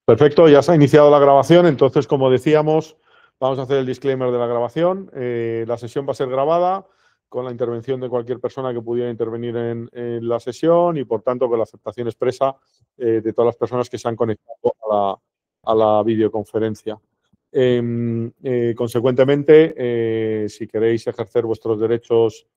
Perfecto, ya se ha iniciado la grabación, entonces, como decíamos, vamos a hacer el disclaimer de la grabación. La sesión va a ser grabada con la intervención de cualquier persona que pudiera intervenir en la sesión y, por tanto, con la aceptación expresa de todas las personas que se han conectado a la videoconferencia. Consecuentemente, si queréis ejercer vuestros derechos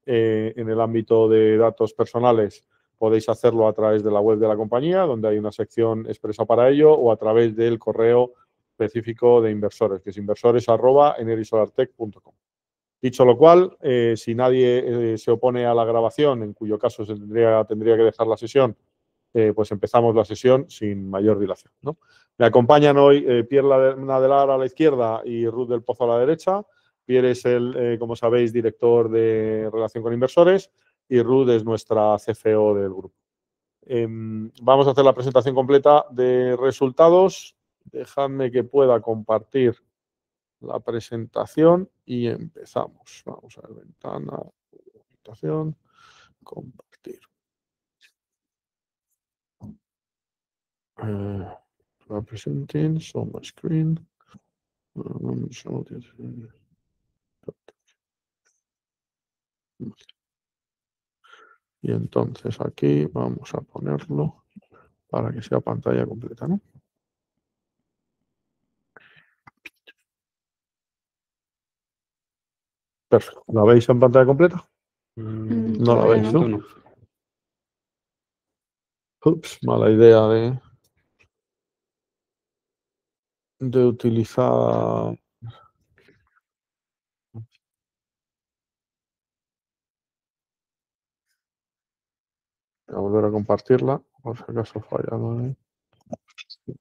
en el ámbito de datos personales, podéis hacerlo a través de la web de la compañía, donde hay una sección expresa para ello, o a través del correo específico de inversores, que es inversores@energisolartech.com. Dicho lo cual, si nadie se opone a la grabación, en cuyo caso tendría que dejar la sesión, pues empezamos la sesión sin mayor dilación, ¿no? Me acompañan hoy Pierre Nadelar a la izquierda y Ruth del Pozo a la derecha. Pierre es como sabéis, director de Relación con Inversores y Ruth es nuestra CFO del grupo. Vamos a hacer la presentación completa de resultados. Dejadme que pueda compartir la presentación y empezamos. Vamos a ver, ventana, presentación, compartir. Representing, show my screen. Y entonces aquí vamos a ponerlo para que sea pantalla completa, ¿no? Perfecto. ¿La veis en pantalla completa? No la veis, ¿no? Ups, mala idea de utilizar. Voy a volver a compartirla, por si acaso ha fallado ahí.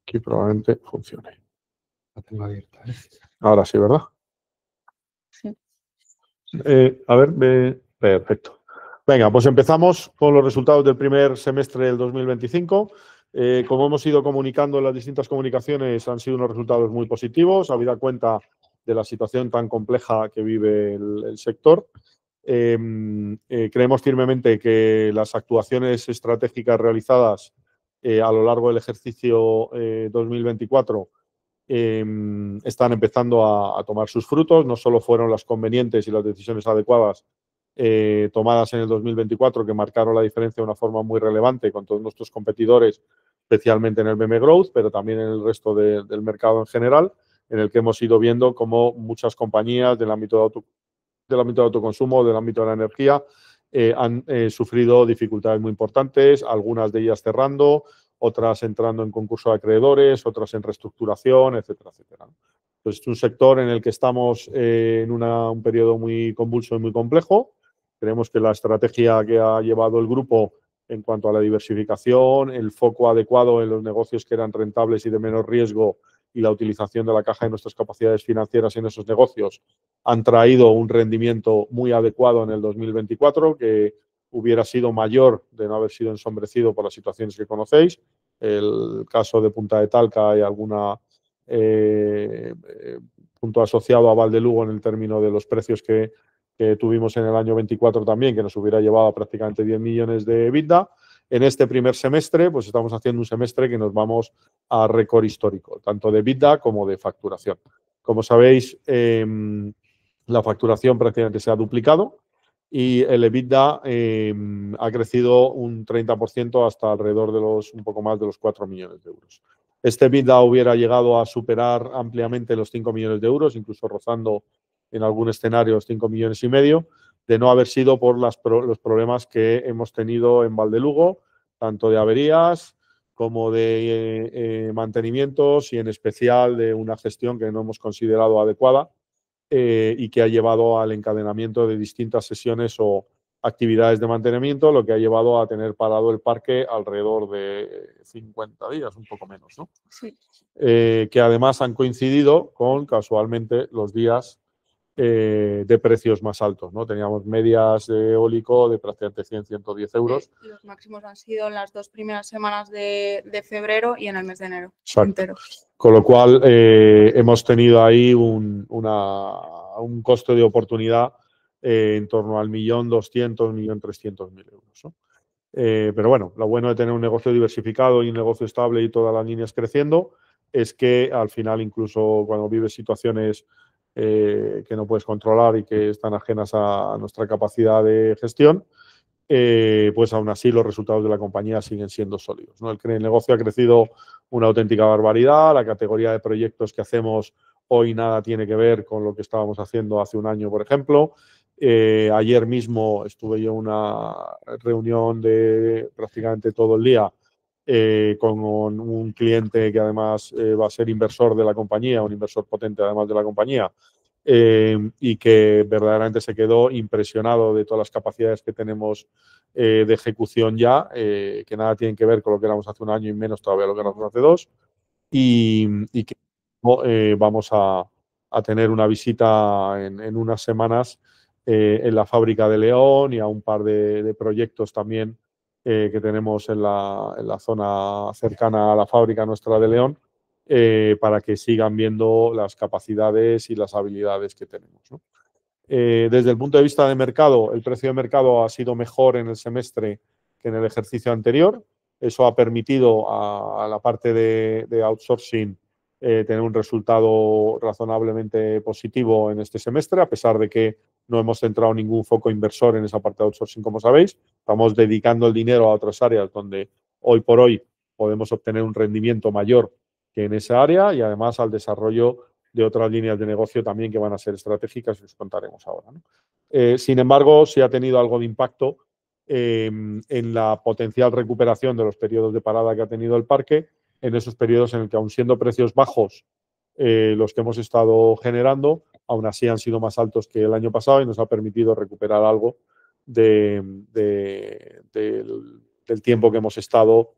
Aquí probablemente funcione. La tengo abierta, ¿eh? Ahora sí, ¿verdad? Sí. A ver, perfecto. Venga, pues empezamos con los resultados del primer semestre del 2025. Como hemos ido comunicando en las distintas comunicaciones, han sido unos resultados muy positivos, habida cuenta de la situación tan compleja que vive el sector. Creemos firmemente que las actuaciones estratégicas realizadas a lo largo del ejercicio 2024 están empezando a tomar sus frutos. No solo fueron las convenientes y las decisiones adecuadas tomadas en el 2024 que marcaron la diferencia de una forma muy relevante con todos nuestros competidores, especialmente en el BM Growth, pero también en el resto del mercado en general, en el que hemos ido viendo cómo muchas compañías del ámbito de autoconsumo, del ámbito de la energía, han sufrido dificultades muy importantes, algunas de ellas cerrando, otras entrando en concurso de acreedores, otras en reestructuración, etcétera, etcétera. Pues es un sector en el que estamos en un periodo muy convulso y muy complejo. Creemos que la estrategia que ha llevado el grupo en cuanto a la diversificación, el foco adecuado en los negocios que eran rentables y de menor riesgo y la utilización de la caja de nuestras capacidades financieras en esos negocios han traído un rendimiento muy adecuado en el 2024, que hubiera sido mayor de no haber sido ensombrecido por las situaciones que conocéis. El caso de Punta de Talca y alguna punto asociado a Valdelugo en el término de los precios que tuvimos en el año 24 también, que nos hubiera llevado a prácticamente 10 millones de EBITDA. En este primer semestre, pues estamos haciendo un semestre que nos vamos a récord histórico, tanto de EBITDA como de facturación. Como sabéis, la facturación prácticamente se ha duplicado y el EBITDA ha crecido un 30% hasta alrededor de un poco más de los 4 millones de euros. Este EBITDA hubiera llegado a superar ampliamente los 5 millones de euros, incluso rozando en algún escenario los 5 millones y medio, de no haber sido por los problemas que hemos tenido en Valdelugo, tanto de averías como de mantenimientos y en especial de una gestión que no hemos considerado adecuada y que ha llevado al encadenamiento de distintas sesiones o actividades de mantenimiento, lo que ha llevado a tener parado el parque alrededor de 50 días, un poco menos, ¿no? Sí. Que además han coincidido con, casualmente, los días de precios más altos, ¿no? Teníamos medias de eólico de prácticamente 100, 110 euros. Los máximos han sido en las 2 primeras semanas de febrero y en el mes de enero. Exacto. Entero. Con lo cual, hemos tenido ahí un costo de oportunidad en torno al 1.200.000, 1.300.000 euros, ¿no? Pero bueno, lo bueno de tener un negocio diversificado y un negocio estable y todas las líneas creciendo es que al final, incluso cuando vives situaciones que no puedes controlar y que están ajenas a nuestra capacidad de gestión, pues aún así los resultados de la compañía siguen siendo sólidos, ¿no? El negocio ha crecido una auténtica barbaridad, la categoría de proyectos que hacemos hoy nada tiene que ver con lo que estábamos haciendo hace un año, por ejemplo. Ayer mismo estuve yo en una reunión de prácticamente todo el día con un cliente que además va a ser inversor de la compañía, un inversor potente además de la compañía, y que verdaderamente se quedó impresionado de todas las capacidades que tenemos de ejecución ya, que nada tienen que ver con lo que éramos hace un año y menos todavía lo que éramos hace dos, y que vamos a tener una visita en unas semanas en la fábrica de León y a un par de proyectos también que tenemos en la zona cercana a la fábrica nuestra de León, para que sigan viendo las capacidades y las habilidades que tenemos, ¿no? Desde el punto de vista de mercado, el precio de mercado ha sido mejor en el semestre que en el ejercicio anterior. Eso ha permitido a la parte de outsourcing tener un resultado razonablemente positivo en este semestre, a pesar de que no hemos centrado ningún foco inversor en esa parte de outsourcing, como sabéis. Estamos dedicando el dinero a otras áreas donde hoy por hoy podemos obtener un rendimiento mayor que en esa área y además al desarrollo de otras líneas de negocio también que van a ser estratégicas y os contaremos ahora, ¿no? Sin embargo, sí ha tenido algo de impacto en la potencial recuperación de los periodos de parada que ha tenido el parque, en esos periodos en el que, aun siendo precios bajos los que hemos estado generando, aún así han sido más altos que el año pasado y nos ha permitido recuperar algo del tiempo que hemos estado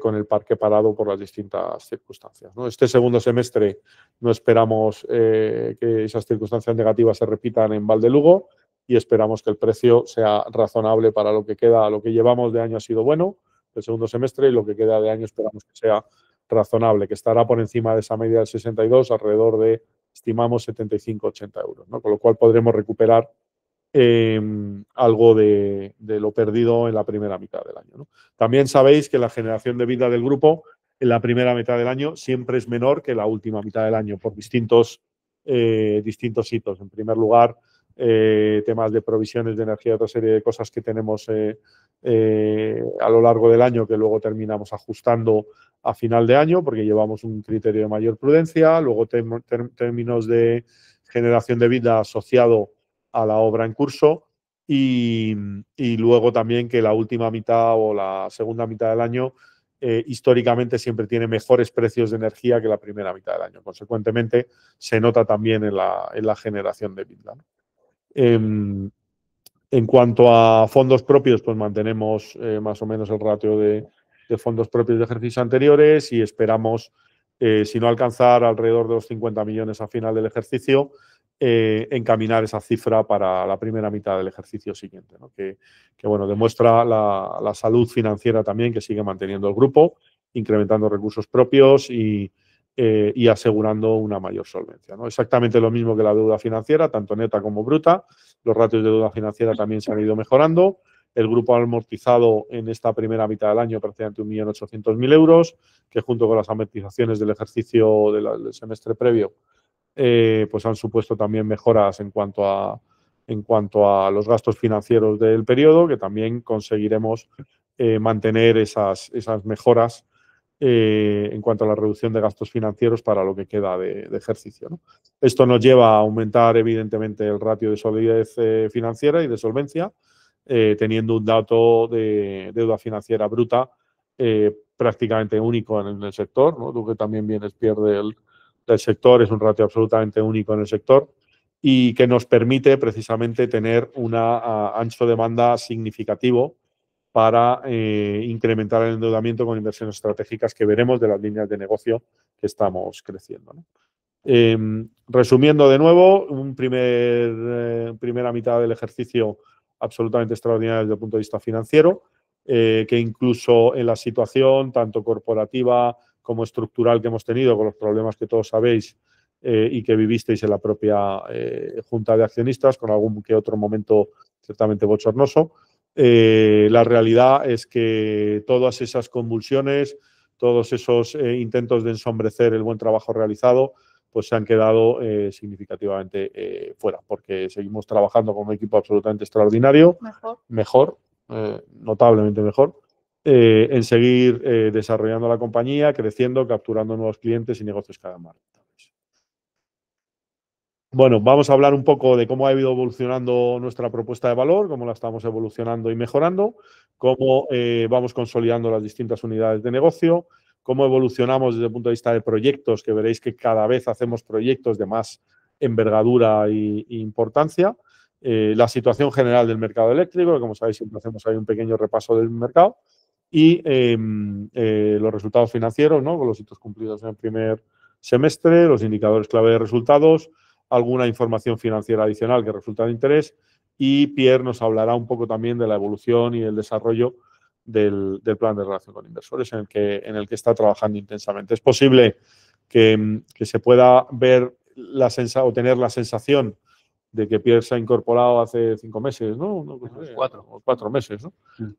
con el parque parado por las distintas circunstancias, ¿no? Este segundo semestre no esperamos que esas circunstancias negativas se repitan en Valdelugo y esperamos que el precio sea razonable para lo que queda. Lo que llevamos de año ha sido bueno, el segundo semestre, y lo que queda de año esperamos que sea razonable, que estará por encima de esa media del 62, alrededor de, estimamos, 75-80 euros, ¿no? Con lo cual podremos recuperar algo de lo perdido en la primera mitad del año, ¿no? También sabéis que la generación de vida del grupo en la primera mitad del año siempre es menor que la última mitad del año por distintos hitos. En primer lugar, temas de provisiones de energía, otra serie de cosas que tenemos a lo largo del año que luego terminamos ajustando a final de año porque llevamos un criterio de mayor prudencia. Luego, términos de generación de vida asociado a la obra en curso y luego también que la última mitad o la segunda mitad del año históricamente siempre tiene mejores precios de energía que la primera mitad del año. Consecuentemente, se nota también en la generación de vida, ¿no? En cuanto a fondos propios, pues mantenemos más o menos el ratio de fondos propios de ejercicios anteriores y esperamos, si no alcanzar alrededor de los 50 millones a final del ejercicio, encaminar esa cifra para la primera mitad del ejercicio siguiente, ¿no? Que bueno, demuestra la salud financiera también que sigue manteniendo el grupo, incrementando recursos propios y asegurando una mayor solvencia, ¿no? Exactamente lo mismo que la deuda financiera, tanto neta como bruta. Los ratios de deuda financiera también se han ido mejorando. El grupo ha amortizado en esta primera mitad del año prácticamente 1.800.000 euros, que junto con las amortizaciones del ejercicio del semestre previo, pues han supuesto también mejoras en cuanto a los gastos financieros del periodo, que también conseguiremos mantener esas mejoras en cuanto a la reducción de gastos financieros para lo que queda de ejercicio, ¿no? Esto nos lleva a aumentar, evidentemente, el ratio de solidez financiera y de solvencia, teniendo un dato de deuda financiera bruta prácticamente único en el sector, ¿no? Tú que también vienes, Pierre, del sector, es un ratio absolutamente único en el sector y que nos permite precisamente tener un ancho de banda significativo para incrementar el endeudamiento con inversiones estratégicas que veremos de las líneas de negocio que estamos creciendo, ¿no? Resumiendo de nuevo, primera mitad del ejercicio absolutamente extraordinaria desde el punto de vista financiero, que incluso en la situación tanto corporativa como estructural que hemos tenido, con los problemas que todos sabéis y que vivisteis en la propia junta de accionistas, con algún que otro momento ciertamente bochornoso, La realidad es que todas esas convulsiones, todos esos intentos de ensombrecer el buen trabajo realizado, pues se han quedado significativamente fuera, porque seguimos trabajando con un equipo absolutamente extraordinario, mejor, notablemente mejor, en seguir desarrollando la compañía, creciendo, capturando nuevos clientes y negocios cada vez más rentables. Bueno, vamos a hablar un poco de cómo ha ido evolucionando nuestra propuesta de valor, cómo la estamos evolucionando y mejorando, cómo vamos consolidando las distintas unidades de negocio, cómo evolucionamos desde el punto de vista de proyectos, que veréis que cada vez hacemos proyectos de más envergadura e importancia, la situación general del mercado eléctrico, que como sabéis siempre hacemos ahí un pequeño repaso del mercado, y los resultados financieros, ¿no? Con los hitos cumplidos en el primer semestre, los indicadores clave de resultados, alguna información financiera adicional que resulta de interés, y Pierre nos hablará un poco también de la evolución y el desarrollo del plan de relación con inversores en el que está trabajando intensamente. Es posible que se pueda ver o tener la sensación de que Pierre se ha incorporado hace 5 meses, ¿no? 4 meses, ¿no?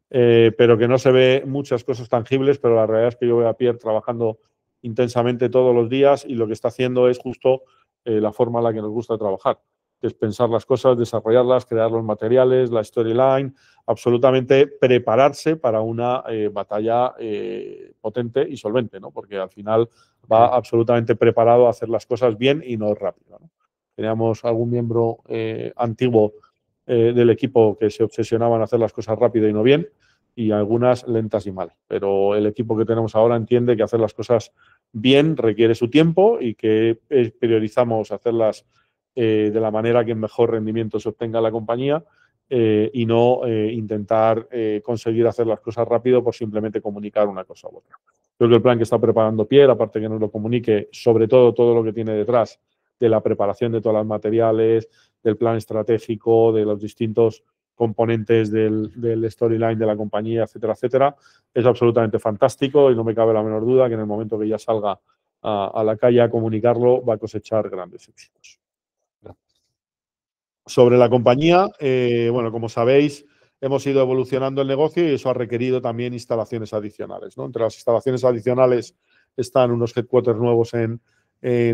Pero que no se ve muchas cosas tangibles, pero la realidad es que yo veo a Pierre trabajando intensamente todos los días y lo que está haciendo es justo la forma en la que nos gusta trabajar, que es pensar las cosas, desarrollarlas, crear los materiales, la storyline, absolutamente prepararse para una batalla potente y solvente, ¿no? Porque al final va absolutamente preparado a hacer las cosas bien y no rápido, ¿no? Teníamos algún miembro antiguo del equipo que se obsesionaba en hacer las cosas rápido y no bien, y algunas lentas y mal. Pero el equipo que tenemos ahora entiende que hacer las cosas bien requiere su tiempo y que priorizamos hacerlas de la manera que mejor rendimiento se obtenga en la compañía y no intentar conseguir hacer las cosas rápido por simplemente comunicar una cosa u otra. Creo que el plan que está preparando Pierre, aparte que nos lo comunique, sobre todo lo que tiene detrás de la preparación de todos los materiales, del plan estratégico, de los distintos componentes del storyline de la compañía, etcétera, etcétera, es absolutamente fantástico y no me cabe la menor duda que en el momento que ya salga a la calle a comunicarlo va a cosechar grandes éxitos. Sobre la compañía, bueno, como sabéis, hemos ido evolucionando el negocio y eso ha requerido también instalaciones adicionales, ¿no? Entre las instalaciones adicionales están unos headquarters nuevos en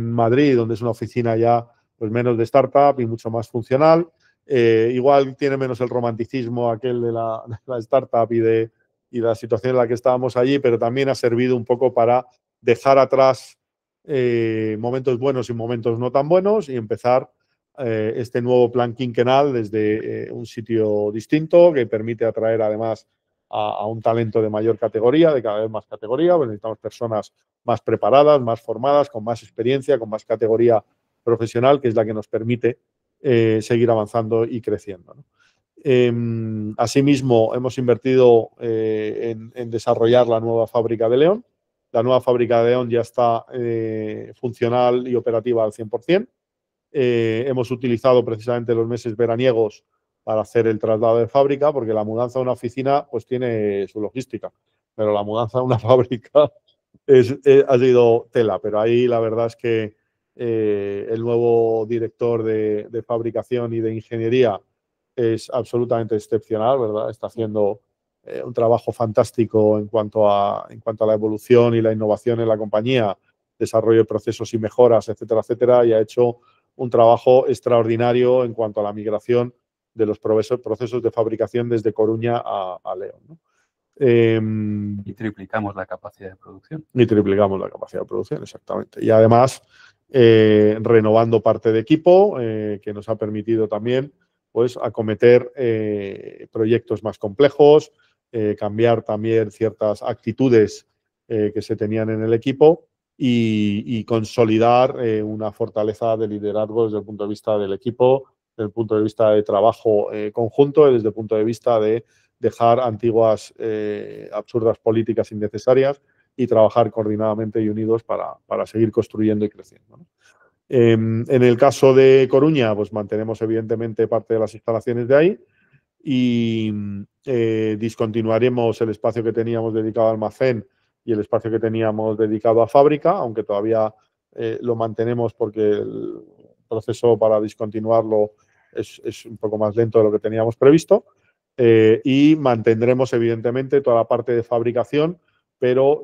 Madrid, donde es una oficina ya pues menos de startup y mucho más funcional. Igual tiene menos el romanticismo aquel de la startup y la situación en la que estábamos allí, pero también ha servido un poco para dejar atrás momentos buenos y momentos no tan buenos y empezar este nuevo plan quinquenal desde un sitio distinto que permite atraer además a un talento de mayor categoría, de cada vez más categoría, pues necesitamos personas más preparadas, más formadas, con más experiencia, con más categoría profesional, que es la que nos permite seguir avanzando y creciendo, ¿no? Asimismo, hemos invertido en desarrollar la nueva fábrica de León. La nueva fábrica de León ya está funcional y operativa al 100%. Hemos utilizado precisamente los meses veraniegos para hacer el traslado de fábrica, porque la mudanza a una oficina pues tiene su logística, pero la mudanza a una fábrica ha sido tela. Pero ahí la verdad es que el nuevo director de fabricación y de ingeniería es absolutamente excepcional, ¿verdad? Está haciendo un trabajo fantástico en cuanto a la evolución y la innovación en la compañía, desarrollo de procesos y mejoras, etcétera, etcétera, y ha hecho un trabajo extraordinario en cuanto a la migración de los procesos de fabricación desde Coruña a León, ¿no? Y triplicamos la capacidad de producción. Y triplicamos la capacidad de producción, exactamente. Y además, renovando parte de equipo, que nos ha permitido también pues, acometer proyectos más complejos, cambiar también ciertas actitudes que se tenían en el equipo y consolidar una fortaleza de liderazgo desde el punto de vista del equipo, desde el punto de vista de trabajo conjunto y desde el punto de vista de dejar antiguas absurdas políticas innecesarias y trabajar coordinadamente y unidos para seguir construyendo y creciendo, ¿no? En el caso de Coruña, pues mantenemos evidentemente parte de las instalaciones de ahí y discontinuaremos el espacio que teníamos dedicado a almacén y el espacio que teníamos dedicado a fábrica, aunque todavía lo mantenemos porque el proceso para discontinuarlo es un poco más lento de lo que teníamos previsto. Y mantendremos, evidentemente, toda la parte de fabricación, pero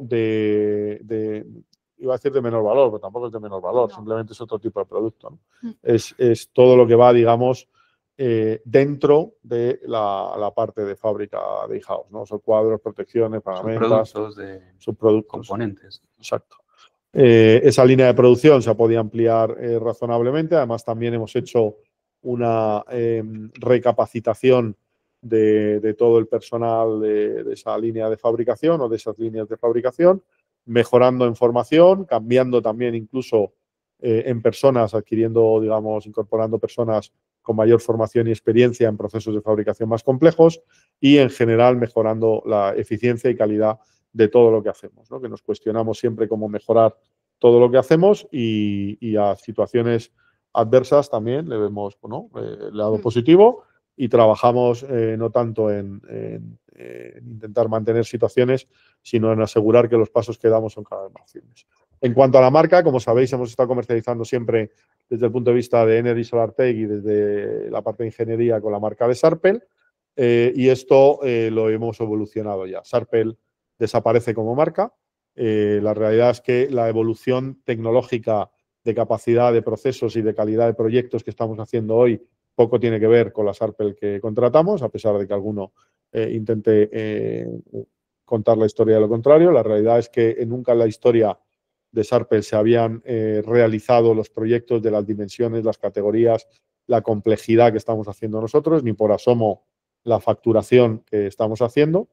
iba a decir de menor valor, pero tampoco es de menor valor, No. simplemente es otro tipo de producto, ¿no? Es todo lo que va, digamos, dentro de la parte de fábrica de in-house, ¿no? Son cuadros, protecciones, herramientas, Subproductos de subproductos. componentes. Exacto. Esa línea de producción se ha podido ampliar razonablemente. Además, también hemos hecho una recapacitación de todo el personal de esa línea de fabricación o de esas líneas de fabricación, mejorando en formación, cambiando también incluso en personas, adquiriendo, digamos, incorporando personas con mayor formación y experiencia en procesos de fabricación más complejos y, en general, mejorando la eficiencia y calidad de todo lo que hacemos, ¿no? Que nos cuestionamos siempre cómo mejorar todo lo que hacemos y a situaciones adversas también le vemos, ¿no? El lado positivo y trabajamos no tanto en intentar mantener situaciones, sino en asegurar que los pasos que damos son cada vez más firmes. En cuanto a la marca, como sabéis, hemos estado comercializando siempre desde el punto de vista de Energy SolarTech y desde la parte de ingeniería con la marca de Sarpel, y esto lo hemos evolucionado ya. Sarpel desaparece como marca. La realidad es que la evolución tecnológica de capacidad de procesos y de calidad de proyectos que estamos haciendo hoy poco tiene que ver con la Sarpel que contratamos, a pesar de que alguno intente contar la historia de lo contrario. La realidad es que nunca en la historia de Sarpel se habían realizado los proyectos de las dimensiones, las categorías, la complejidad que estamos haciendo nosotros, ni por asomo la facturación que estamos haciendo.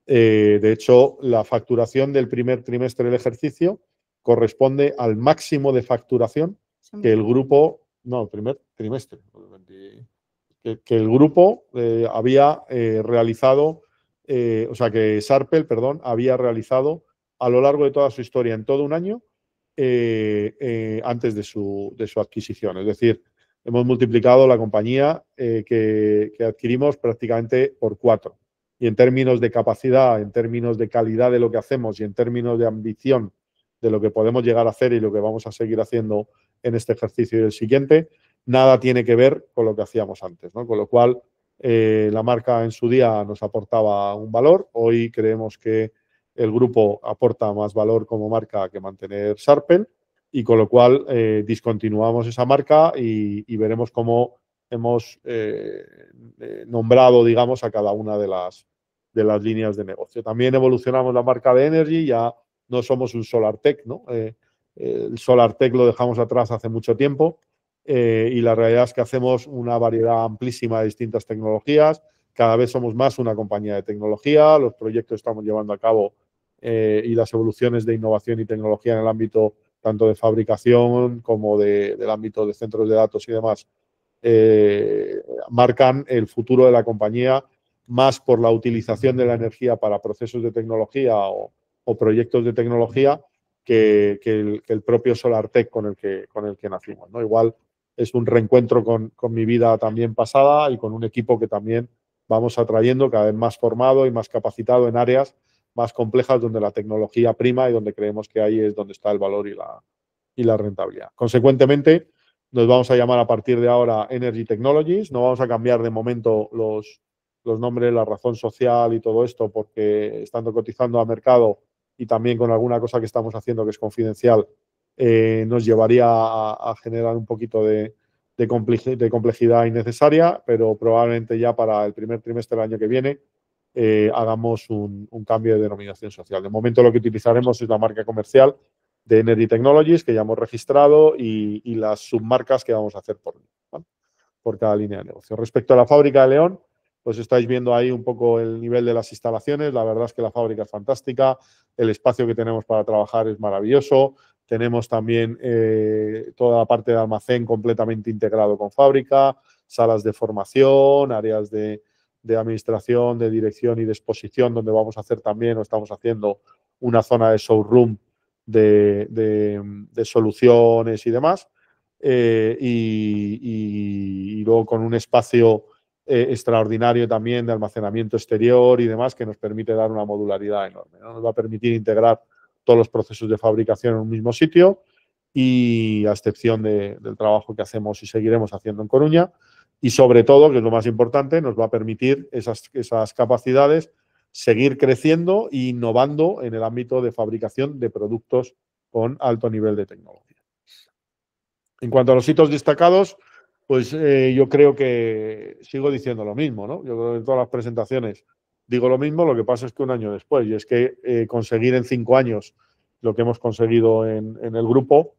De hecho, la facturación del primer trimestre del ejercicio corresponde al máximo de facturación que el grupo, no, el primer trimestre, que el grupo había realizado, o sea, que Sarpel, perdón, había realizado a lo largo de toda su historia, en todo un año, antes de su adquisición. Es decir, hemos multiplicado la compañía que adquirimos prácticamente por 4. Y en términos de capacidad, en términos de calidad de lo que hacemos y en términos de ambición de lo que podemos llegar a hacer y lo que vamos a seguir haciendo en este ejercicio y el siguiente, nada tiene que ver con lo que hacíamos antes, ¿no? Con lo cual, la marca en su día nos aportaba un valor. Hoy creemos que el grupo aporta más valor como marca que mantener Sarpel y con lo cual discontinuamos esa marca y veremos cómo hemos nombrado, digamos, a cada una de las líneas de negocio. También evolucionamos la marca de Energy, ya no somos un SolarTech, ¿no? El SolarTech lo dejamos atrás hace mucho tiempo y la realidad es que hacemos una variedad amplísima de distintas tecnologías. Cada vez somos más una compañía de tecnología, los proyectos que estamos llevando a cabo y las evoluciones de innovación y tecnología en el ámbito tanto de fabricación como del ámbito de centros de datos y demás, marcan el futuro de la compañía más por la utilización de la energía para procesos de tecnología o proyectos de tecnología que el propio SolarTech con el que nacimos, ¿no? Igual es un reencuentro con mi vida también pasada y con un equipo que también vamos atrayendo cada vez más formado y más capacitado en áreas más complejas donde la tecnología prima y donde creemos que ahí es donde está el valor y la rentabilidad. Consecuentemente, nos vamos a llamar a partir de ahora Energy Technologies. No vamos a cambiar de momento los nombres, la razón social y todo esto, porque estando cotizando a mercado y también con alguna cosa que estamos haciendo que es confidencial, nos llevaría a generar un poquito de complejidad innecesaria, pero probablemente ya para el primer trimestre del año que viene hagamos un cambio de denominación social. De momento lo que utilizaremos es la marca comercial de Energy Technologies, que ya hemos registrado, y las submarcas que vamos a hacer por cada línea de negocio. Respecto a la fábrica de León, pues estáis viendo ahí un poco el nivel de las instalaciones. La verdad es que la fábrica es fantástica, el espacio que tenemos para trabajar es maravilloso. Tenemos también toda la parte de almacén completamente integrado con fábrica, salas de formación, áreas de administración, de dirección y de exposición, donde vamos a hacer también, o estamos haciendo, una zona de showroom de soluciones y demás. Y luego con un espacio extraordinario también de almacenamiento exterior y demás que nos permite dar una modularidad enorme, ¿no? Nos va a permitir integrar todos los procesos de fabricación en un mismo sitio y, a excepción del trabajo que hacemos y seguiremos haciendo en Coruña, Y sobre todo, que es lo más importante, nos va a permitir esas capacidades seguir creciendo e innovando en el ámbito de fabricación de productos con alto nivel de tecnología. En cuanto a los hitos destacados, pues yo creo que sigo diciendo lo mismo, ¿no? Yo creo que en todas las presentaciones digo lo mismo, lo que pasa es que un año después, y es que conseguir en 5 años lo que hemos conseguido en el grupo,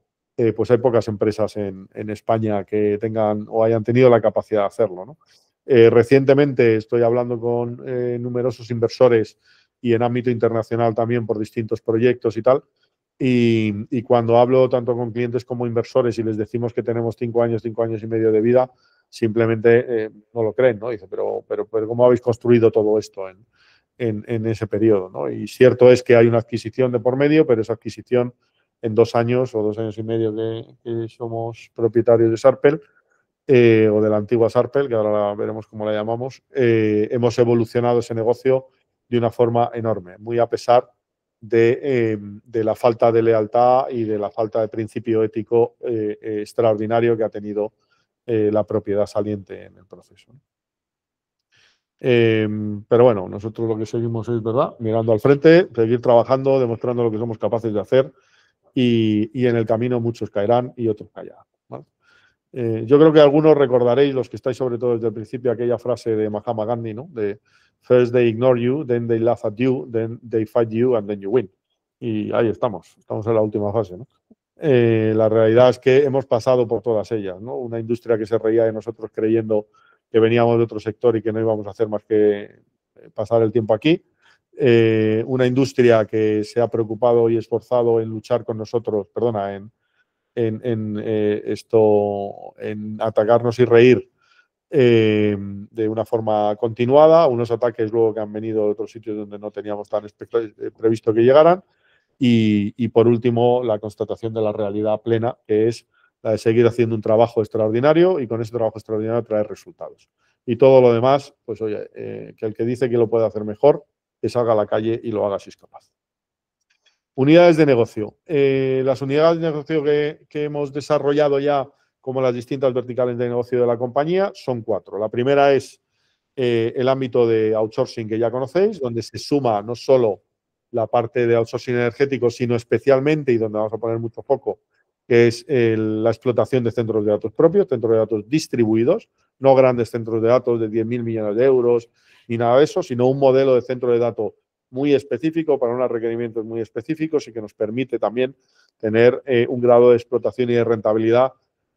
pues hay pocas empresas en España que tengan o hayan tenido la capacidad de hacerlo, ¿no? Recientemente estoy hablando con numerosos inversores y en ámbito internacional también por distintos proyectos y tal. Y cuando hablo tanto con clientes como inversores y les decimos que tenemos 5 años y medio de vida, simplemente no lo creen, ¿no? Dice, pero ¿cómo habéis construido todo esto en ese periodo, ¿no? Y cierto es que hay una adquisición de por medio, pero esa adquisición en 2 años o 2 años y medio que somos propietarios de Sarpel, o de la antigua Sarpel, que ahora veremos cómo la llamamos, hemos evolucionado ese negocio de una forma enorme, muy a pesar de la falta de lealtad y de la falta de principio ético extraordinario que ha tenido la propiedad saliente en el proceso. Pero bueno, nosotros lo que seguimos es, ¿verdad?, mirando al frente, seguir trabajando, demostrando lo que somos capaces de hacer y en el camino muchos caerán y otros callarán, ¿vale? Yo creo que algunos recordaréis, los que estáis sobre todo desde el principio, aquella frase de Mahatma Gandhi, ¿no? De first they ignore you, then they laugh at you, then they fight you and then you win. Y ahí estamos en la última fase, ¿no? La realidad es que hemos pasado por todas ellas, ¿no? Una industria que se reía de nosotros creyendo que veníamos de otro sector y que no íbamos a hacer más que pasar el tiempo aquí. Una industria que se ha preocupado y esforzado en luchar con nosotros, en atacarnos y reír de una forma continuada, unos ataques luego que han venido de otros sitios donde no teníamos tan previsto que llegaran, y por último la constatación de la realidad plena, que es la de seguir haciendo un trabajo extraordinario y con ese trabajo extraordinario traer resultados. Y todo lo demás, pues oye, que el que dice que lo puede hacer mejor, que salga a la calle y lo haga si es capaz. Unidades de negocio. Las unidades de negocio que hemos desarrollado ya como las distintas verticales de negocio de la compañía son 4. La primera es el ámbito de outsourcing que ya conocéis, donde se suma no solo la parte de outsourcing energético, sino especialmente, y donde vamos a poner mucho foco, que es la explotación de centros de datos propios, centros de datos distribuidos, no grandes centros de datos de 10.000 millones de euros ni nada de eso, sino un modelo de centro de datos muy específico para unos requerimientos muy específicos y que nos permite también tener un grado de explotación y de rentabilidad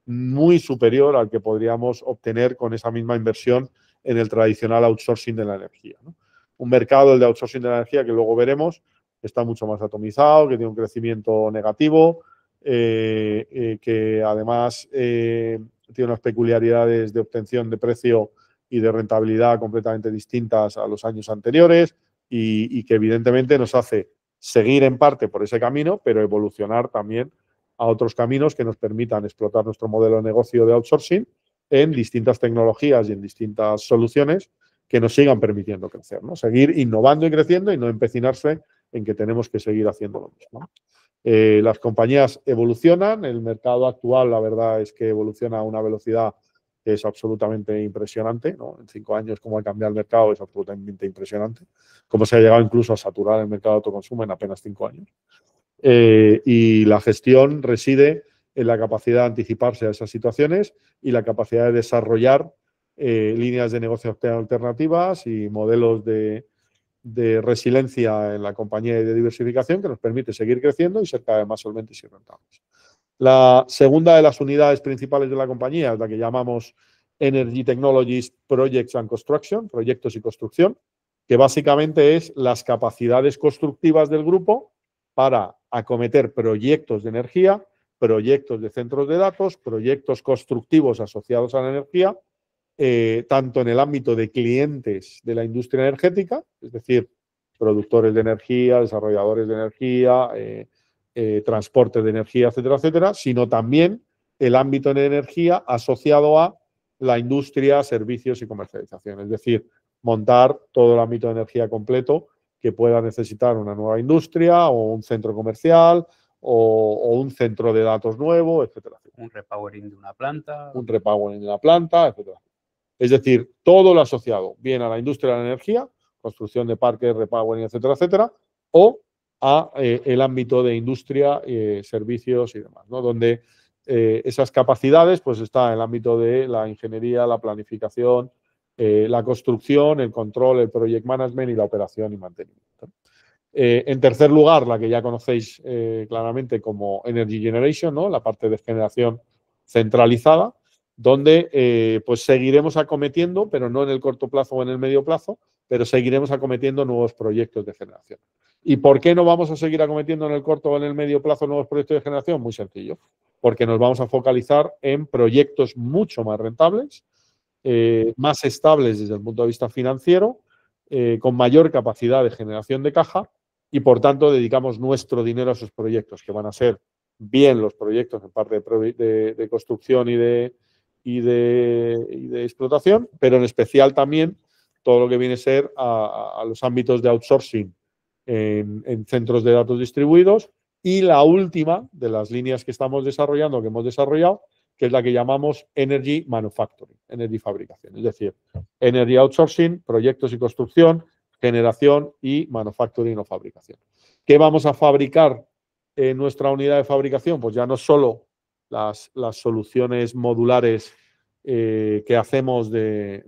muy superior al que podríamos obtener con esa misma inversión en el tradicional outsourcing de la energía, ¿no? Un mercado, el de outsourcing de la energía, que luego veremos, está mucho más atomizado, que tiene un crecimiento negativo, que además tiene unas peculiaridades de obtención de precio y de rentabilidad completamente distintas a los años anteriores y que evidentemente nos hace seguir en parte por ese camino, pero evolucionar también a otros caminos que nos permitan explotar nuestro modelo de negocio de outsourcing en distintas tecnologías y en distintas soluciones que nos sigan permitiendo crecer, ¿no? Seguir innovando y creciendo y no empecinarse en que tenemos que seguir haciendo lo mismo, ¿no? Las compañías evolucionan, el mercado actual, la verdad es que evoluciona a una velocidad que es absolutamente impresionante, ¿no? En 5 años, cómo ha cambiado el mercado es absolutamente impresionante, cómo se ha llegado incluso a saturar el mercado de autoconsumo en apenas 5 años. Y la gestión reside en la capacidad de anticiparse a esas situaciones y la capacidad de desarrollar líneas de negocio alternativas y modelos de resiliencia en la compañía y de diversificación que nos permite seguir creciendo y ser cada vez más solventes y rentables. La segunda de las unidades principales de la compañía es la que llamamos Energy Technologies Projects and Construction, proyectos y construcción, que básicamente es las capacidades constructivas del grupo para acometer proyectos de energía, proyectos de centros de datos, proyectos constructivos asociados a la energía, tanto en el ámbito de clientes de la industria energética, es decir, productores de energía, desarrolladores de energía, transporte de energía, etcétera, etcétera, sino también el ámbito de energía asociado a la industria, servicios y comercialización, es decir, montar todo el ámbito de energía completo que pueda necesitar una nueva industria o un centro comercial o un centro de datos nuevo, etcétera, etcétera. Un repowering de una planta. Un repowering de una planta, etcétera. Es decir, todo lo asociado, bien a la industria de la energía, construcción de parques, repowering, etcétera, etcétera, o a el ámbito de industria, servicios y demás, ¿no? Donde esas capacidades, pues está en el ámbito de la ingeniería, la planificación, la construcción, el control, el project management y la operación y mantenimiento. En tercer lugar, la que ya conocéis claramente como Energy Generation, ¿no? La parte de generación centralizada, donde pues seguiremos acometiendo, pero no en el corto plazo o en el medio plazo, pero seguiremos acometiendo nuevos proyectos de generación. ¿Y por qué no vamos a seguir acometiendo en el corto o en el medio plazo nuevos proyectos de generación? Muy sencillo, porque nos vamos a focalizar en proyectos mucho más rentables, más estables desde el punto de vista financiero, con mayor capacidad de generación de caja y, por tanto, dedicamos nuestro dinero a esos proyectos, que van a ser bien los proyectos en parte de construcción y de explotación, pero en especial también todo lo que viene a ser a los ámbitos de outsourcing en centros de datos distribuidos. Y la última de las líneas que estamos desarrollando, que hemos desarrollado, que es la que llamamos Energy Manufacturing, Energy Fabricación. Es decir, Energy Outsourcing, proyectos y construcción, generación y manufacturing o fabricación. ¿Qué vamos a fabricar en nuestra unidad de fabricación? Pues ya no solo las soluciones modulares que hacemos de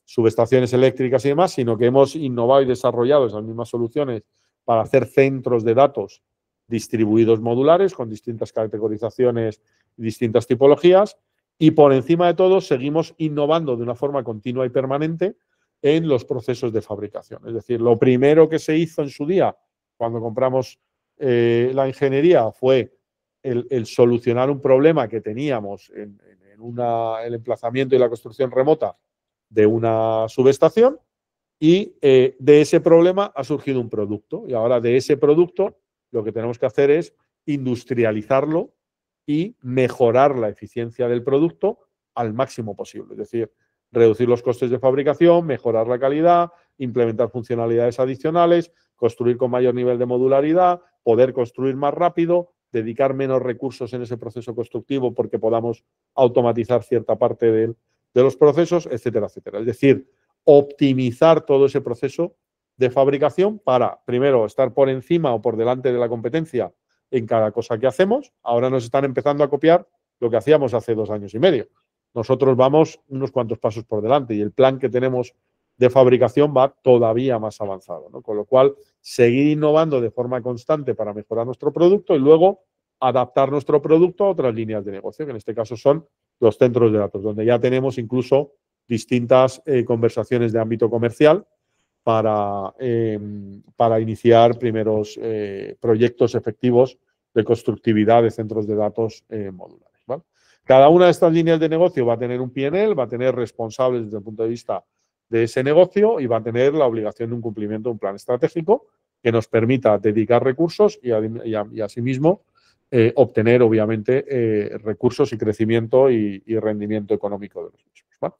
subestaciones eléctricas y demás, sino que hemos innovado y desarrollado esas mismas soluciones para hacer centros de datos distribuidos modulares con distintas categorizaciones y distintas tipologías. Y por encima de todo, seguimos innovando de una forma continua y permanente en los procesos de fabricación. Es decir, lo primero que se hizo en su día, cuando compramos la ingeniería, fue el solucionar un problema que teníamos en el emplazamiento y la construcción remota de una subestación. Y de ese problema ha surgido un producto. Y ahora de ese producto lo que tenemos que hacer es industrializarlo y mejorar la eficiencia del producto al máximo posible. Es decir, reducir los costes de fabricación, mejorar la calidad, implementar funcionalidades adicionales, construir con mayor nivel de modularidad, poder construir más rápido, dedicar menos recursos en ese proceso constructivo porque podamos automatizar cierta parte de los procesos, etcétera, etcétera. Es decir, optimizar todo ese proceso de fabricación para, primero, estar por encima o por delante de la competencia en cada cosa que hacemos. Ahora nos están empezando a copiar lo que hacíamos hace 2 años y medio. Nosotros vamos unos cuantos pasos por delante y el plan que tenemos de fabricación va todavía más avanzado, ¿no? Con lo cual, seguir innovando de forma constante para mejorar nuestro producto y luego adaptar nuestro producto a otras líneas de negocio, que en este caso son los centros de datos, donde ya tenemos incluso distintas conversaciones de ámbito comercial para iniciar primeros proyectos efectivos de constructividad de centros de datos modulares, ¿vale? Cada una de estas líneas de negocio va a tener un P&L, va a tener responsables desde el punto de vista de ese negocio y va a tener la obligación de un cumplimiento de un plan estratégico que nos permita dedicar recursos y asimismo obtener, obviamente, recursos y crecimiento y rendimiento económico de los mismos, ¿vale?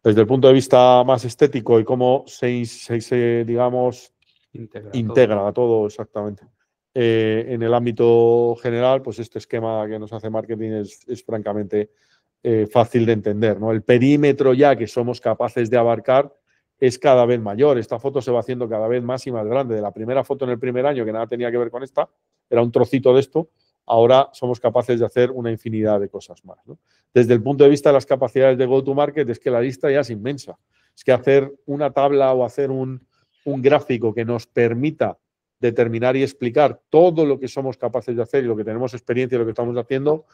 Desde el punto de vista más estético y cómo se digamos, integra todo exactamente. En el ámbito general, pues este esquema que nos hace marketing es francamente fácil de entender, ¿no? El perímetro ya que somos capaces de abarcar es cada vez mayor. Esta foto se va haciendo cada vez más y más grande. De la primera foto en el primer año, que nada tenía que ver con esta, era un trocito de esto, ahora somos capaces de hacer una infinidad de cosas más, ¿no? Desde el punto de vista de las capacidades de go-to-market, es que la lista ya es inmensa. Es que hacer una tabla o hacer un gráfico que nos permita determinar y explicar todo lo que somos capaces de hacer y lo que tenemos experiencia y lo que estamos haciendo,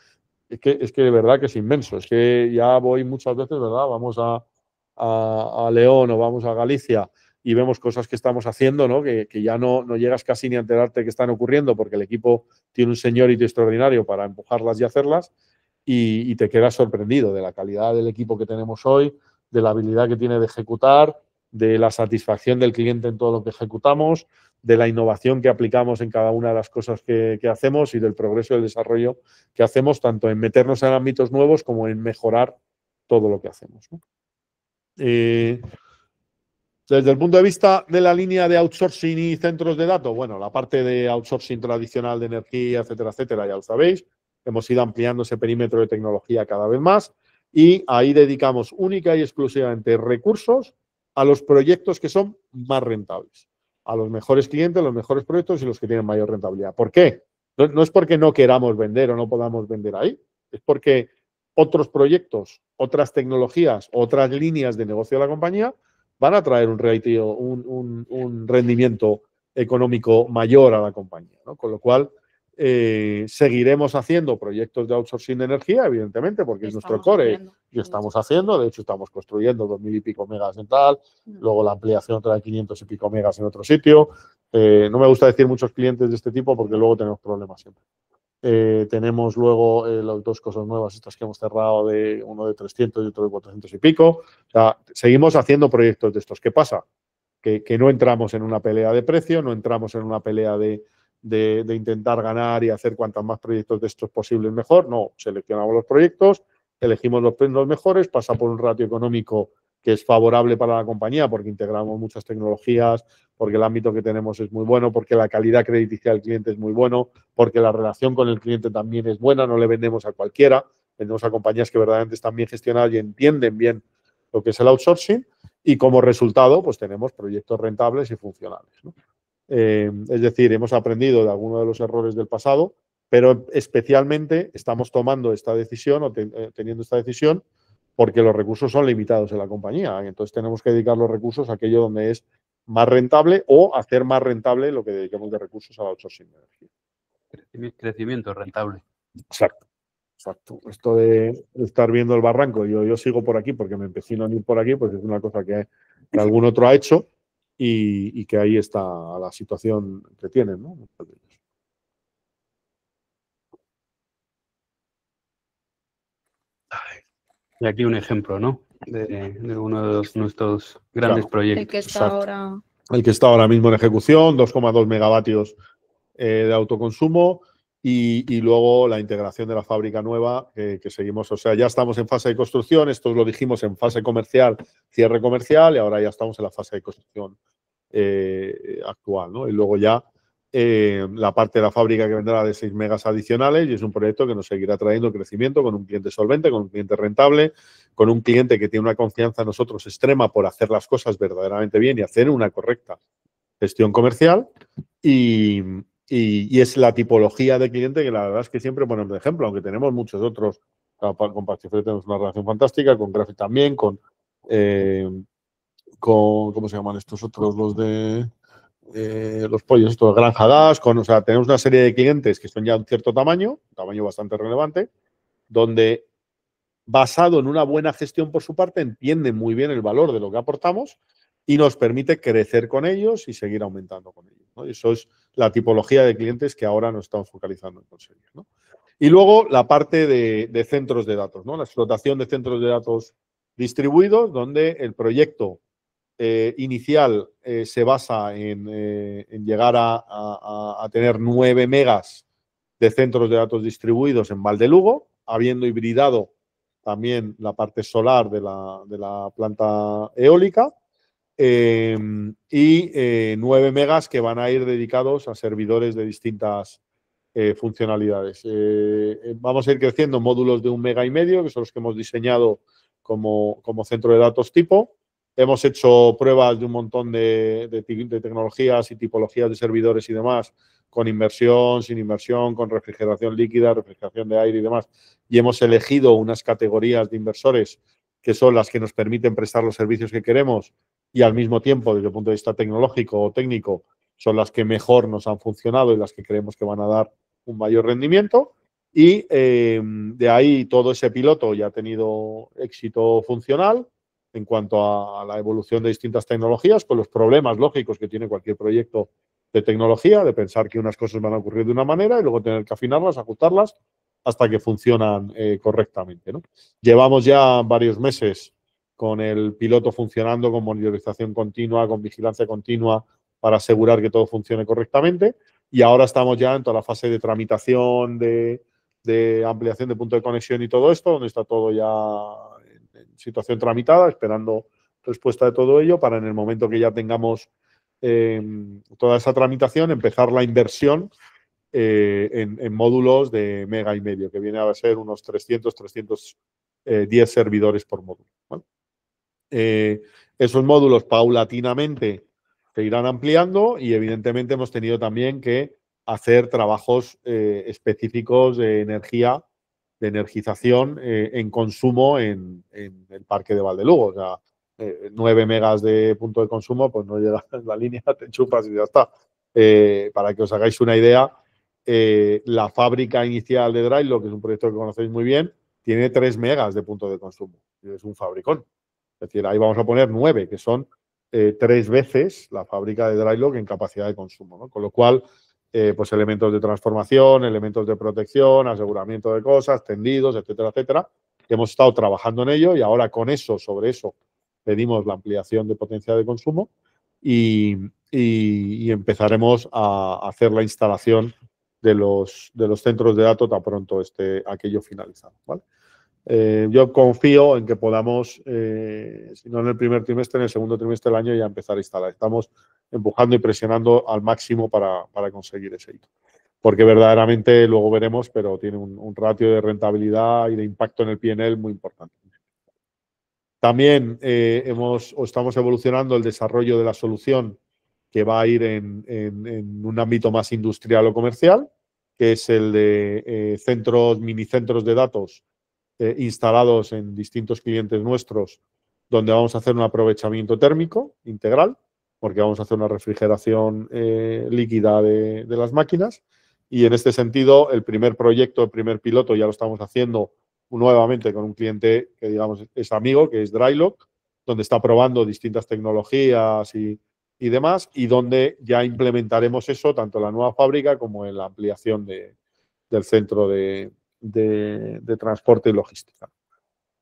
es que de verdad que es inmenso. Es que ya voy muchas veces, ¿verdad? Vamos a León o vamos a Galicia y vemos cosas que estamos haciendo, ¿no? Que ya no llegas casi ni a enterarte que están ocurriendo porque el equipo tiene un seniority extraordinario para empujarlas y hacerlas y te quedas sorprendido de la calidad del equipo que tenemos hoy, de la habilidad que tiene de ejecutar, de la satisfacción del cliente en todo lo que ejecutamos, de la innovación que aplicamos en cada una de las cosas que hacemos y del progreso y el desarrollo que hacemos, tanto en meternos en ámbitos nuevos como en mejorar todo lo que hacemos, ¿no? Desde el punto de vista de la línea de outsourcing y centros de datos, bueno, la parte de outsourcing tradicional de energía, etcétera, etcétera, ya lo sabéis. hemos ido ampliando ese perímetro de tecnología cada vez más y ahí dedicamos única y exclusivamente recursos a los proyectos que son más rentables, a los mejores clientes, los mejores proyectos y los que tienen mayor rentabilidad. ¿Por qué? No es porque no queramos vender o no podamos vender ahí, es porque otros proyectos, otras tecnologías, otras líneas de negocio de la compañía van a traer un rendimiento económico mayor a la compañía, ¿no? Con lo cual, seguiremos haciendo proyectos de outsourcing de energía, evidentemente, porque es nuestro core y estamos haciendo. De hecho, estamos construyendo 2000 y pico megas en tal, luego la ampliación otra de 500 y pico megas en otro sitio. No me gusta decir muchos clientes de este tipo porque luego tenemos problemas siempre. Tenemos luego las dos cosas nuevas, estas que hemos cerrado, uno de 300 y otro de 400 y pico. O sea, seguimos haciendo proyectos de estos. ¿Qué pasa? Que no entramos en una pelea de precio, no entramos en una pelea de intentar ganar y hacer cuantos más proyectos de estos posibles mejor. No, seleccionamos los proyectos, elegimos los mejores, pasa por un ratio económico que es favorable para la compañía porque integramos muchas tecnologías, porque el ámbito que tenemos es muy bueno, porque la calidad crediticia del cliente es muy bueno, porque la relación con el cliente también es buena, no le vendemos a cualquiera, vendemos a compañías que verdaderamente están bien gestionadas y entienden bien lo que es el outsourcing y como resultado pues tenemos proyectos rentables y funcionales, ¿no? Es decir, hemos aprendido de algunos de los errores del pasado, pero especialmente estamos tomando esta decisión o teniendo esta decisión porque los recursos son limitados en la compañía. Entonces tenemos que dedicar los recursos a aquello donde es más rentable o hacer más rentable lo que dediquemos de recursos al outsourcing de energía. Crecimiento rentable. Exacto. Exacto. Esto de estar viendo el barranco, yo sigo por aquí porque me empecino a ir por aquí, pues es una cosa que algún otro ha hecho y que ahí está la situación que tienen, ¿no? Y aquí un ejemplo, ¿no? De uno de nuestros grandes proyectos. El que está ahora. El que está ahora mismo en ejecución, 2,2 megavatios de autoconsumo y luego la integración de la fábrica nueva que seguimos. O sea, ya estamos en fase de construcción, esto lo dijimos en fase comercial, cierre comercial y ahora ya estamos en la fase de construcción actual, ¿no? Y luego ya la parte de la fábrica que vendrá de 6 megas adicionales y es un proyecto que nos seguirá trayendo crecimiento con un cliente solvente, con un cliente rentable, con un cliente que tiene una confianza en nosotros extrema por hacer las cosas verdaderamente bien y hacer una correcta gestión comercial y es la tipología de cliente que la verdad es que siempre ponemos de ejemplo, aunque tenemos muchos otros. Con Pastifre tenemos una relación fantástica, con Graphic también, con ¿cómo se llaman estos otros? Los de los pollos, estos de Granja Gas, o sea, tenemos una serie de clientes que son ya un cierto tamaño, un tamaño bastante relevante, donde basado en una buena gestión por su parte, entienden muy bien el valor de lo que aportamos y nos permite crecer con ellos y seguir aumentando con ellos, ¿no? Y eso es la tipología de clientes que ahora nos estamos focalizando en conseguir, ¿no? Y luego la parte de centros de datos, ¿no? La explotación de centros de datos distribuidos, donde el proyecto inicial se basa en llegar a tener 9 megas de centros de datos distribuidos en Valdelugo, habiendo hibridado también la parte solar de la planta eólica y 9 megas que van a ir dedicados a servidores de distintas funcionalidades. Vamos a ir creciendo módulos de 1,5 megas, que son los que hemos diseñado como centro de datos tipo. Hemos hecho pruebas de un montón de tecnologías y tipologías de servidores y demás, con inmersión, sin inmersión, con refrigeración líquida, refrigeración de aire y demás. Y hemos elegido unas categorías de inversores que son las que nos permiten prestar los servicios que queremos y al mismo tiempo, desde el punto de vista tecnológico o técnico, son las que mejor nos han funcionado y las que creemos que van a dar un mayor rendimiento. Y de ahí todo ese piloto ya ha tenido éxito funcional en cuanto a la evolución de distintas tecnologías, con los problemas lógicos que tiene cualquier proyecto de tecnología, de pensar que unas cosas van a ocurrir de una manera y luego tener que afinarlas, ajustarlas hasta que funcionan correctamente, ¿no? Llevamos ya varios meses con el piloto funcionando, con monitorización continua, con vigilancia continua para asegurar que todo funcione correctamente y ahora estamos ya en toda la fase de tramitación, de ampliación de punto de conexión y todo esto, donde está todo ya en situación tramitada, esperando respuesta de todo ello para en el momento que ya tengamos toda esa tramitación, empezar la inversión en módulos de mega y medio, que viene a ser unos 310 servidores por módulo, ¿vale? Esos módulos paulatinamente se irán ampliando y evidentemente hemos tenido también que hacer trabajos específicos de energía, de energización en consumo en el parque de Valdelugo. O sea, 9 megas de punto de consumo, pues no llega en la línea, te enchufas y ya está. Para que os hagáis una idea, la fábrica inicial de Drylock, que es un proyecto que conocéis muy bien, tiene 3 megas de punto de consumo. Es un fabricón. Es decir, ahí vamos a poner 9, que son 3 veces la fábrica de Drylock en capacidad de consumo, ¿no? Con lo cual, pues elementos de transformación, elementos de protección, aseguramiento de cosas, tendidos, etcétera, etcétera. Hemos estado trabajando en ello y ahora con eso, sobre eso, pedimos la ampliación de potencia de consumo y empezaremos a hacer la instalación de los centros de datos tan pronto esté aquello finalizado, ¿vale? Yo confío en que podamos, si no en el primer trimestre, en el segundo trimestre del año ya empezar a instalar. Estamos empujando y presionando al máximo para conseguir ese hito. Porque verdaderamente, luego veremos, pero tiene un ratio de rentabilidad y de impacto en el P&L muy importante. También estamos evolucionando el desarrollo de la solución que va a ir en un ámbito más industrial o comercial, que es el de minicentros de datos instalados en distintos clientes nuestros, donde vamos a hacer un aprovechamiento térmico integral, porque vamos a hacer una refrigeración líquida de las máquinas. Y en este sentido, el primer proyecto, el primer piloto, ya lo estamos haciendo nuevamente con un cliente que, digamos, es amigo, que es Drylock, donde está probando distintas tecnologías y demás, y donde ya implementaremos eso tanto en la nueva fábrica como en la ampliación del centro de transporte y logística.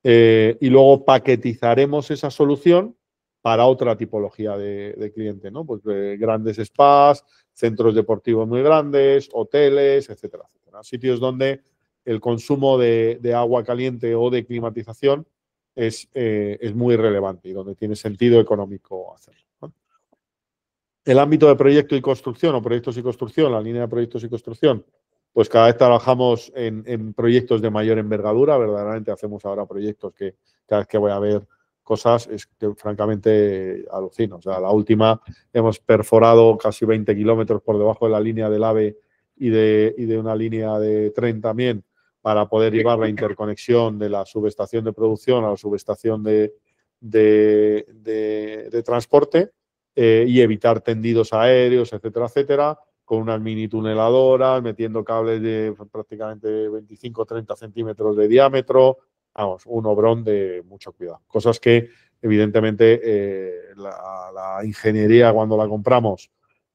Y luego paquetizaremos esa solución para otra tipología de cliente, ¿no? Pues grandes spas, centros deportivos muy grandes, hoteles, etcétera, etcétera. Sitios donde el consumo de agua caliente o de climatización es muy relevante y donde tiene sentido económico hacerlo, ¿no? El ámbito de proyecto y construcción o proyectos y construcción, la línea de proyectos y construcción, pues cada vez trabajamos en proyectos de mayor envergadura. Verdaderamente hacemos ahora proyectos que cada vez que voy a ver cosas es que francamente alucino. O sea, la última hemos perforado casi 20 kilómetros por debajo de la línea del AVE y de una línea de tren también para poder llevar la interconexión de la subestación de producción a la subestación de transporte y evitar tendidos aéreos, etcétera, etcétera, con unas mini tuneladoras, metiendo cables de prácticamente 25 o 30 centímetros de diámetro. Vamos, un obrón de mucho cuidado. Cosas que, evidentemente, la ingeniería, cuando la compramos,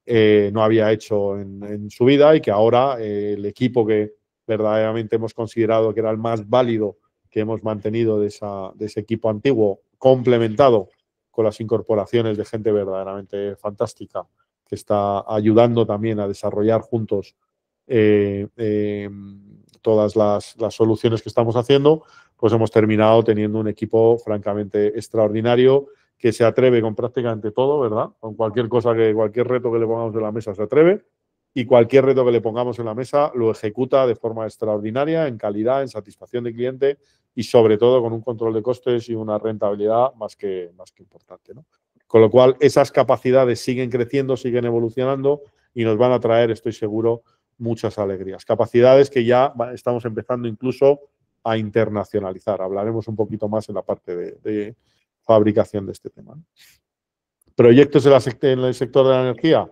no había hecho en su vida y que ahora el equipo que verdaderamente hemos considerado que era el más válido que hemos mantenido de ese equipo antiguo, complementado con las incorporaciones de gente verdaderamente fantástica, que está ayudando también a desarrollar juntos todas las soluciones que estamos haciendo, pues hemos terminado teniendo un equipo francamente extraordinario que se atreve con prácticamente todo, ¿verdad? Con cualquier cualquier reto que le pongamos en la mesa se atreve y cualquier reto que le pongamos en la mesa lo ejecuta de forma extraordinaria, en calidad, en satisfacción del cliente y sobre todo con un control de costes y una rentabilidad más que importante, ¿no? Con lo cual, esas capacidades siguen creciendo, siguen evolucionando y nos van a traer, estoy seguro, muchas alegrías. Capacidades que ya estamos empezando incluso a internacionalizar. Hablaremos un poquito más en la parte de fabricación de este tema, ¿no? Proyectos en el sector de la energía,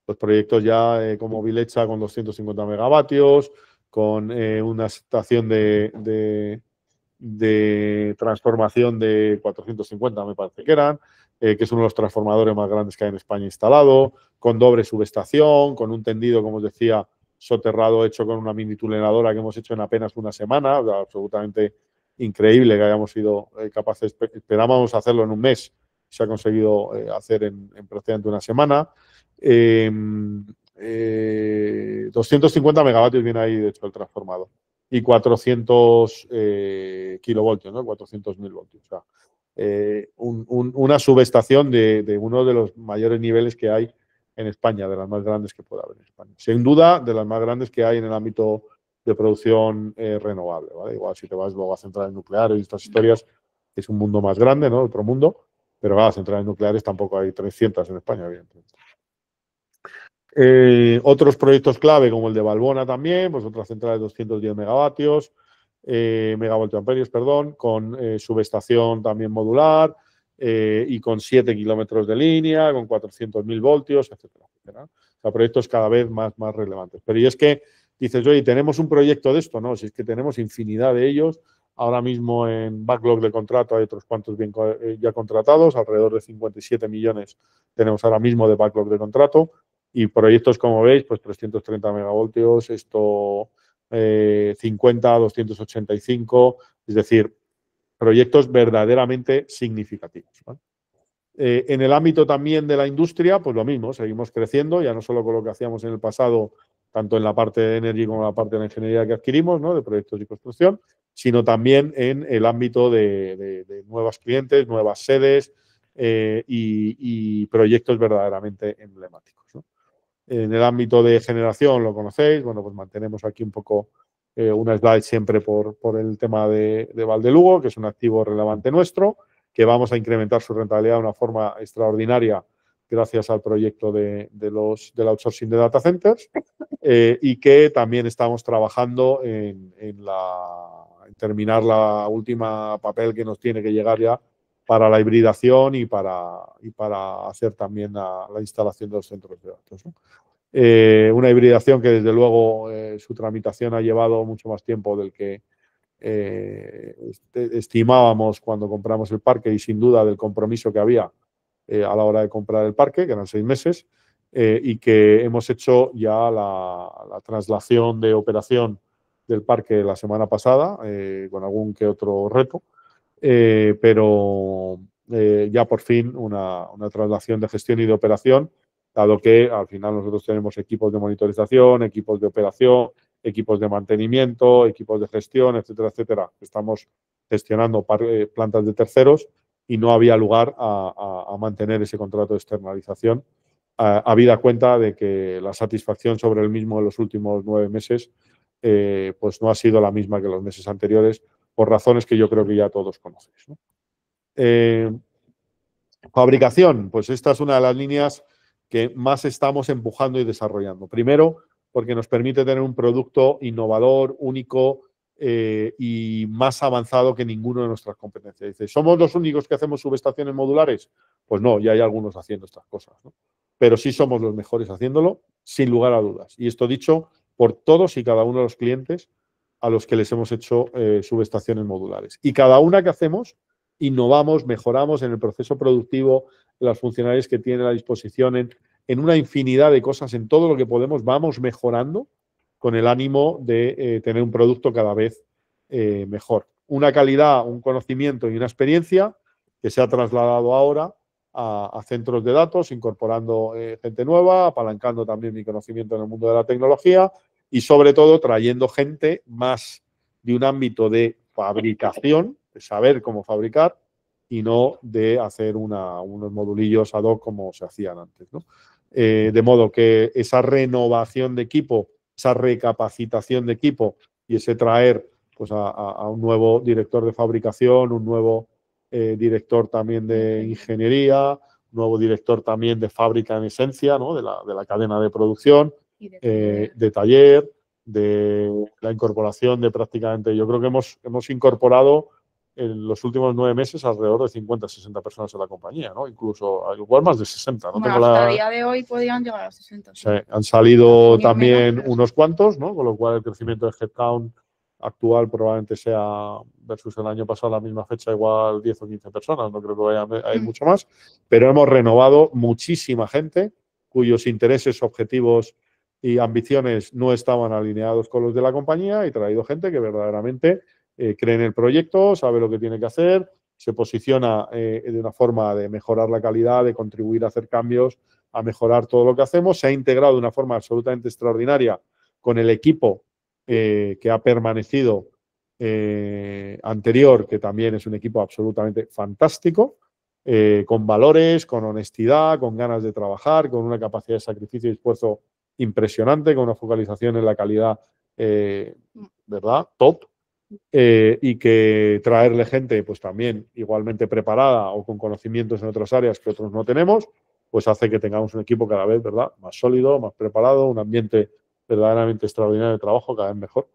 pues proyectos ya como Vilecha con 250 megavatios, con una estación de transformación de 450, me parece que eran, que es uno de los transformadores más grandes que hay en España instalado, con doble subestación, con un tendido, como os decía, soterrado hecho con una mini tuneladora que hemos hecho en apenas una semana, o sea, absolutamente increíble que hayamos sido capaces, esperábamos hacerlo en un mes, se ha conseguido hacer en prácticamente una semana. 250 megavatios viene ahí, de hecho, el transformador. Y 400 kilovoltios, ¿no? 400.000 voltios. O sea, una subestación de uno de los mayores niveles que hay en España, de las más grandes que pueda haber en España. Sin duda, de las más grandes que hay en el ámbito de producción renovable, ¿vale? Igual si te vas luego a centrales nucleares y estas historias, es un mundo más grande, ¿no? Otro mundo, pero claro, centrales nucleares tampoco hay 300 en España, evidentemente. Otros proyectos clave, como el de Valbona también, pues otra central de 210 megavoltios, perdón, con subestación también modular y con 7 kilómetros de línea, con 400.000 voltios, etcétera, etcétera. O sea, proyectos cada vez más relevantes. Pero y es que dices, oye, ¿tenemos un proyecto de esto? No, si es que tenemos infinidad de ellos. Ahora mismo en backlog de contrato hay otros cuantos bien ya contratados, alrededor de 57 millones tenemos ahora mismo de backlog de contrato. Y proyectos, como veis, pues 330 megavoltios, 50, 285, es decir, proyectos verdaderamente significativos, ¿vale? En el ámbito también de la industria, pues lo mismo, seguimos creciendo, ya no solo con lo que hacíamos en el pasado, tanto en la parte de energy como en la parte de la ingeniería que adquirimos, ¿no? De proyectos y construcción, sino también en el ámbito de nuevos clientes, nuevas sedes y proyectos verdaderamente emblemáticos, ¿no? En el ámbito de generación, lo conocéis, bueno, pues mantenemos aquí un poco una slide siempre por el tema de Valdelugo, que es un activo relevante nuestro, que vamos a incrementar su rentabilidad de una forma extraordinaria gracias al proyecto del outsourcing de data centers y que también estamos trabajando en terminar la última papel que nos tiene que llegar ya para la hibridación y para hacer también la instalación de los centros de datos, ¿no? Una hibridación que desde luego su tramitación ha llevado mucho más tiempo del que estimábamos cuando compramos el parque y sin duda del compromiso que había a la hora de comprar el parque, que eran 6 meses, y que hemos hecho ya la traslación de operación del parque la semana pasada, con algún que otro reto, pero ya por fin una traslación de gestión y de operación, dado que al final nosotros tenemos equipos de monitorización, equipos de operación, equipos de mantenimiento, equipos de gestión, etcétera, etcétera. Estamos gestionando plantas de terceros y no había lugar a mantener ese contrato de externalización, habida cuenta de que la satisfacción sobre el mismo en los últimos 9 meses pues no ha sido la misma que los meses anteriores, por razones que yo creo que ya todos conocéis, ¿no? Fabricación, pues esta es una de las líneas que más estamos empujando y desarrollando. Primero, porque nos permite tener un producto innovador, único y más avanzado que ninguno de nuestras competencias. Dice, ¿somos los únicos que hacemos subestaciones modulares? Pues no, ya hay algunos haciendo estas cosas, ¿no? Pero sí somos los mejores haciéndolo, sin lugar a dudas. Y esto dicho por todos y cada uno de los clientes a los que les hemos hecho subestaciones modulares. Y cada una que hacemos, innovamos, mejoramos en el proceso productivo, en las funcionalidades que tiene a disposición, en una infinidad de cosas, en todo lo que podemos, vamos mejorando con el ánimo de tener un producto cada vez mejor. Una calidad, un conocimiento y una experiencia que se ha trasladado ahora a centros de datos, incorporando gente nueva, apalancando también mi conocimiento en el mundo de la tecnología y sobre todo trayendo gente más de un ámbito de fabricación, de saber cómo fabricar y no de hacer unos modulillos ad hoc como se hacían antes, ¿no? De modo que esa renovación de equipo, esa recapacitación de equipo y ese traer pues, a un nuevo director de fabricación, un nuevo director también de ingeniería, nuevo director también de fábrica en esencia, ¿no? de la cadena de producción, de taller, de la incorporación de prácticamente, yo creo que hemos incorporado en los últimos 9 meses alrededor de 50, 60 personas en la compañía, ¿no? Incluso igual más de 60. ¿No? Bueno, hasta el día de hoy podrían llegar a 60. Sí. Han salido también menos, unos cuantos, ¿no? Con lo cual el crecimiento de headcount actual probablemente sea versus el año pasado a la misma fecha igual 10 o 15 personas, no creo que vaya a ir mucho más, pero hemos renovado muchísima gente cuyos intereses, objetivos y ambiciones no estaban alineados con los de la compañía y traído gente que verdaderamente cree en el proyecto, sabe lo que tiene que hacer, se posiciona de una forma de mejorar la calidad, de contribuir a hacer cambios, a mejorar todo lo que hacemos, se ha integrado de una forma absolutamente extraordinaria con el equipo que ha permanecido anterior, que también es un equipo absolutamente fantástico, con valores, con honestidad, con ganas de trabajar, con una capacidad de sacrificio y esfuerzo impresionante, con una focalización en la calidad, ¿verdad? Top. Y que traerle gente pues también igualmente preparada o con conocimientos en otras áreas que otros no tenemos, pues hace que tengamos un equipo cada vez, ¿verdad?, más sólido, más preparado, un ambiente verdaderamente extraordinario de trabajo, cada vez mejor.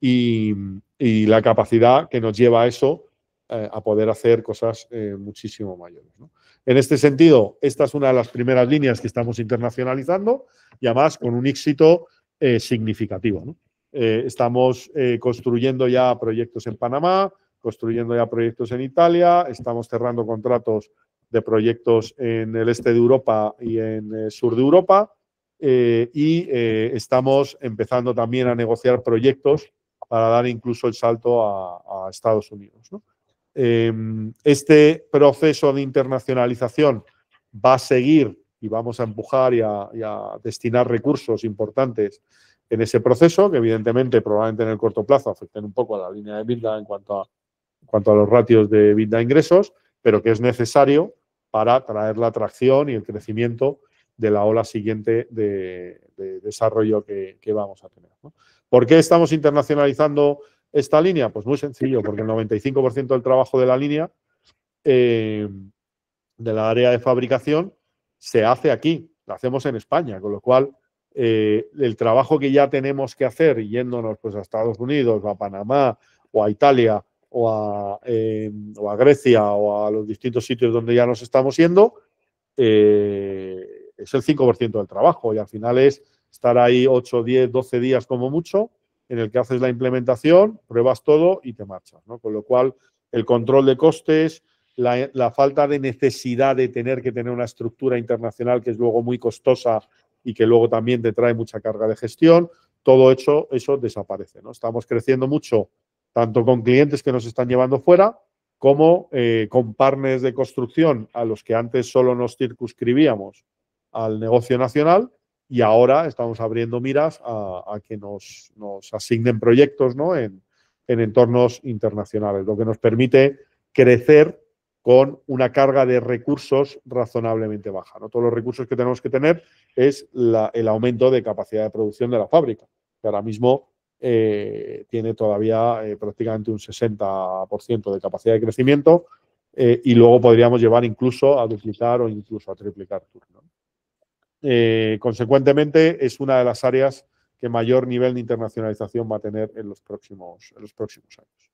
Y la capacidad que nos lleva a eso, a poder hacer cosas muchísimo mayores, ¿no? En este sentido, esta es una de las primeras líneas que estamos internacionalizando y además con un éxito significativo, ¿no? Estamos construyendo ya proyectos en Panamá, construyendo ya proyectos en Italia, estamos cerrando contratos de proyectos en el este de Europa y en el sur de Europa estamos empezando también a negociar proyectos para dar incluso el salto a Estados Unidos, ¿no? Este proceso de internacionalización va a seguir y vamos a empujar y a destinar recursos importantes en ese proceso, que evidentemente probablemente en el corto plazo afecten un poco a la línea de EBITDA en cuanto a los ratios de EBITDA ingresos, pero que es necesario para traer la atracción y el crecimiento de la ola siguiente de desarrollo que vamos a tener, ¿no? ¿Por qué estamos internacionalizando esta línea? Pues muy sencillo, porque el 95% del trabajo de la línea, de la área de fabricación, se hace aquí, lo hacemos en España, con lo cual el trabajo que ya tenemos que hacer yéndonos pues a Estados Unidos o a Panamá o a Italia o a Grecia o a los distintos sitios donde ya nos estamos yendo, es el 5% del trabajo y al final es estar ahí 8, 10, 12 días como mucho en el que haces la implementación, pruebas todo y te marchas, ¿no? Con lo cual el control de costes, la falta de necesidad de tener que tener una estructura internacional que es luego muy costosa y que luego también te trae mucha carga de gestión, todo eso desaparece, ¿no? Estamos creciendo mucho, tanto con clientes que nos están llevando fuera, como con partners de construcción a los que antes solo nos circunscribíamos al negocio nacional y ahora estamos abriendo miras a que nos asignen proyectos, ¿no?, en entornos internacionales, lo que nos permite crecer con una carga de recursos razonablemente baja, ¿no? Todos los recursos que tenemos que tener es el aumento de capacidad de producción de la fábrica, que ahora mismo tiene todavía prácticamente un 60% de capacidad de crecimiento y luego podríamos llevar incluso a duplicar o incluso a triplicar turno. Consecuentemente, es una de las áreas que mayor nivel de internacionalización va a tener en los próximos años.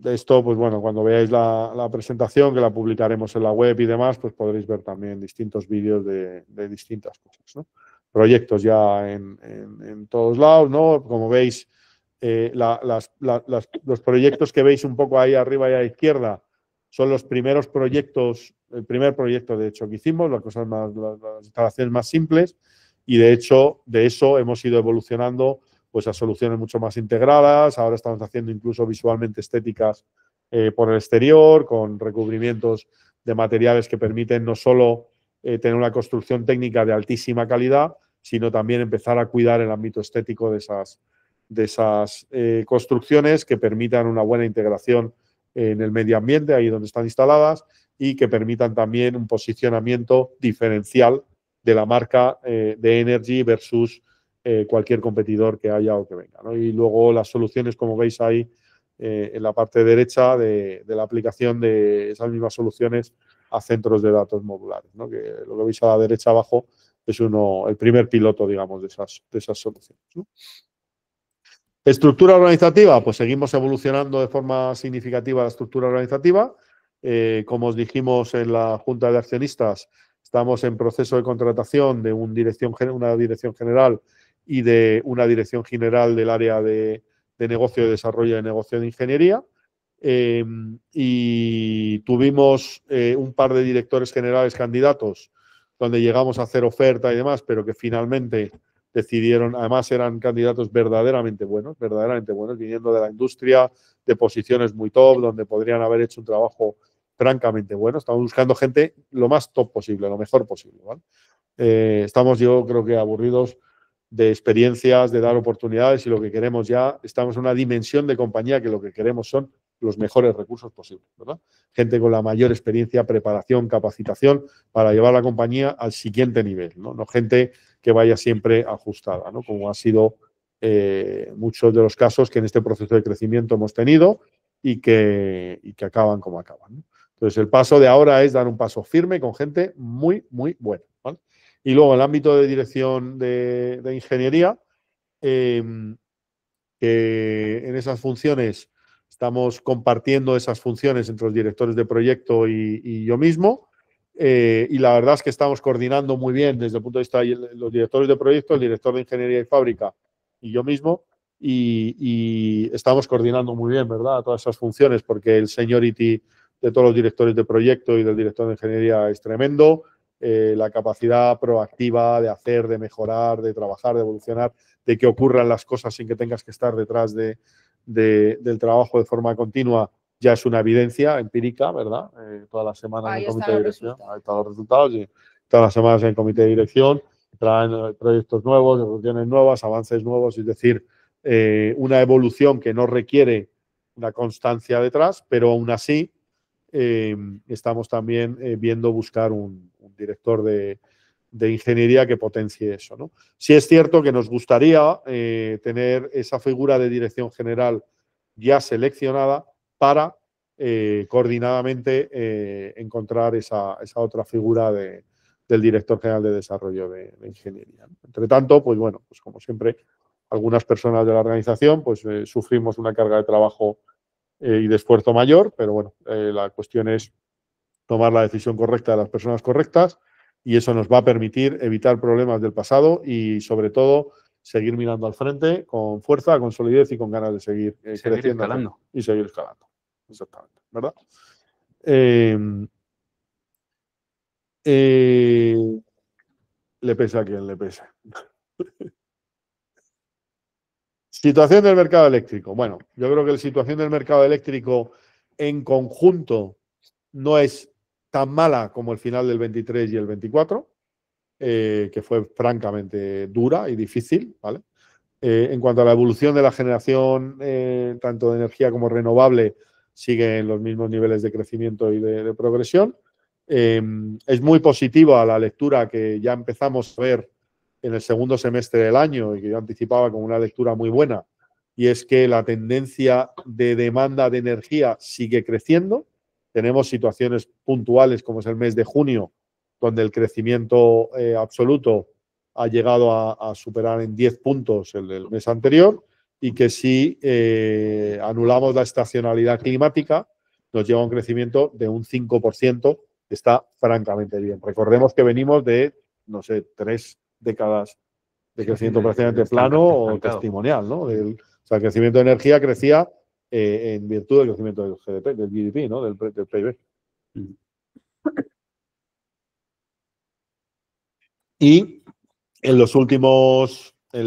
Esto, pues bueno, cuando veáis la presentación, que la publicaremos en la web y demás, pues podréis ver también distintos vídeos de distintas cosas, ¿no? Proyectos ya en todos lados, ¿no? Como veis, los proyectos que veis un poco ahí arriba y a la izquierda son los primeros proyectos, el primer proyecto de hecho que hicimos, las instalaciones más simples, y de hecho de eso hemos ido evolucionando pues a soluciones mucho más integradas. Ahora estamos haciendo incluso visualmente estéticas por el exterior, con recubrimientos de materiales que permiten no solo tener una construcción técnica de altísima calidad, sino también empezar a cuidar el ámbito estético de esas construcciones que permitan una buena integración en el medio ambiente, ahí donde están instaladas, y que permitan también un posicionamiento diferencial de la marca de Energy versus cualquier competidor que haya o que venga, ¿no? Y luego las soluciones, como veis ahí en la parte derecha de la aplicación de esas mismas soluciones a centros de datos modulares, ¿no? Que lo que veis a la derecha abajo es el primer piloto, digamos, de esas soluciones, ¿no? Estructura organizativa, pues seguimos evolucionando de forma significativa la estructura organizativa. Como os dijimos en la Junta de Accionistas, estamos en proceso de contratación de una dirección general y de una dirección general del área de negocio de desarrollo de negocio de ingeniería. Y tuvimos un par de directores generales candidatos donde llegamos a hacer oferta y demás, pero que finalmente decidieron, además eran candidatos verdaderamente buenos, viniendo de la industria, de posiciones muy top, donde podrían haber hecho un trabajo francamente bueno. Estamos buscando gente lo más top posible, lo mejor posible, ¿vale? Estamos, yo creo que aburridos de experiencias, de dar oportunidades, y lo que queremos ya, estamos en una dimensión de compañía que lo que queremos son los mejores recursos posibles, ¿verdad? Gente con la mayor experiencia, preparación, capacitación para llevar la compañía al siguiente nivel, ¿no? No gente que vaya siempre ajustada, ¿no? Como ha sido muchos de los casos que en este proceso de crecimiento hemos tenido y que acaban como acaban, ¿no? Entonces, el paso de ahora es dar un paso firme con gente muy, muy buena, ¿vale? Y luego, en el ámbito de dirección de ingeniería, que en esas funciones estamos compartiendo esas funciones entre los directores de proyecto y yo mismo. Y la verdad es que estamos coordinando muy bien desde el punto de vista de los directores de proyecto, el director de ingeniería y fábrica y yo mismo. Y estamos coordinando muy bien, ¿verdad? Todas esas funciones, porque el seniority de todos los directores de proyecto y del director de ingeniería es tremendo. La capacidad proactiva de hacer, de mejorar, de trabajar, de evolucionar, de que ocurran las cosas sin que tengas que estar detrás del trabajo de forma continua, ya es una evidencia empírica, ¿verdad? Todas las semanas en el comité de dirección, ahí están los resultados, y todas las semanas en el comité de dirección traen proyectos nuevos, evoluciones nuevas, avances nuevos, es decir, una evolución que no requiere una constancia detrás, pero aún así estamos también viendo buscar un director de ingeniería que potencie eso, ¿no? Sí es cierto que nos gustaría tener esa figura de dirección general ya seleccionada para coordinadamente encontrar esa otra figura del director general de desarrollo de ingeniería, ¿no? Entre tanto, pues bueno, pues como siempre, algunas personas de la organización pues sufrimos una carga de trabajo y de esfuerzo mayor, pero bueno, la cuestión es tomar la decisión correcta de las personas correctas y eso nos va a permitir evitar problemas del pasado y, sobre todo, seguir mirando al frente con fuerza, con solidez y con ganas de seguir creciendo escalando. y seguir escalando. Exactamente, ¿verdad? Le pese a quien le pese. Situación del mercado eléctrico. Bueno, yo creo que la situación del mercado eléctrico en conjunto no es tan mala como el final del 23 y el 24, que fue francamente dura y difícil, ¿vale? En cuanto a la evolución de la generación, tanto de energía como renovable, sigue en los mismos niveles de crecimiento y de progresión. Es muy positiva la lectura que ya empezamos a ver en el segundo semestre del año y que yo anticipaba como una lectura muy buena, y es que la tendencia de demanda de energía sigue creciendo. Tenemos situaciones puntuales, como es el mes de junio, donde el crecimiento absoluto ha llegado a superar en 10 puntos el del mes anterior, y que si anulamos la estacionalidad climática, nos lleva a un crecimiento de un 5%, que está francamente bien. Recordemos que venimos de, no sé, 3 décadas de crecimiento prácticamente plano o testimonial, ¿no? O sea, el crecimiento de energía crecía en virtud del crecimiento del GDP, del GDP, ¿no? Del PIB. Y en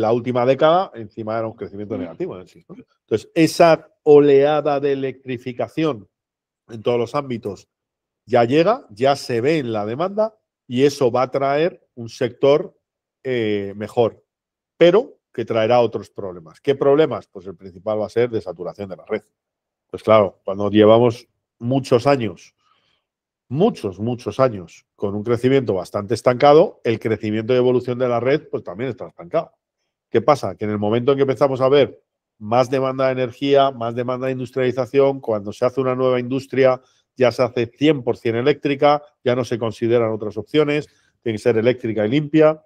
la última década, encima era un crecimiento negativo en el sistema. Entonces, esa oleada de electrificación en todos los ámbitos ya llega, ya se ve en la demanda, y eso va a traer un sector mejor, pero que traerá otros problemas. ¿Qué problemas? Pues el principal va a ser de saturación de la red. Pues claro, cuando llevamos muchos años con un crecimiento bastante estancado, el crecimiento y evolución de la red pues también está estancado. ¿Qué pasa? Que en el momento en que empezamos a ver más demanda de energía, más demanda de industrialización, cuando se hace una nueva industria ya se hace 100% eléctrica, ya no se consideran otras opciones, tiene que ser eléctrica y limpia.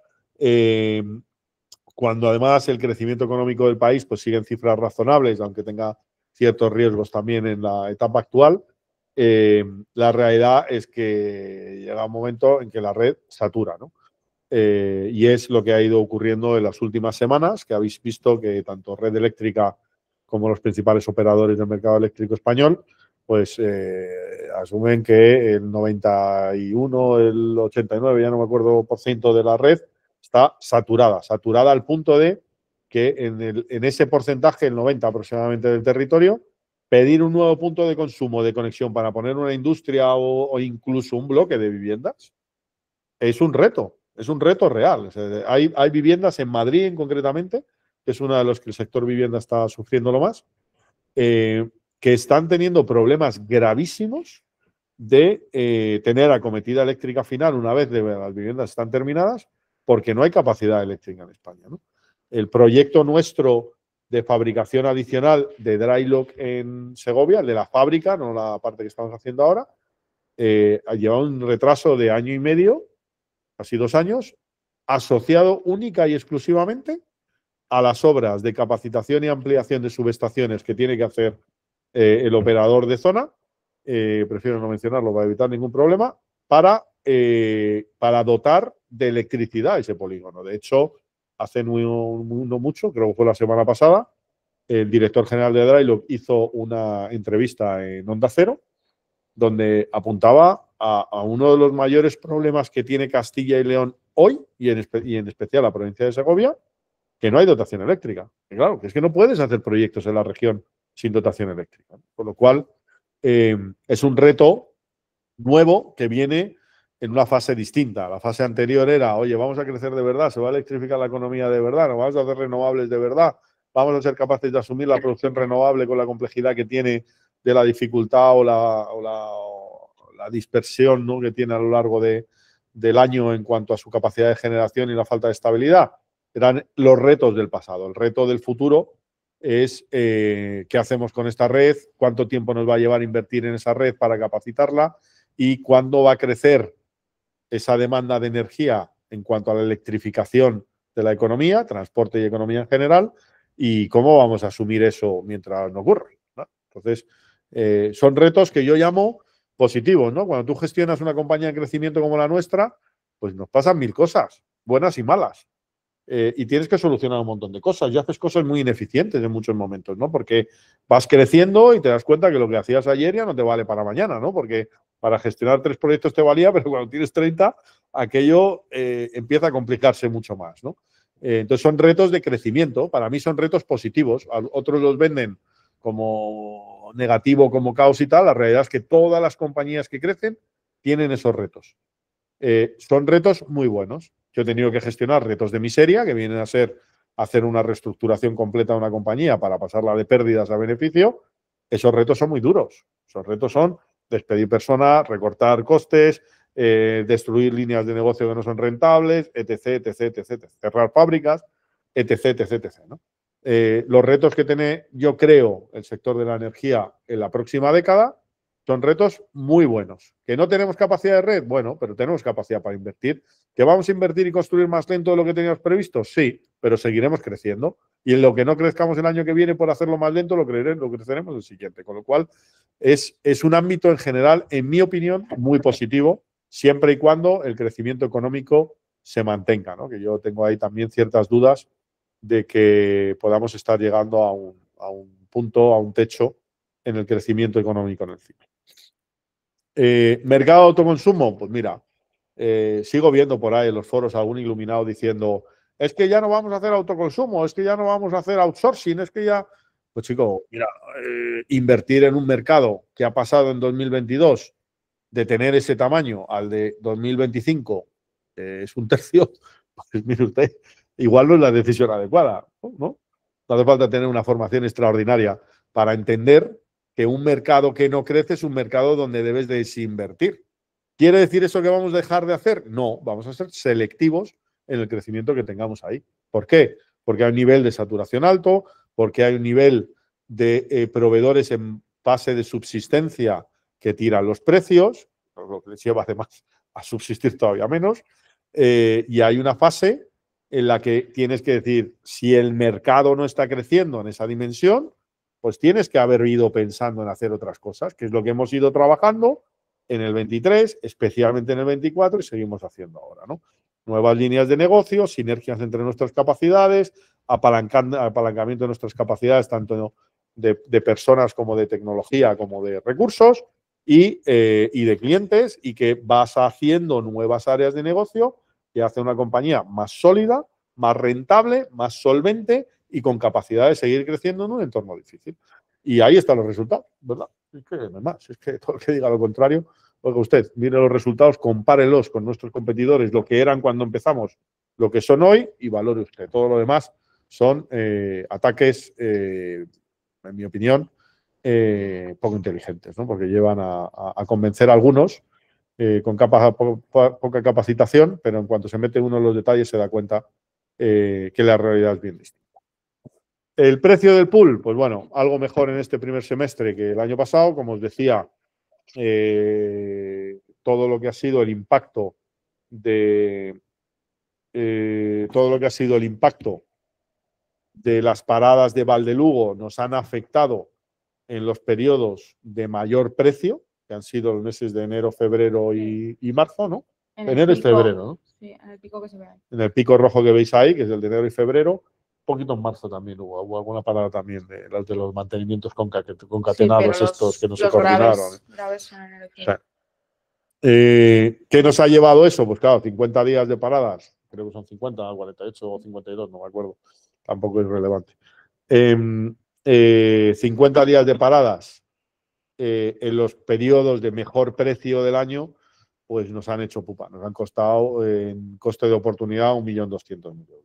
Cuando además el crecimiento económico del país pues sigue en cifras razonables, aunque tenga ciertos riesgos también en la etapa actual, la realidad es que llega un momento en que la red satura, ¿no? Y es lo que ha ido ocurriendo en las últimas semanas, que habéis visto que tanto Red Eléctrica como los principales operadores del mercado eléctrico español pues asumen que el 91, el 89, ya no me acuerdo, por ciento de la red está saturada al punto de que en ese porcentaje, el 90 aproximadamente del territorio, pedir un nuevo punto de consumo, de conexión para poner una industria o incluso un bloque de viviendas es un reto real. O sea, hay viviendas en Madrid, concretamente, que es una de las que el sector vivienda está sufriendo lo más, que están teniendo problemas gravísimos de tener acometida eléctrica final una vez las viviendas están terminadas, porque no hay capacidad eléctrica en España, ¿no? El proyecto nuestro de fabricación adicional de Drylock en Segovia, el de la fábrica, no la parte que estamos haciendo ahora, ha llevado un retraso de 1 año y medio, casi 2 años, asociado única y exclusivamente a las obras de capacitación y ampliación de subestaciones que tiene que hacer el operador de zona, prefiero no mencionarlo para evitar ningún problema, para dotar de electricidad ese polígono. De hecho, hace no mucho, creo que fue la semana pasada, el director general de Drylock hizo una entrevista en Onda Cero, donde apuntaba a uno de los mayores problemas que tiene Castilla y León hoy, y en especial la provincia de Segovia, que no hay dotación eléctrica. Y claro, que es que no puedes hacer proyectos en la región sin dotación eléctrica. Con lo cual, es un reto nuevo que viene en una fase distinta. La fase anterior era, oye, vamos a crecer de verdad, se va a electrificar la economía de verdad, nos vamos a hacer renovables de verdad, vamos a ser capaces de asumir la producción renovable con la complejidad que tiene de la dificultad o la dispersión, ¿no?, que tiene a lo largo del año en cuanto a su capacidad de generación y la falta de estabilidad. Eran los retos del pasado. El reto del futuro es qué hacemos con esta red, cuánto tiempo nos va a llevar invertir en esa red para capacitarla y cuándo va a crecer esa demanda de energía en cuanto a la electrificación de la economía, transporte y economía en general, y cómo vamos a asumir eso mientras no ocurra, ¿no? Entonces, son retos que yo llamo positivos, ¿no? Cuando tú gestionas una compañía de crecimiento como la nuestra, pues nos pasan 1000 cosas, buenas y malas. Y tienes que solucionar un montón de cosas y haces cosas muy ineficientes en muchos momentos, ¿no? Porque vas creciendo y te das cuenta que lo que hacías ayer ya no te vale para mañana, ¿no? Porque para gestionar 3 proyectos te valía, pero cuando tienes 30, aquello empieza a complicarse mucho más, ¿no? Entonces son retos de crecimiento, para mí son retos positivos, otros los venden como negativo, como caos y tal. La realidad es que todas las compañías que crecen tienen esos retos. Son retos muy buenos. Yo he tenido que gestionar retos de miseria, que vienen a ser hacer una reestructuración completa de una compañía para pasarla de pérdidas a beneficio. Esos retos son muy duros. Esos retos son despedir personas, recortar costes, destruir líneas de negocio que no son rentables, etc., etc., etc., cerrar fábricas, etc., etc., etc., ¿no? Los retos que tiene, yo creo, el sector de la energía en la próxima década son retos muy buenos. ¿Que no tenemos capacidad de red? Bueno, pero tenemos capacidad para invertir. ¿Que vamos a invertir y construir más lento de lo que teníamos previsto? Sí, pero seguiremos creciendo. Y en lo que no crezcamos el año que viene por hacerlo más lento, lo creceremos el siguiente. Con lo cual, es un ámbito en general, en mi opinión, muy positivo, siempre y cuando el crecimiento económico se mantenga, ¿no? Que yo tengo ahí también ciertas dudas de que podamos estar llegando a un punto, a un techo en el crecimiento económico en el ciclo. Mercado de autoconsumo, pues mira, sigo viendo por ahí en los foros algún iluminado diciendo, es que ya no vamos a hacer autoconsumo, es que ya no vamos a hacer outsourcing, es que ya… Pues chico, mira, invertir en un mercado que ha pasado en 2022 de tener ese tamaño al de 2025 es un tercio, pues mire usted, igual no es la decisión adecuada, ¿no? No hace falta tener una formación extraordinaria para entender que un mercado que no crece es un mercado donde debes de desinvertir. ¿Quiere decir eso que vamos a dejar de hacer? No, vamos a ser selectivos en el crecimiento que tengamos ahí. ¿Por qué? Porque hay un nivel de saturación alto, porque hay un nivel de proveedores en fase de subsistencia que tiran los precios, lo que les lleva además a subsistir todavía menos, y hay una fase en la que tienes que decir, si el mercado no está creciendo en esa dimensión, pues tienes que haber ido pensando en hacer otras cosas, que es lo que hemos ido trabajando en el 23, especialmente en el 24, y seguimos haciendo ahora, ¿no? Nuevas líneas de negocio, sinergias entre nuestras capacidades, apalancamiento de nuestras capacidades, tanto de personas como de tecnología, como de recursos y de clientes, y que vas haciendo nuevas áreas de negocio que hace una compañía más sólida, más rentable, más solvente y con capacidad de seguir creciendo en un entorno difícil. Y ahí están los resultados, ¿verdad? Es que no es más, es que todo el que diga lo contrario, oiga usted, mire los resultados, compárelos con nuestros competidores, lo que eran cuando empezamos, lo que son hoy, y valore usted. Todo lo demás son ataques, en mi opinión, poco inteligentes, ¿no? Porque llevan a convencer a algunos con poca capacitación, pero en cuanto se mete uno en los detalles se da cuenta que la realidad es bien distinta. El precio del pool, pues bueno, algo mejor en este primer semestre que el año pasado. Como os decía, todo lo que ha sido el impacto de las paradas de Valdelugo nos han afectado en los periodos de mayor precio, que han sido los meses de enero, febrero y marzo, ¿no? Enero y febrero, ¿no? Sí, en el pico que se ve ahí. En el pico rojo que veis ahí, que es el de enero y febrero, un poquito en marzo también hubo alguna parada también de los mantenimientos concatenados sí, estos que no se los coordinaron. graves son en enero y O sea, febrero. ¿qué nos ha llevado eso? Pues claro, 50 días de paradas, creo que son 50, 48 o 52, no me acuerdo, tampoco es relevante. 50 días de paradas en los periodos de mejor precio del año, pues nos han hecho pupa, nos han costado en coste de oportunidad 1.200.000 euros.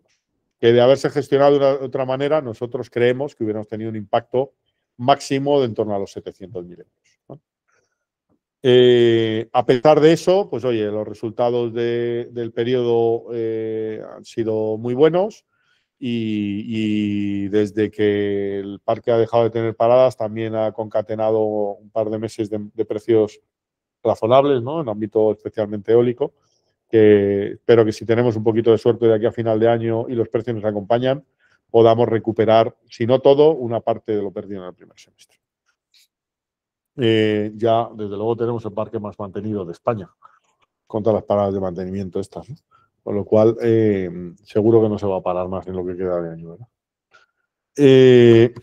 Que de haberse gestionado de otra manera, nosotros creemos que hubiéramos tenido un impacto máximo de en torno a los 700.000 euros, ¿no? A pesar de eso, pues oye, los resultados del periodo han sido muy buenos y desde que el parque ha dejado de tener paradas también ha concatenado un par de meses de precios razonables, ¿no? En ámbito especialmente eólico, que espero que si tenemos un poquito de suerte de aquí a final de año y los precios nos acompañan, podamos recuperar, si no todo, una parte de lo perdido en el primer semestre. Ya, desde luego, tenemos el parque más mantenido de España, con todas las paradas de mantenimiento estas, ¿no? Con lo cual, seguro que no se va a parar más en lo que queda de año, ¿verdad?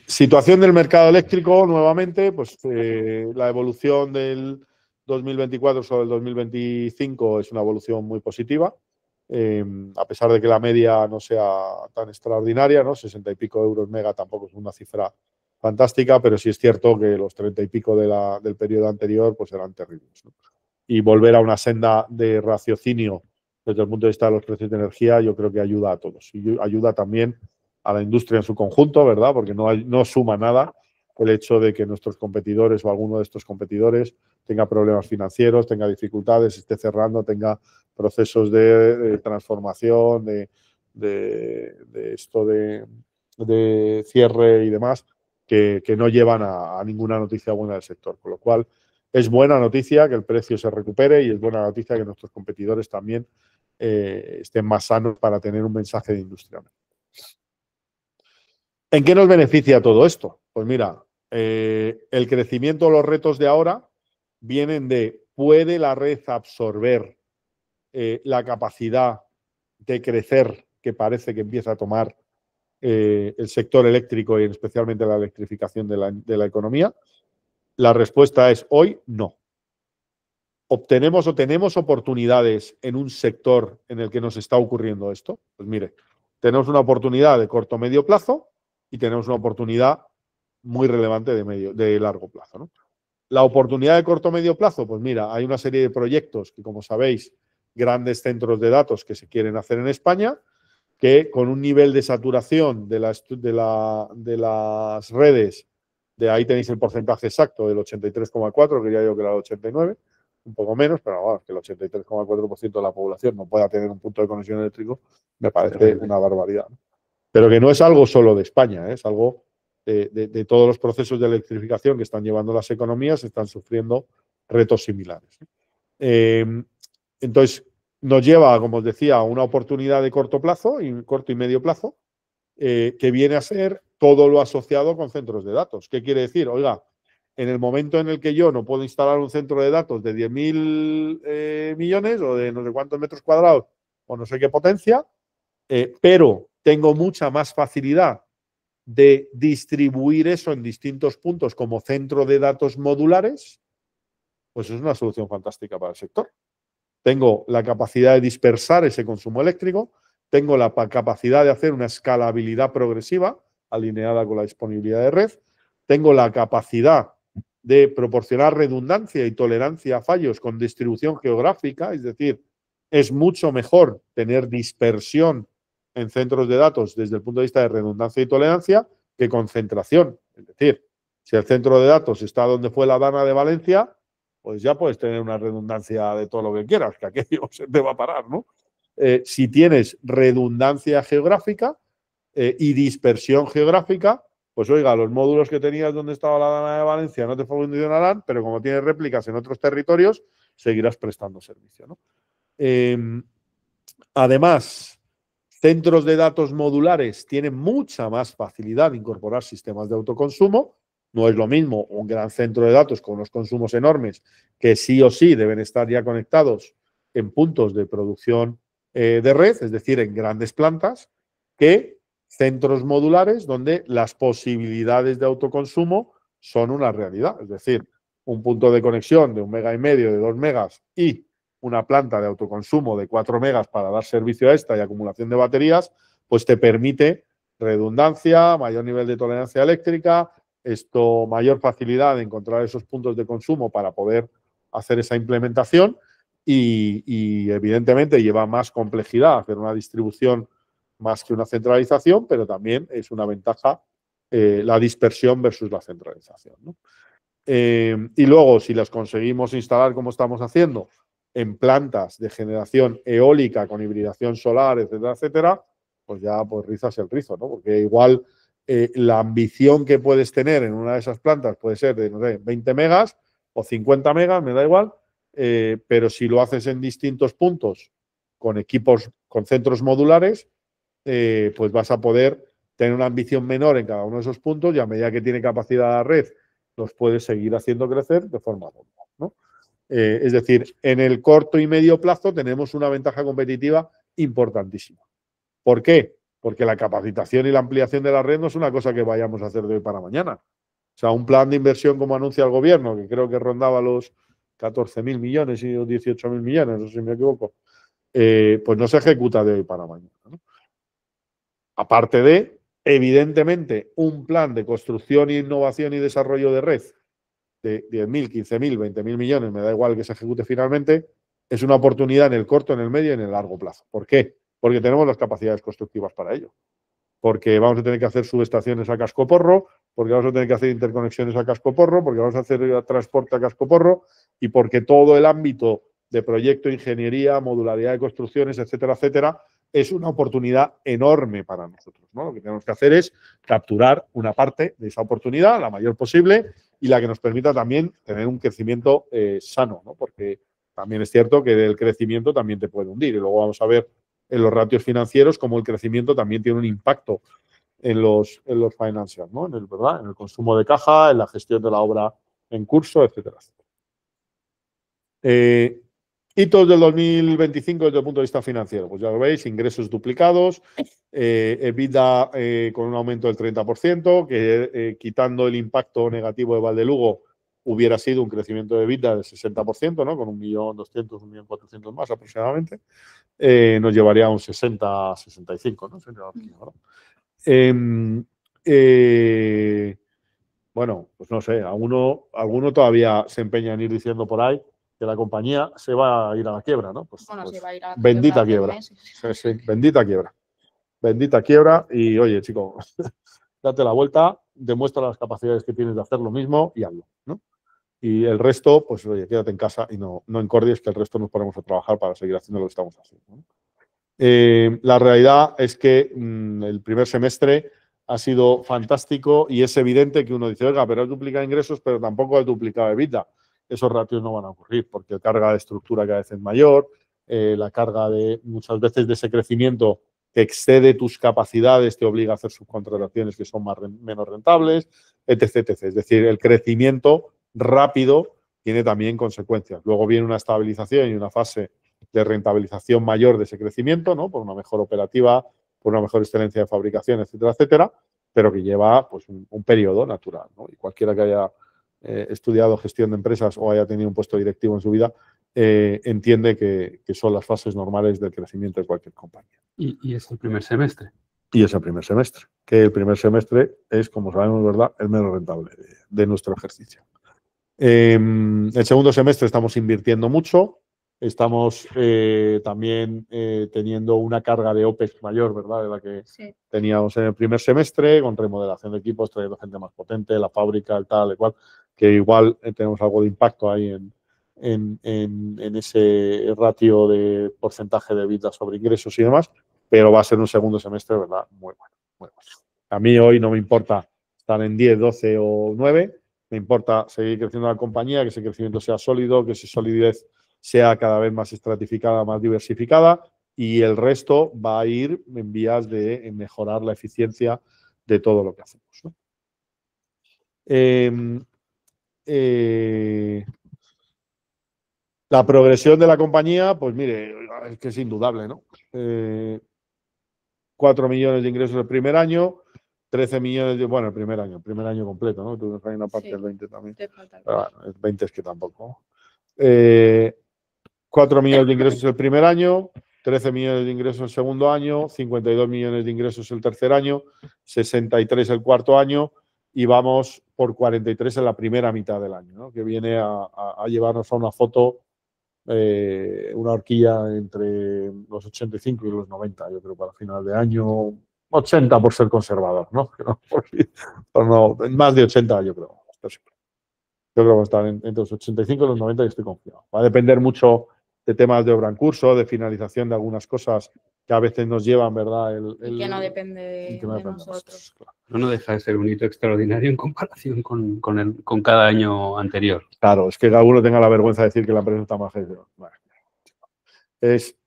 Situación del mercado eléctrico, nuevamente, pues la evolución del 2024 sobre el 2025 es una evolución muy positiva, a pesar de que la media no sea tan extraordinaria, ¿no? 60 y pico euros mega tampoco es una cifra fantástica, pero sí es cierto que los 30 y pico del periodo anterior pues eran terribles, ¿no? Y volver a una senda de raciocinio desde el punto de vista de los precios de energía, yo creo que ayuda a todos. Y ayuda también a la industria en su conjunto, ¿verdad? Porque no suma nada el hecho de que nuestros competidores o alguno de estos competidores tenga problemas financieros, tenga dificultades, esté cerrando, tenga procesos de transformación, de cierre y demás, que no llevan a ninguna noticia buena del sector. Con lo cual, es buena noticia que el precio se recupere y es buena noticia que nuestros competidores también estén más sanos para tener un mensaje de industria. ¿En qué nos beneficia todo esto? Pues mira, el crecimiento, los retos de ahora vienen de, ¿puede la red absorber la capacidad de crecer que parece que empieza a tomar el sector eléctrico y especialmente la electrificación de la economía? La respuesta es hoy no. ¿Obtenemos o tenemos oportunidades en un sector en el que nos está ocurriendo esto? Pues mire, tenemos una oportunidad de corto o medio plazo y tenemos una oportunidad muy relevante de largo plazo, ¿no? La oportunidad de corto o medio plazo, pues mira, hay una serie de proyectos que, como sabéis, grandes centros de datos que se quieren hacer en España, que con un nivel de saturación de las redes, de ahí tenéis el porcentaje exacto del 83,4, quería yo que era el 89, un poco menos, pero bueno, que el 83,4% de la población no pueda tener un punto de conexión eléctrico, me parece una barbaridad, ¿no? Pero que no es algo solo de España, es algo de todos los procesos de electrificación que están llevando las economías, están sufriendo retos similares. Entonces, nos lleva, como os decía, a una oportunidad de corto plazo, corto y medio plazo, que viene a ser todo lo asociado con centros de datos. ¿Qué quiere decir? Oiga, en el momento en el que yo no puedo instalar un centro de datos de 10.000 millones o de no sé cuántos metros cuadrados o no sé qué potencia, pero tengo mucha más facilidad de distribuir eso en distintos puntos como centro de datos modulares, pues es una solución fantástica para el sector. Tengo la capacidad de dispersar ese consumo eléctrico, tengo la capacidad de hacer una escalabilidad progresiva alineada con la disponibilidad de red, tengo la capacidad de proporcionar redundancia y tolerancia a fallos con distribución geográfica, es decir, es mucho mejor tener dispersión en centros de datos desde el punto de vista de redundancia y tolerancia que concentración. Es decir, Si el centro de datos está donde fue la Dana de Valencia, pues ya puedes tener una redundancia de todo lo que quieras, que aquello se te va a parar, ¿no? Si tienes redundancia geográfica y dispersión geográfica, pues oiga, los módulos que tenías donde estaba la Dana de Valencia no te funcionarán, pero como tienes réplicas en otros territorios, seguirás prestando servicio, ¿no? Además, centros de datos modulares tienen mucha más facilidad de incorporar sistemas de autoconsumo. No es lo mismo un gran centro de datos con unos consumos enormes que sí o sí deben estar ya conectados en puntos de producción de red, es decir, en grandes plantas, que centros modulares donde las posibilidades de autoconsumo son una realidad. Es decir, un punto de conexión de 1,5 megas, de 2 megas y una planta de autoconsumo de 4 megas para dar servicio a esta y acumulación de baterías, pues te permite redundancia, mayor nivel de tolerancia eléctrica, mayor facilidad de encontrar esos puntos de consumo para poder hacer esa implementación y evidentemente lleva más complejidad hacer una distribución más que una centralización, pero también es una ventaja la dispersión versus la centralización, ¿no? Y luego, si las conseguimos instalar como estamos haciendo en plantas de generación eólica con hibridación solar, etcétera, etcétera, pues ya pues rizas el rizo, ¿no? Porque igual la ambición que puedes tener en una de esas plantas puede ser de, no sé, 20 megas o 50 megas, me da igual, pero si lo haces en distintos puntos con equipos, con centros modulares, pues vas a poder tener una ambición menor en cada uno de esos puntos y a medida que tiene capacidad la red, los puedes seguir haciendo crecer de forma móvil, ¿no? Es decir, en el corto y medio plazo tenemos una ventaja competitiva importantísima. ¿Por qué? Porque la capacitación y la ampliación de la red no es una cosa que vayamos a hacer de hoy para mañana. O sea, un plan de inversión como anuncia el gobierno, que creo que rondaba los 14.000 millones y los 18.000 millones, no sé si me equivoco, pues no se ejecuta de hoy para mañana, ¿no? Aparte de, evidentemente, un plan de construcción, innovación y desarrollo de red de 10.000, 15.000, 20.000 millones, me da igual que se ejecute finalmente, es una oportunidad en el corto, en el medio y en el largo plazo. ¿Por qué? Porque tenemos las capacidades constructivas para ello. Porque vamos a tener que hacer subestaciones a cascoporro, porque vamos a tener que hacer interconexiones a cascoporro, porque vamos a hacer transporte a cascoporro y porque todo el ámbito de proyecto, ingeniería, modularidad de construcciones, etcétera, etcétera, es una oportunidad enorme para nosotros, ¿no? Lo que tenemos que hacer es capturar una parte de esa oportunidad, la mayor posible, y la que nos permita también tener un crecimiento sano, ¿no? Porque también es cierto que el crecimiento también te puede hundir. Y luego vamos a ver en los ratios financieros cómo el crecimiento también tiene un impacto en los financials, ¿no? ¿Verdad? En el consumo de caja, en la gestión de la obra en curso, etcétera. Hitos del 2025 desde el punto de vista financiero. Pues ya lo veis, ingresos duplicados, EBITDA con un aumento del 30%, que quitando el impacto negativo de Valdelugo hubiera sido un crecimiento de EBITDA del 60%, ¿no? Con 1.200.000, 1.400.000 más aproximadamente. Nos llevaría a un 60-65, ¿no? Sería aquí, ¿no? Bueno, pues no sé, alguno todavía se empeña en ir diciendo por ahí que la compañía se va a ir a la quiebra, ¿no? Pues, Bueno, pues se va a ir a la bendita quiebra. quiebra. Sí, bendita quiebra. Bendita quiebra y, oye, chico, date la vuelta, demuestra las capacidades que tienes de hacer lo mismo y hazlo, ¿no? Y el resto, pues, oye, quédate en casa y no encordies, que el resto nos ponemos a trabajar para seguir haciendo lo que estamos haciendo, ¿no? La realidad es que el primer semestre ha sido fantástico y es evidente que uno dice, oiga, pero has duplicado ingresos, pero tampoco has duplicado EBITDA. Esos ratios no van a ocurrir porque la carga de estructura cada vez es mayor, la carga de muchas veces de ese crecimiento que excede tus capacidades te obliga a hacer subcontrataciones que son menos rentables, etc, etc. Es decir, el crecimiento rápido tiene también consecuencias. Luego viene una estabilización y una fase de rentabilización mayor de ese crecimiento, ¿no? Por una mejor operativa, por una mejor excelencia de fabricación, etcétera, etcétera, pero que lleva pues, un periodo natural, ¿no? Y cualquiera que haya estudiado gestión de empresas o haya tenido un puesto directivo en su vida entiende que son las fases normales del crecimiento de cualquier compañía. ¿Y es el primer semestre? Y es el primer semestre, que el primer semestre es, como sabemos, ¿verdad?, el menos rentable de nuestro ejercicio. El segundo semestre estamos invirtiendo mucho. Estamos también teniendo una carga de OPEX mayor, ¿verdad? De la que Sí. teníamos en el primer semestre, con remodelación de equipos, trayendo gente más potente, la fábrica, el tal, el cual, que igual tenemos algo de impacto ahí en ese ratio de porcentaje de vida sobre ingresos y demás, pero va a ser un segundo semestre, ¿verdad? Muy bueno, muy bueno. A mí hoy no me importa estar en 10, 12 o 9, me importa seguir creciendo la compañía, que ese crecimiento sea sólido, que esa solidez sea cada vez más estratificada, más diversificada, y el resto va a ir en vías de mejorar la eficiencia de todo lo que hacemos, ¿no? La progresión de la compañía, pues mire, es que es indudable, ¿no? 4 millones de ingresos el primer año, 13 millones de, bueno, el primer año completo, ¿no? Tú hay una parte Sí, del 20 también. te falta. Pero bueno, el 20 es que tampoco. 4 millones de ingresos el primer año, 13 millones de ingresos el segundo año, 52 millones de ingresos el tercer año, 63 el cuarto año y vamos por 43 en la primera mitad del año, ¿no? Que viene a llevarnos a una foto, una horquilla entre los 85 y los 90, yo creo, para final de año. 80 por ser conservador, ¿no? Por no, más de 80 yo creo. Yo creo que va a estar entre los 85 y los 90 y estoy confiado. Va a depender mucho de temas de obra en curso, de finalización de algunas cosas que a veces nos llevan, ¿verdad? Y que no depende y que no de depende nosotros. claro. No deja de ser un hito extraordinario en comparación con cada año anterior. Claro, es que alguno tenga la vergüenza de decir que la empresa está más jefe.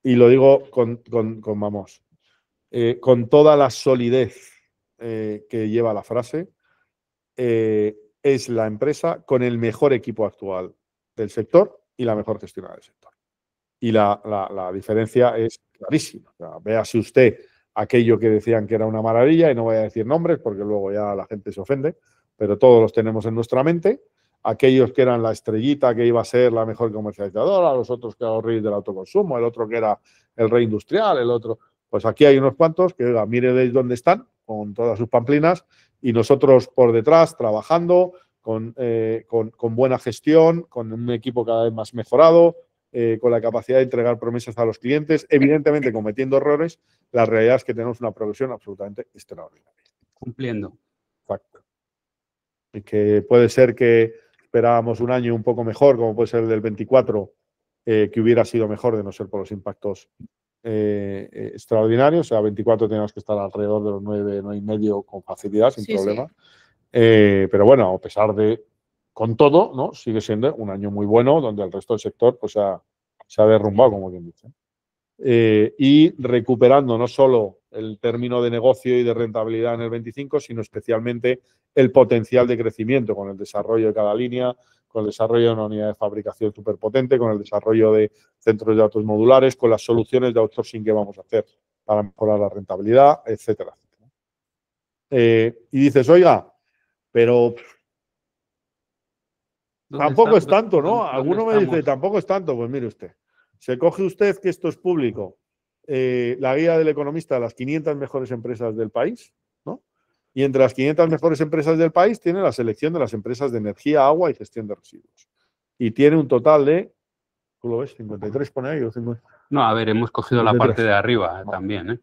Y lo digo vamos, con toda la solidez que lleva la frase, es la empresa con el mejor equipo actual del sector y la mejor gestionada del sector. Y la diferencia es clarísima. O sea, véase usted aquello que decían que era una maravilla, y no voy a decir nombres porque luego ya la gente se ofende, pero todos los tenemos en nuestra mente. Aquellos que eran la estrellita que iba a ser la mejor comercializadora, los otros que eran los reyes del autoconsumo, el otro que era el rey industrial, el otro. Pues aquí hay unos cuantos que, oiga, mire de dónde están, con todas sus pamplinas, y nosotros por detrás trabajando con buena gestión, con un equipo cada vez más mejorado, con la capacidad de entregar promesas a los clientes, evidentemente cometiendo errores. La realidad es que tenemos una progresión absolutamente extraordinaria. Cumpliendo. Exacto. Y que puede ser que esperábamos un año un poco mejor, como puede ser el del 24, que hubiera sido mejor de no ser por los impactos extraordinarios. O sea, 24 teníamos que estar alrededor de los 9, 9,5 con facilidad, sin problema. Pero bueno, a pesar de, con todo, ¿no? Sigue siendo un año muy bueno, donde el resto del sector pues, se ha derrumbado, como quien dice. Y recuperando no solo el término de negocio y de rentabilidad en el 25, sino especialmente el potencial de crecimiento con el desarrollo de cada línea, con el desarrollo de una unidad de fabricación superpotente, con el desarrollo de centros de datos modulares, con las soluciones de outsourcing que vamos a hacer para mejorar la rentabilidad, etcétera. Y dices, oiga, pero tampoco es tanto, ¿no? Alguno me dice, tampoco es tanto. Pues mire usted, se coge usted, que esto es público, la guía del economista de las 500 mejores empresas del país, ¿no? Y entre las 500 mejores empresas del país tiene la selección de las empresas de energía, agua y gestión de residuos. Y tiene un total de, ¿tú lo ves? 53 pone ahí. No, a ver, hemos cogido 53. La parte de arriba también, ¿eh?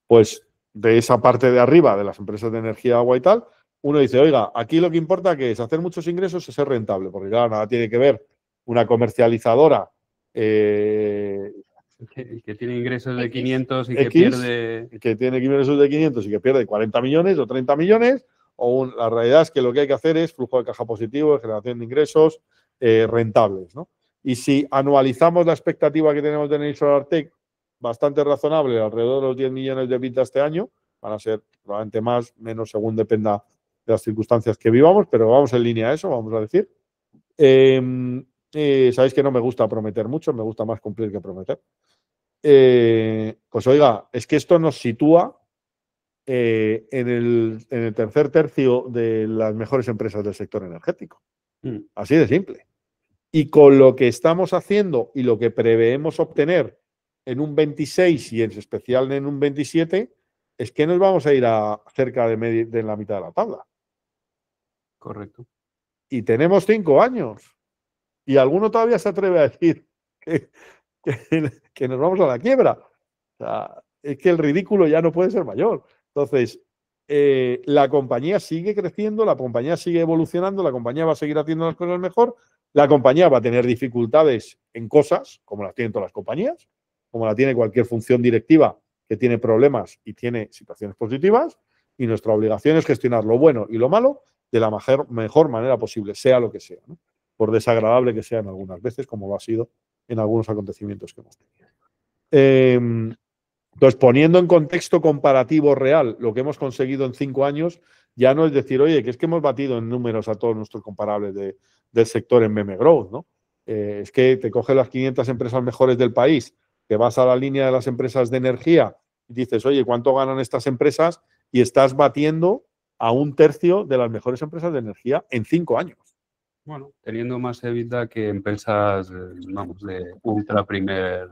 Pues de esa parte de arriba, de las empresas de energía, agua y tal, uno dice, oiga, aquí lo que importa que es hacer muchos ingresos y ser rentable, porque claro, nada tiene que ver una comercializadora que tiene ingresos de 500 y que pierde... Que tiene ingresos de 500 y que pierde 40 millones o 30 millones, la realidad es que lo que hay que hacer es flujo de caja positivo, generación de ingresos rentables, ¿no? Y si anualizamos la expectativa que tenemos de Neil SolarTech, bastante razonable, alrededor de los 10 millones de EBITDA este año, van a ser probablemente más, menos, según dependa de las circunstancias que vivamos, pero vamos en línea a eso, vamos a decir. Sabéis que no me gusta prometer mucho, me gusta más cumplir que prometer. Pues oiga, es que esto nos sitúa en el tercer tercio de las mejores empresas del sector energético. Así de simple. Y con lo que estamos haciendo y lo que preveemos obtener en un 26 y en especial en un 27, es que nos vamos a ir a cerca de la mitad de la tabla. Correcto. Y tenemos 5 años. Y alguno todavía se atreve a decir que nos vamos a la quiebra. O sea, es que el ridículo ya no puede ser mayor. Entonces, la compañía sigue creciendo, la compañía sigue evolucionando, la compañía va a seguir haciendo las cosas mejor, la compañía va a tener dificultades en cosas, como las tienen todas las compañías, como la tiene cualquier función directiva que tiene problemas y tiene situaciones positivas, y nuestra obligación es gestionar lo bueno y lo malo de la mejor manera posible, sea lo que sea, ¿no? Por desagradable que sea en algunas veces, como lo ha sido en algunos acontecimientos que hemos tenido. Entonces, poniendo en contexto comparativo real lo que hemos conseguido en 5 años, ya no es decir, oye, que es que hemos batido en números a todos nuestros comparables del sector en BM Growth, ¿no? Es que te coges las 500 empresas mejores del país, te vas a la línea de las empresas de energía y dices, oye, ¿cuánto ganan estas empresas? Y estás batiendo a 1/3 de las mejores empresas de energía en 5 años. Bueno, teniendo más EBITDA que empresas, vamos, de ultra primer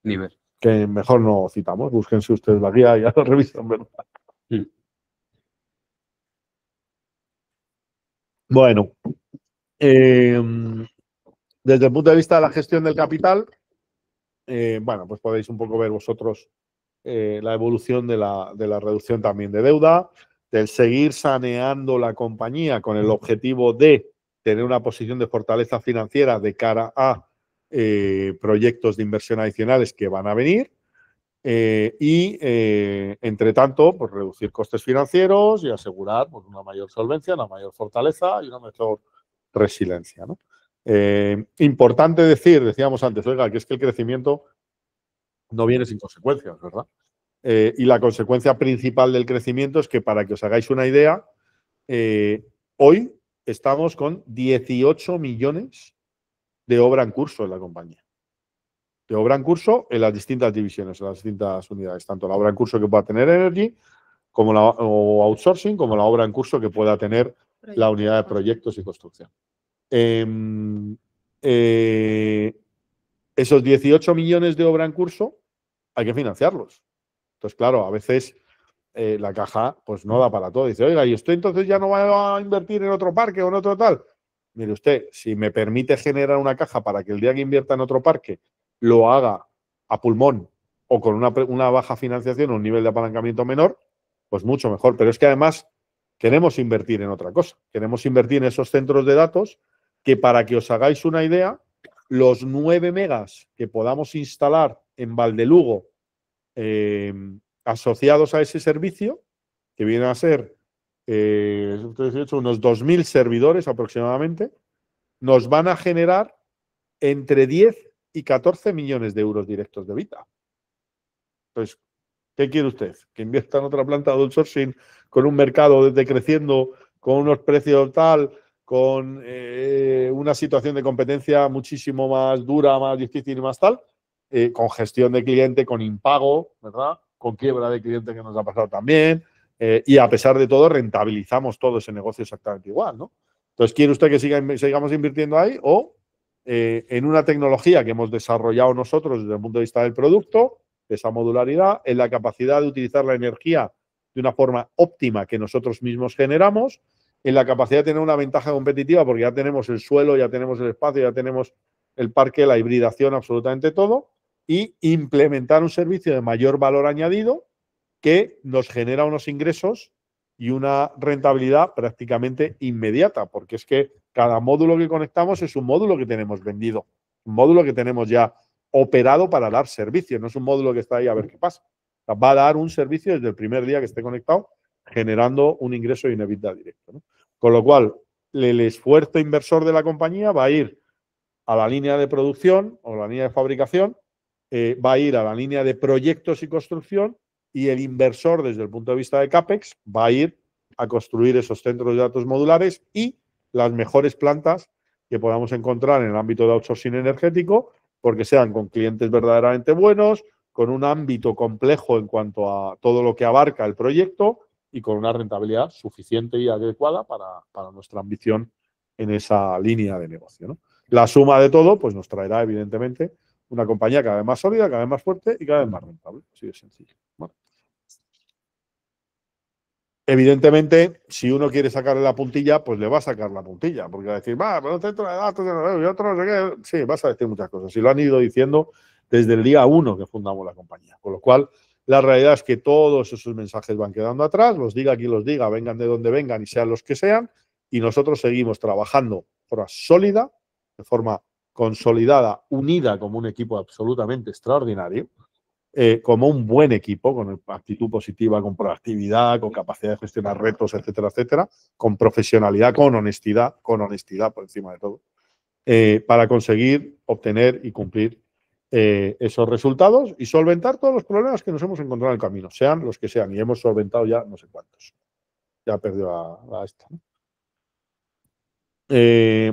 nivel. Que mejor no citamos, búsquense ustedes la guía y ya lo revisan, ¿verdad? Bueno, desde el punto de vista de la gestión del capital, bueno, pues podéis un poco ver vosotros la evolución de la reducción también de deuda, del seguir saneando la compañía con el objetivo de tener una posición de fortaleza financiera de cara a proyectos de inversión adicionales que van a venir. Entre tanto, pues reducir costes financieros y asegurar pues, una mayor solvencia, una mayor fortaleza y una mejor resiliencia, ¿no? Importante decir, decíamos antes, oiga, que es que el crecimiento no viene sin consecuencias, ¿verdad? Y la consecuencia principal del crecimiento es que, para que os hagáis una idea, hoy estamos con 18 millones de obra en curso en la compañía. De obra en curso en las distintas divisiones, en las distintas unidades, tanto la obra en curso que pueda tener Energy, como o outsourcing, como la obra en curso que pueda tener la unidad de proyectos y construcción. Esos 18 millones de obra en curso hay que financiarlos. Entonces, claro, a veces la caja pues no da para todo. Dice, oiga, ¿y usted entonces ya no va a invertir en otro parque o en otro tal? Mire usted, si me permite generar una caja para que el día que invierta en otro parque lo haga a pulmón o con una baja financiación o un nivel de apalancamiento menor, pues mucho mejor. Pero es que además queremos invertir en otra cosa. Queremos invertir en esos centros de datos que, para que os hagáis una idea, los 9 megas que podamos instalar en Valdelugo asociados a ese servicio, que vienen a ser unos 2.000 servidores aproximadamente, nos van a generar entre 10 y 14 millones de euros directos de EBITDA. Entonces, ¿qué quiere usted? ¿Que invierta en otra planta de outsourcing con un mercado decreciendo, con unos precios tal, con una situación de competencia muchísimo más dura, más difícil y más tal, con gestión de cliente, con impago, ¿verdad? Con quiebra de cliente, que nos ha pasado también, y a pesar de todo rentabilizamos todo ese negocio exactamente igual, ¿no? Entonces, ¿quiere usted que sigamos invirtiendo ahí o en una tecnología que hemos desarrollado nosotros desde el punto de vista del producto, de esa modularidad, en la capacidad de utilizar la energía de una forma óptima que nosotros mismos generamos, en la capacidad de tener una ventaja competitiva porque ya tenemos el suelo, ya tenemos el espacio, ya tenemos el parque, la hibridación, absolutamente todo, y implementar un servicio de mayor valor añadido que nos genera unos ingresos y una rentabilidad prácticamente inmediata, porque es que cada módulo que conectamos es un módulo que tenemos vendido, un módulo que tenemos ya operado para dar servicio, no es un módulo que está ahí a ver qué pasa. O sea, va a dar un servicio desde el primer día que esté conectado, generando un ingreso y un EBITDA directo, ¿no? Con lo cual, el esfuerzo inversor de la compañía va a ir a la línea de producción o la línea de fabricación, va a ir a la línea de proyectos y construcción, y el inversor, desde el punto de vista de CAPEX, va a ir a construir esos centros de datos modulares y las mejores plantas que podamos encontrar en el ámbito de outsourcing energético, porque sean con clientes verdaderamente buenos, con un ámbito complejo en cuanto a todo lo que abarca el proyecto y con una rentabilidad suficiente y adecuada para nuestra ambición en esa línea de negocio, ¿no? La suma de todo pues nos traerá, evidentemente, una compañía cada vez más sólida, cada vez más fuerte y cada vez más rentable. Así de sencillo. Bueno. Evidentemente, si uno quiere sacarle la puntilla, pues le va a sacar la puntilla, porque va a decir, va, pero centro de datos, y otro no sé qué. Sí, vas a decir muchas cosas. Y lo han ido diciendo desde el día 1 que fundamos la compañía. Con lo cual, la realidad es que todos esos mensajes van quedando atrás, los diga quien los diga, vengan de donde vengan y sean los que sean, y nosotros seguimos trabajando de forma sólida, de forma consolidada, unida como un equipo absolutamente extraordinario, como un buen equipo, con actitud positiva, con proactividad, con capacidad de gestionar retos, etcétera, etcétera, con profesionalidad, con honestidad por encima de todo, para conseguir obtener y cumplir esos resultados y solventar todos los problemas que nos hemos encontrado en el camino, sean los que sean, y hemos solventado ya no sé cuántos. Ya perdió la esta, ¿no?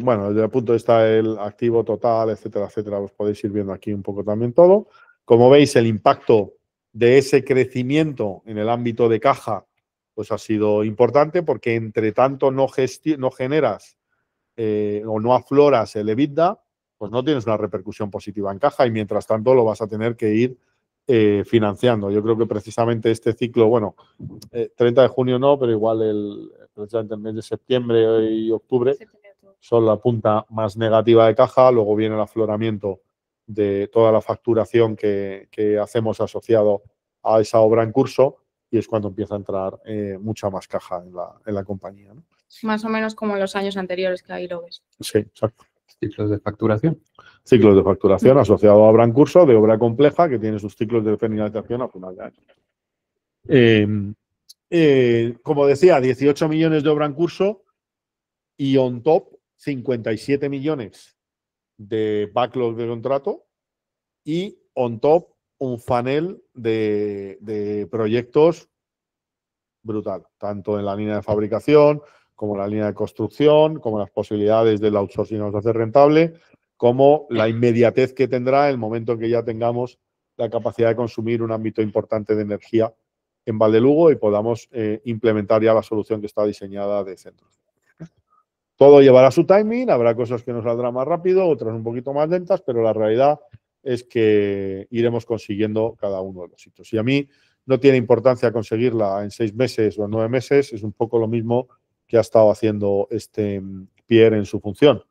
Bueno, desde el punto de vista del activo total, etcétera, etcétera, os podéis ir viendo aquí un poco también todo. Como veis, el impacto de ese crecimiento en el ámbito de caja pues ha sido importante porque entre tanto no generas o no afloras el EBITDA, pues no tienes una repercusión positiva en caja y mientras tanto lo vas a tener que ir financiando. Yo creo que precisamente este ciclo, bueno, 30 de junio no, pero igual precisamente el mes de septiembre y octubre son la punta más negativa de caja, luego viene el afloramiento de toda la facturación que hacemos asociado a esa obra en curso y es cuando empieza a entrar mucha más caja en la compañía, ¿no? Más o menos como en los años anteriores, que ahí lo ves. Sí, exacto. Ciclos de facturación. Ciclos de facturación asociado a obra en curso, de obra compleja, que tiene sus ciclos de finalización a final de año. Como decía, 18 millones de obra en curso y on top 57 millones de backlog de contrato y on top un funnel de proyectos brutal, tanto en la línea de fabricación como en la línea de construcción, como las posibilidades del outsourcing nos hace rentable, como la inmediatez que tendrá el momento en que ya tengamos la capacidad de consumir un ámbito importante de energía en Valdelugo y podamos implementar ya la solución que está diseñada de centros. Todo llevará su timing, habrá cosas que nos saldrán más rápido, otras un poquito más lentas, pero la realidad es que iremos consiguiendo cada uno de los hitos. Y a mí no tiene importancia conseguirla en 6 meses o en 9 meses, es un poco lo mismo que ha estado haciendo Pierre en su función.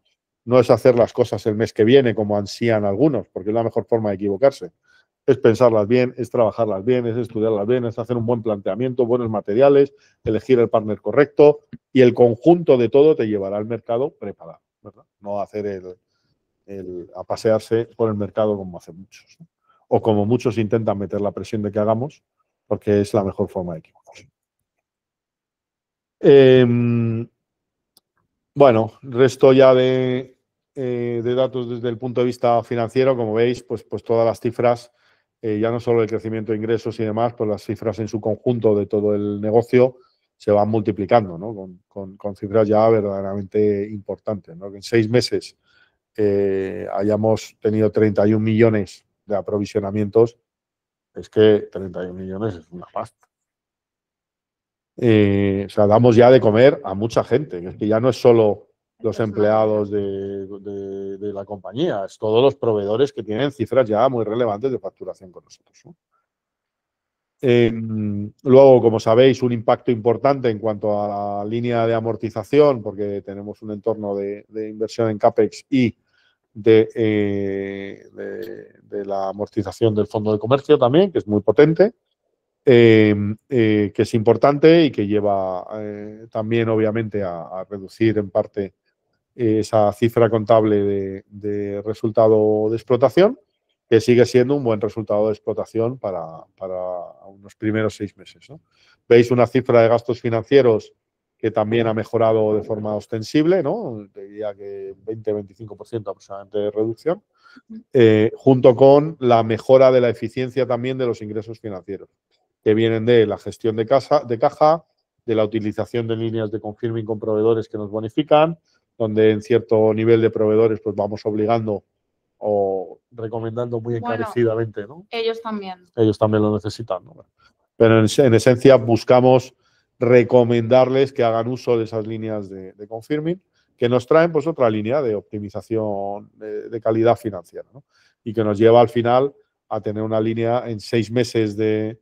No es hacer las cosas el mes que viene, como ansían algunos, porque es la mejor forma de equivocarse. Es pensarlas bien, es trabajarlas bien, es estudiarlas bien, es hacer un buen planteamiento, buenos materiales, elegir el partner correcto y el conjunto de todo te llevará al mercado preparado, ¿verdad? No hacer a pasearse por el mercado como hacen muchos, ¿no? O como muchos intentan meter la presión de que hagamos, porque es la mejor forma de equivocarse. Bueno, resto ya de datos desde el punto de vista financiero, como veis, pues todas las cifras, ya no solo el crecimiento de ingresos y demás, pues las cifras en su conjunto de todo el negocio se van multiplicando, ¿no? Con cifras ya verdaderamente importantes, ¿no? Que en 6 meses hayamos tenido 31 millones de aprovisionamientos, es que 31 millones es una pasta. O sea, damos ya de comer a mucha gente, que es que ya no es solo los empleados de la compañía, es todos los proveedores que tienen cifras ya muy relevantes de facturación con nosotros, ¿no? Luego, como sabéis, un impacto importante en cuanto a la línea de amortización, porque tenemos un entorno de inversión en CAPEX y de la amortización del fondo de comercio también, que es muy potente. Que es importante y que lleva también, obviamente, a reducir en parte esa cifra contable de resultado de explotación, que sigue siendo un buen resultado de explotación para unos primeros 6 meses, ¿no? Veis una cifra de gastos financieros que también ha mejorado de forma ostensible, ¿no? Diría que 20-25% aproximadamente de reducción, junto con la mejora de la eficiencia también de los ingresos financieros, que vienen de la gestión de caja, de la utilización de líneas de confirming con proveedores que nos bonifican, donde en cierto nivel de proveedores pues vamos obligando o recomendando muy encarecidamente, ¿no? Ellos también. Ellos también lo necesitan, ¿no? Pero en esencia buscamos recomendarles que hagan uso de esas líneas de confirming, que nos traen pues otra línea de optimización de calidad financiera, ¿no? Y que nos lleva al final a tener una línea en 6 meses de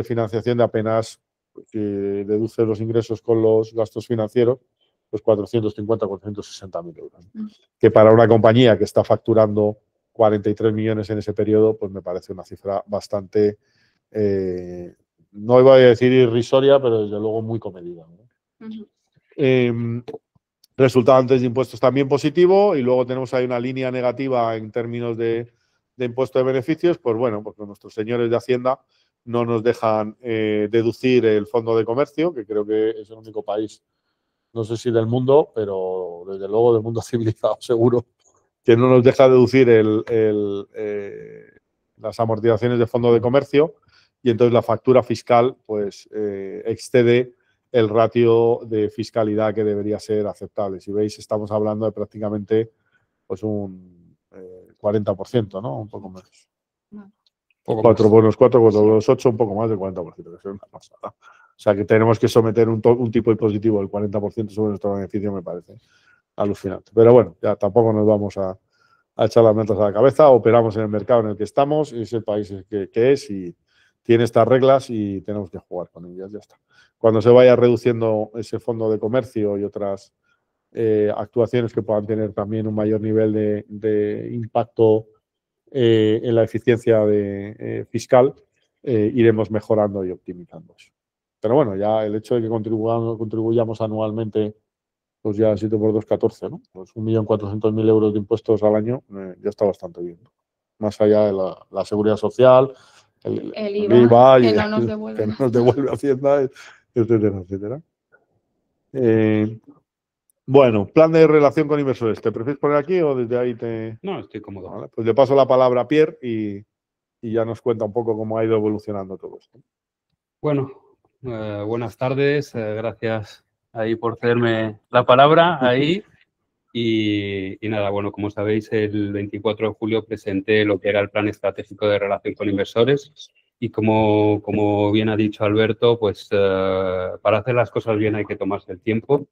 financiación de apenas si deduces los ingresos con los gastos financieros, pues 450, 460.000 euros. Que para una compañía que está facturando 43 millones en ese periodo, pues me parece una cifra bastante, no iba a decir irrisoria, pero desde luego muy comedida, ¿no? Resultado antes de impuestos también positivo, y luego tenemos ahí una línea negativa en términos de impuesto de beneficios, pues bueno, porque nuestros señores de Hacienda no nos dejan deducir el fondo de comercio, que creo que es el único país, no sé si del mundo, pero desde luego del mundo civilizado seguro, que no nos deja deducir las amortizaciones de fondo de comercio, y entonces la factura fiscal pues excede el ratio de fiscalidad que debería ser aceptable. Si veis, estamos hablando de prácticamente pues un 40%, ¿no? Un poco menos. 4 por los 4, 4 por los 8, un poco más del 40%, que es una pasada. O sea, que tenemos que someter un tipo impositivo del 40% sobre nuestro beneficio, me parece alucinante. Pero bueno, ya tampoco nos vamos a echar las mantas a la cabeza. Operamos en el mercado en el que estamos, es el país que es, y tiene estas reglas y tenemos que jugar con ellas, ya está. Cuando se vaya reduciendo ese fondo de comercio y otras actuaciones que puedan tener también un mayor nivel de impacto en la eficiencia fiscal, iremos mejorando y optimizando eso. Pero bueno, ya el hecho de que contribuyamos anualmente, pues ya 7 por 2, 14, ¿no? Pues 1.400.000 euros de impuestos al año ya está bastante bien, ¿no? Más allá de la seguridad social, el IVA que no nos devuelve Hacienda, etcétera, etcétera. Bueno, plan de relación con inversores. ¿Te prefieres poner aquí o desde ahí te...? No, estoy cómodo. Vale, pues le paso la palabra a Pierre y ya nos cuenta un poco cómo ha ido evolucionando todo esto. Bueno, buenas tardes. Gracias ahí por cederme la palabra ahí. Y nada, bueno, como sabéis, el 24 de julio presenté lo que era el plan estratégico de relación con inversores. Y como bien ha dicho Alberto, pues para hacer las cosas bien hay que tomarse el tiempo.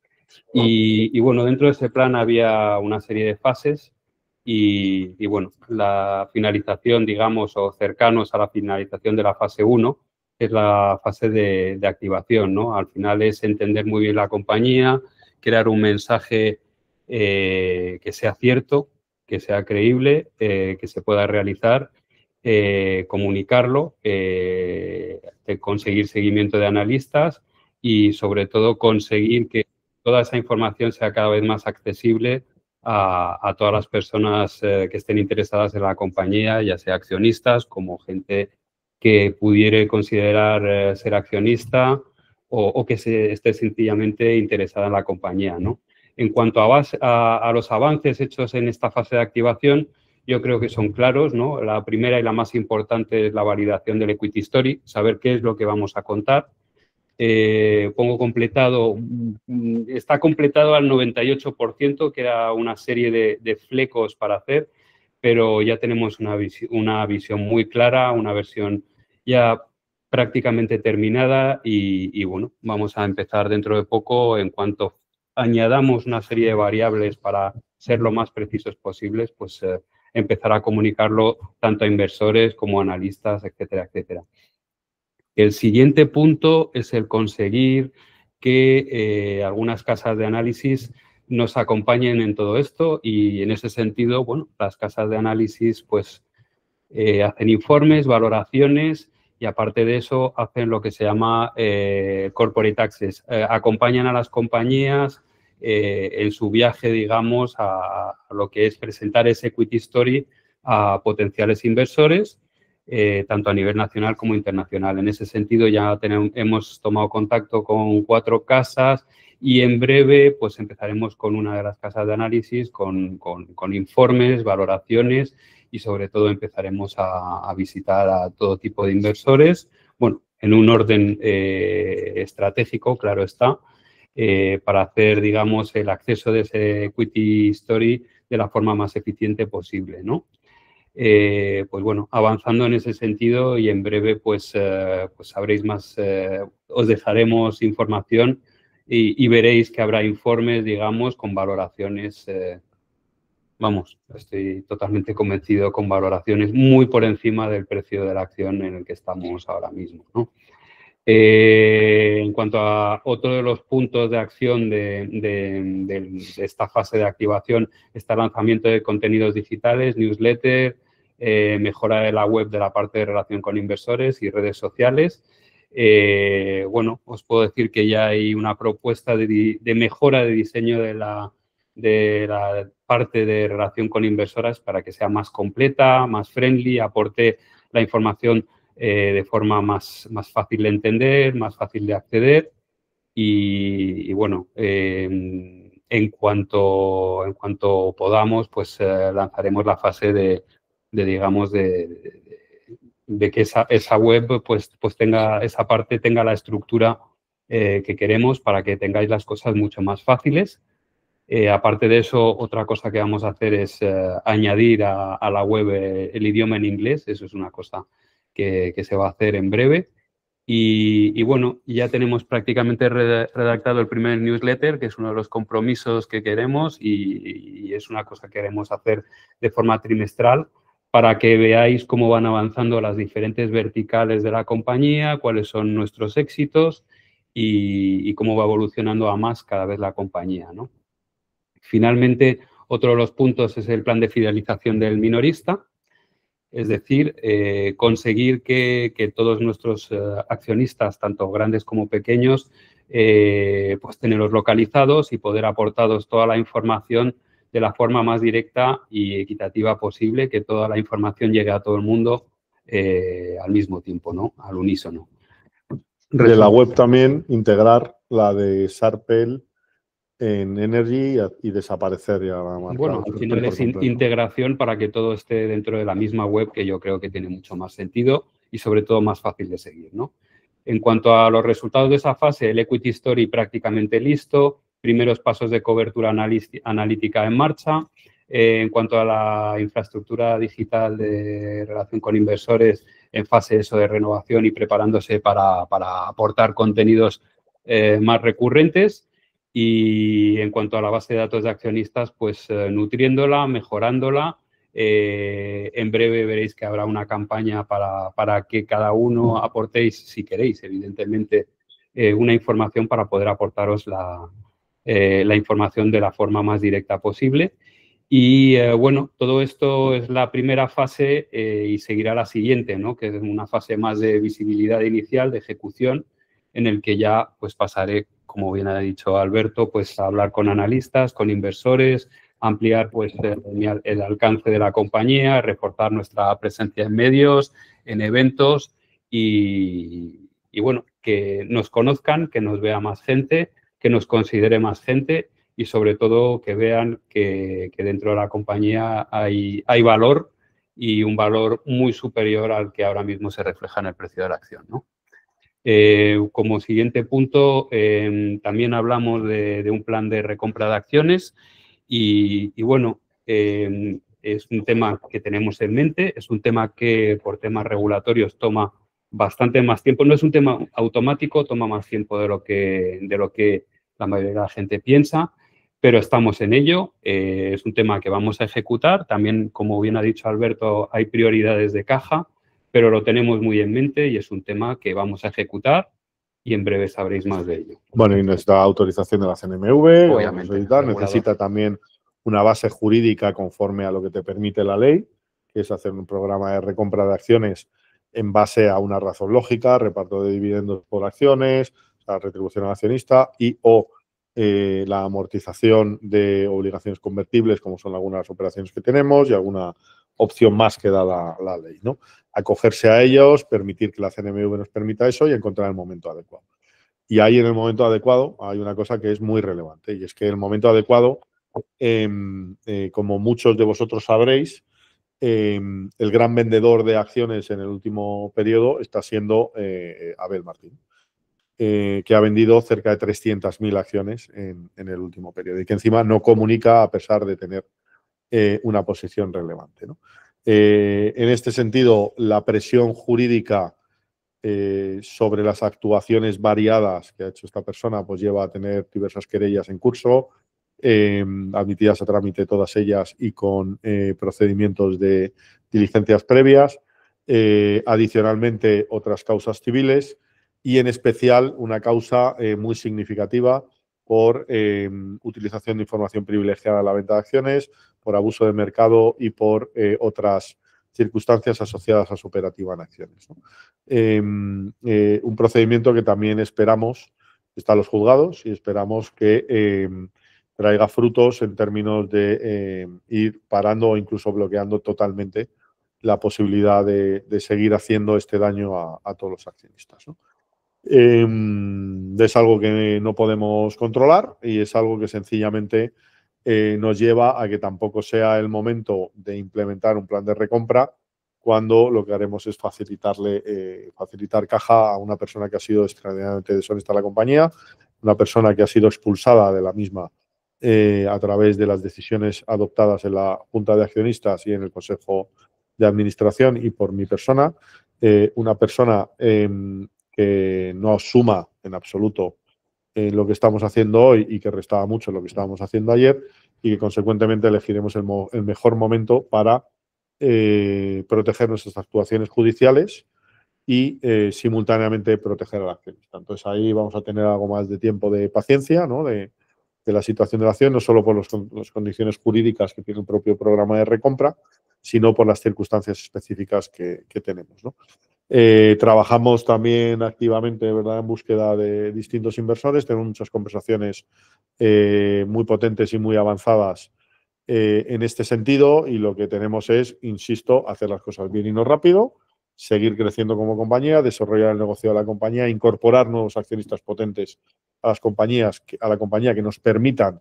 Y bueno, dentro de ese plan había una serie de fases y bueno, la finalización, digamos, o cercanos a la finalización de la fase 1, es la fase de activación, ¿no? Al final es entender muy bien la compañía, crear un mensaje que sea cierto, que sea creíble, que se pueda realizar, comunicarlo, conseguir seguimiento de analistas y sobre todo conseguir que toda esa información sea cada vez más accesible a todas las personas que estén interesadas en la compañía, ya sea accionistas como gente que pudiera considerar ser accionista o que esté sencillamente interesada en la compañía, ¿no? En cuanto a los avances hechos en esta fase de activación, yo creo que son claros, ¿no? La primera y la más importante es la validación del Equity Story, saber qué es lo que vamos a contar. Pongo completado, está completado al 98%, queda una serie de flecos para hacer, pero ya tenemos una visión muy clara, una versión ya prácticamente terminada y bueno, vamos a empezar dentro de poco. En cuanto añadamos una serie de variables para ser lo más precisos posibles, pues empezar a comunicarlo tanto a inversores como a analistas, etcétera, etcétera. El siguiente punto es el conseguir que algunas casas de análisis nos acompañen en todo esto y en ese sentido, bueno, las casas de análisis pues hacen informes, valoraciones y aparte de eso hacen lo que se llama corporate access. Acompañan a las compañías en su viaje, digamos, a lo que es presentar ese equity story a potenciales inversores, tanto a nivel nacional como internacional. En ese sentido ya hemos tomado contacto con 4 casas y en breve pues empezaremos con una de las casas de análisis con informes, valoraciones y sobre todo empezaremos a visitar a todo tipo de inversores, bueno, en un orden estratégico, claro está, para hacer, digamos, el acceso de ese equity story de la forma más eficiente posible, ¿no? Pues bueno, avanzando en ese sentido y en breve pues sabréis más, os dejaremos información y veréis que habrá informes, digamos, con valoraciones, vamos, estoy totalmente convencido, con valoraciones muy por encima del precio de la acción en el que estamos ahora mismo, ¿no? En cuanto a otro de los puntos de acción de esta fase de activación, está el lanzamiento de contenidos digitales, newsletter, mejora de la web de la parte de relación con inversores y redes sociales. Bueno, os puedo decir que ya hay una propuesta de mejora de diseño de la parte de relación con inversoras para que sea más completa, más friendly, aporte la información de forma más fácil de entender, más fácil de acceder y bueno, en cuanto podamos, pues lanzaremos la fase de que esa web pues tenga esa parte, tenga la estructura que queremos para que tengáis las cosas mucho más fáciles. Aparte de eso, otra cosa que vamos a hacer es añadir a la web el idioma en inglés. Eso es una cosa que se va a hacer en breve. Y bueno, ya tenemos prácticamente redactado el primer newsletter, que es uno de los compromisos que queremos y es una cosa que queremos hacer de forma trimestral para que veáis cómo van avanzando las diferentes verticales de la compañía, cuáles son nuestros éxitos y cómo va evolucionando a más cada vez la compañía, ¿no? Finalmente, otro de los puntos es el plan de fidelización del minorista, es decir, conseguir que todos nuestros accionistas, tanto grandes como pequeños, pues tenerlos localizados y poder aportaros toda la información de la forma más directa y equitativa posible, que toda la información llegue a todo el mundo al mismo tiempo, ¿no? Al unísono. De la web también integrar la de Sarpel en Energy y desaparecer ya la marca. Bueno, al final es integración para que todo esté dentro de la misma web, que yo creo que tiene mucho más sentido y sobre todo más fácil de seguir, ¿no? En cuanto a los resultados de esa fase, el Equity Story prácticamente listo, primeros pasos de cobertura analítica en marcha. En cuanto a la infraestructura digital de relación con inversores, en fase de renovación y preparándose para aportar contenidos más recurrentes. Y en cuanto a la base de datos de accionistas, pues nutriéndola, mejorándola. En breve veréis que habrá una campaña para que cada uno aportéis, si queréis, evidentemente, una información para poder aportaros la información de la forma más directa posible. Y bueno, todo esto es la primera fase y seguirá la siguiente, ¿no? Que es una fase más de visibilidad inicial, de ejecución, en el que ya pues pasaré, como bien ha dicho Alberto, pues a hablar con analistas, con inversores, ampliar pues el alcance de la compañía, reforzar nuestra presencia en medios, en eventos y bueno, que nos conozcan, que nos vea más gente, que nos considere más gente y sobre todo que vean que dentro de la compañía hay valor y un valor muy superior al que ahora mismo se refleja en el precio de la acción, ¿no? Como siguiente punto, también hablamos de un plan de recompra de acciones y bueno, es un tema que tenemos en mente, es un tema que por temas regulatorios toma bastante más tiempo. No es un tema automático, toma más tiempo de lo que la mayoría de la gente piensa, pero estamos en ello. Es un tema que vamos a ejecutar. También, como bien ha dicho Alberto, hay prioridades de caja, pero lo tenemos muy en mente y es un tema que vamos a ejecutar y en breve sabréis más de ello. Bueno, y necesita autorización de la CNMV, obviamente. Necesita también una base jurídica conforme a lo que te permite la ley, que es hacer un programa de recompra de acciones en base a una razón lógica, reparto de dividendos por acciones, la retribución al accionista y o la amortización de obligaciones convertibles, como son algunas operaciones que tenemos y alguna opción más que da la ley, ¿no? Acogerse a ellos, permitir que la CNMV nos permita eso y encontrar el momento adecuado. Y ahí en el momento adecuado hay una cosa que es muy relevante y es que el momento adecuado, como muchos de vosotros sabréis, el gran vendedor de acciones en el último periodo está siendo Abel Martín, que ha vendido cerca de 300.000 acciones en el último periodo y que encima no comunica a pesar de tener una posición relevante, ¿no? En este sentido, la presión jurídica sobre las actuaciones variadas que ha hecho esta persona, pues lleva a tener diversas querellas en curso, admitidas a trámite todas ellas y con procedimientos de diligencias previas, adicionalmente otras causas civiles y en especial una causa muy significativa por utilización de información privilegiada en la venta de acciones, por abuso de mercado y por otras circunstancias asociadas a su operativa en acciones, ¿no? Un procedimiento que también esperamos, está en los juzgados y esperamos que traiga frutos en términos de ir parando o incluso bloqueando totalmente la posibilidad de seguir haciendo este daño a todos los accionistas, ¿no? Es algo que no podemos controlar y es algo que sencillamente nos lleva a que tampoco sea el momento de implementar un plan de recompra cuando lo que haremos es facilitar caja a una persona que ha sido extraordinariamente deshonesta a la compañía, una persona que ha sido expulsada de la misma a través de las decisiones adoptadas en la Junta de Accionistas y en el Consejo de Administración y por mi persona, una persona que no suma en absoluto lo que estamos haciendo hoy y que restaba mucho en lo que estábamos haciendo ayer y que consecuentemente elegiremos el mejor momento para proteger nuestras actuaciones judiciales y simultáneamente proteger al accionista. Entonces ahí vamos a tener algo más de tiempo de paciencia, ¿no? de la situación de la acción, no solo por las condiciones jurídicas que tiene el propio programa de recompra, sino por las circunstancias específicas que tenemos, ¿no? Trabajamos también activamente, ¿verdad?, en búsqueda de distintos inversores. Tenemos muchas conversaciones muy potentes y muy avanzadas en este sentido y lo que tenemos es, insisto, hacer las cosas bien y no rápido, seguir creciendo como compañía, desarrollar el negocio de la compañía, incorporar nuevos accionistas potentes a la compañía que nos permitan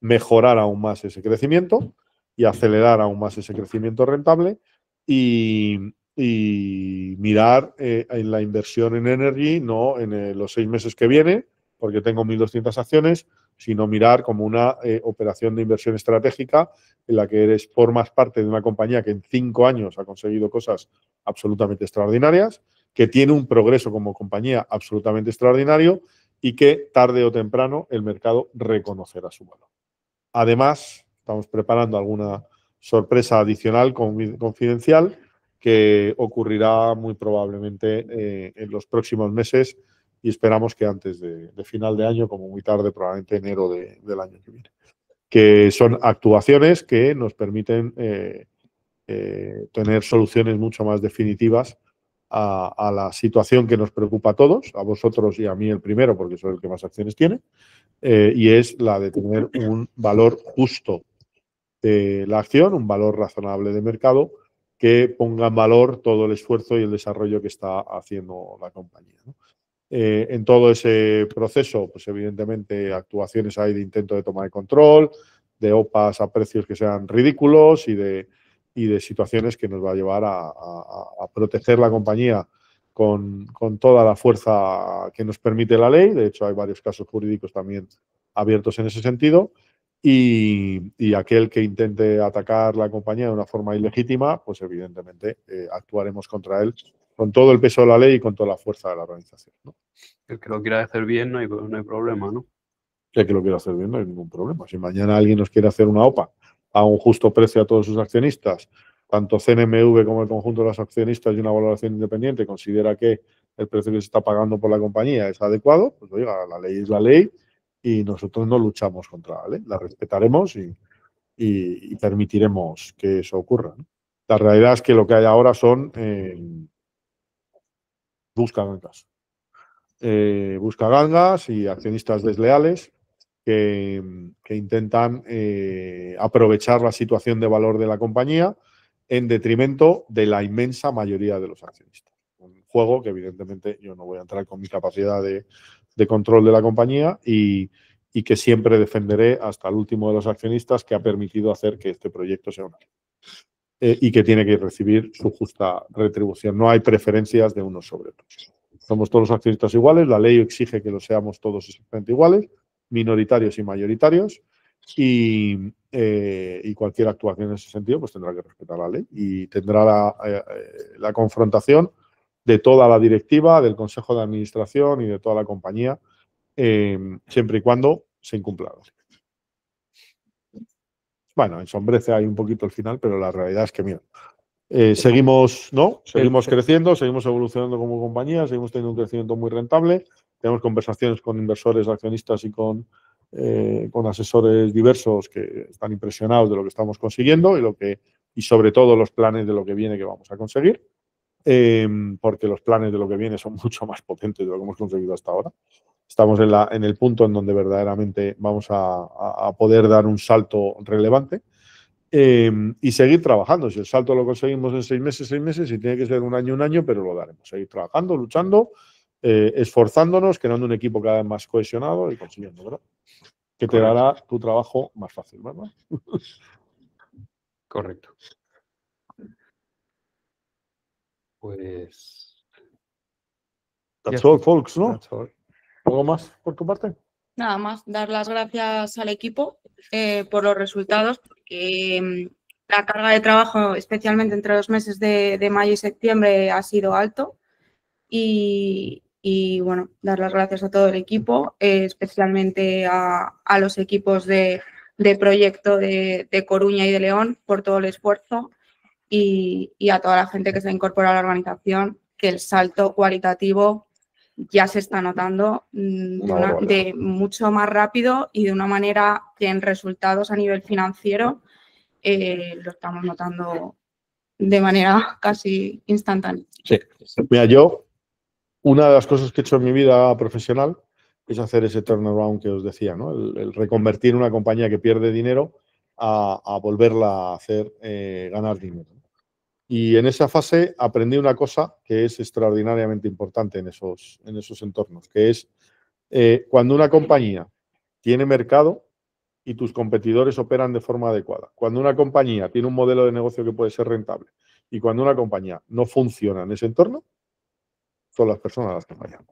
mejorar aún más ese crecimiento y acelerar aún más ese crecimiento rentable y mirar en la inversión en Energy, no en los 6 meses que viene, porque tengo 1.200 acciones, sino mirar como una operación de inversión estratégica en la que formas parte de una compañía que en 5 años ha conseguido cosas absolutamente extraordinarias, que tiene un progreso como compañía absolutamente extraordinario y que tarde o temprano el mercado reconocerá su valor. Además, estamos preparando alguna sorpresa adicional confidencial que ocurrirá muy probablemente en los próximos meses y esperamos que antes de final de año, como muy tarde, probablemente enero del año que viene. Que son actuaciones que nos permiten tener soluciones mucho más definitivas a la situación que nos preocupa a todos, a vosotros y a mí el primero, porque soy el que más acciones tiene, y es la de tener un valor justo de la acción, un valor razonable de mercado que ponga en valor todo el esfuerzo y el desarrollo que está haciendo la compañía, ¿no? En todo ese proceso, pues evidentemente actuaciones hay de intento de toma de control, de OPAs a precios que sean ridículos y de situaciones que nos va a llevar a proteger la compañía con toda la fuerza que nos permite la ley. De hecho, hay varios casos jurídicos también abiertos en ese sentido. Y aquel que intente atacar la compañía de una forma ilegítima, pues evidentemente actuaremos contra él con todo el peso de la ley y con toda la fuerza de la organización, ¿no? El que lo quiera hacer bien no hay problema, ¿no? El que lo quiera hacer bien no hay ningún problema. Si mañana alguien nos quiere hacer una OPA a un justo precio a todos sus accionistas, tanto CNMV como el conjunto de los accionistas y una valoración independiente considera que el precio que se está pagando por la compañía es adecuado, pues oiga, la ley es la ley y nosotros no luchamos contra la ley, la respetaremos y permitiremos que eso ocurra, ¿no? La realidad es que lo que hay ahora son buscagangas. Buscagangas y accionistas desleales que intentan aprovechar la situación de valor de la compañía en detrimento de la inmensa mayoría de los accionistas. Un juego que evidentemente yo no voy a entrar con mi capacidad de control de la compañía y que siempre defenderé hasta el último de los accionistas que ha permitido hacer que este proyecto sea una y que tiene que recibir su justa retribución. No hay preferencias de unos sobre otros. Somos todos los accionistas iguales, la ley exige que lo seamos todos exactamente iguales, minoritarios y mayoritarios, y cualquier actuación en ese sentido pues tendrá que respetar la ley y tendrá la confrontación de toda la directiva, del Consejo de Administración y de toda la compañía, siempre y cuando se incumpla la ley. Bueno, ensombrece ahí un poquito el final, pero la realidad es que, mira, Seguimos creciendo, seguimos evolucionando como compañía, seguimos teniendo un crecimiento muy rentable. Tenemos conversaciones con inversores, accionistas y con asesores diversos que están impresionados de lo que estamos consiguiendo y sobre todo los planes de lo que viene que vamos a conseguir, porque los planes de lo que viene son mucho más potentes de lo que hemos conseguido hasta ahora. Estamos en el punto en donde verdaderamente vamos a poder dar un salto relevante. Y seguir trabajando. Si el salto lo conseguimos en 6 meses, si tiene que ser un año, pero lo daremos. Seguir trabajando, luchando, esforzándonos, creando un equipo cada vez más cohesionado y consiguiendo, ¿verdad? Que te dará tu trabajo más fácil, ¿verdad? Correcto. Pues... That's all, folks, ¿no? That's all. ¿Algo más por tu parte? Nada más, dar las gracias al equipo por los resultados, porque la carga de trabajo, especialmente entre los meses de mayo y septiembre, ha sido alto. Y bueno, dar las gracias a todo el equipo, especialmente a los equipos de proyecto de Coruña y de León por todo el esfuerzo y a toda la gente que se ha incorporado a la organización, que el salto cualitativo ya se está notando de mucho más rápido y de una manera que en resultados a nivel financiero lo estamos notando de manera casi instantánea. Sí. Mira, una de las cosas que he hecho en mi vida profesional es hacer ese turnaround que os decía, ¿no? El reconvertir una compañía que pierde dinero a volverla a hacer ganar dinero. Y en esa fase aprendí una cosa que es extraordinariamente importante en esos entornos, que es cuando una compañía tiene mercado y tus competidores operan de forma adecuada, cuando una compañía tiene un modelo de negocio que puede ser rentable y cuando una compañía no funciona en ese entorno, son las personas las que fallan.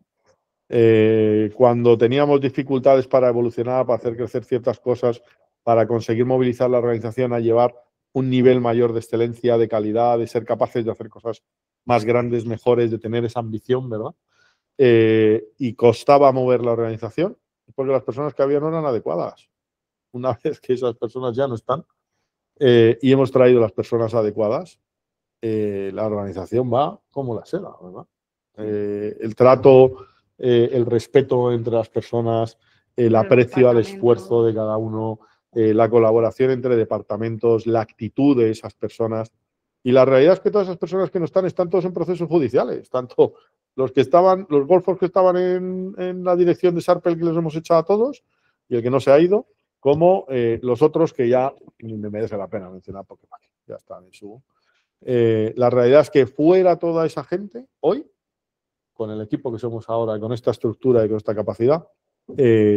Cuando teníamos dificultades para evolucionar, para hacer crecer ciertas cosas, para conseguir movilizar la organización a llevar un nivel mayor de excelencia, de calidad, de ser capaces de hacer cosas más grandes, mejores, de tener esa ambición, ¿verdad? Y costaba mover la organización porque las personas que había no eran adecuadas. Una vez que esas personas ya no están y hemos traído las personas adecuadas, la organización va como la seda, ¿verdad? El trato, el respeto entre las personas, el aprecio al esfuerzo de cada uno, la colaboración entre departamentos, la actitud de esas personas. Y la realidad es que todas esas personas que no están todos en procesos judiciales, tanto los golfos que estaban en la dirección de Sarpel, que les hemos echado a todos, y el que no se ha ido, como los otros que ya ni me merece la pena mencionar porque ya están en su... la realidad es que fuera toda esa gente, hoy, con el equipo que somos ahora, con esta estructura y con esta capacidad,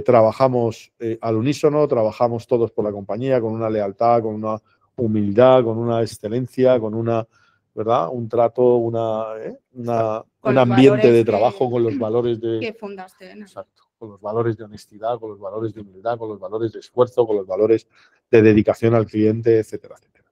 trabajamos al unísono, trabajamos todos por la compañía, con una lealtad, con una humildad, con una excelencia, con ¿verdad? Un trato, un ambiente de trabajo con los valores que fundaste. ¿No? Exacto, con los valores de honestidad, con los valores de humildad, con los valores de esfuerzo, con los valores de dedicación al cliente, etcétera, etcétera.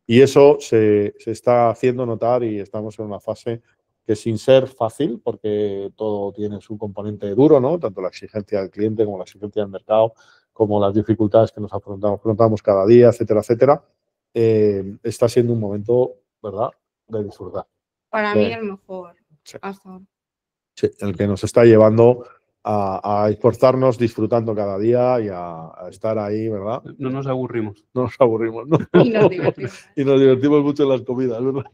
Y eso se está haciendo notar y estamos en una fase que sin ser fácil, porque todo tiene su componente duro, ¿no? Tanto la exigencia del cliente como la exigencia del mercado, como las dificultades que nos afrontamos cada día, etcétera, etcétera, está siendo un momento, ¿verdad?, de disfrutar. Para mí el mejor. Sí. Hasta ahora. Sí, el que nos está llevando a esforzarnos disfrutando cada día y a estar ahí, ¿verdad? No nos aburrimos. No nos aburrimos, ¿no? Y nos divertimos. Y nos divertimos mucho en las comidas, ¿verdad?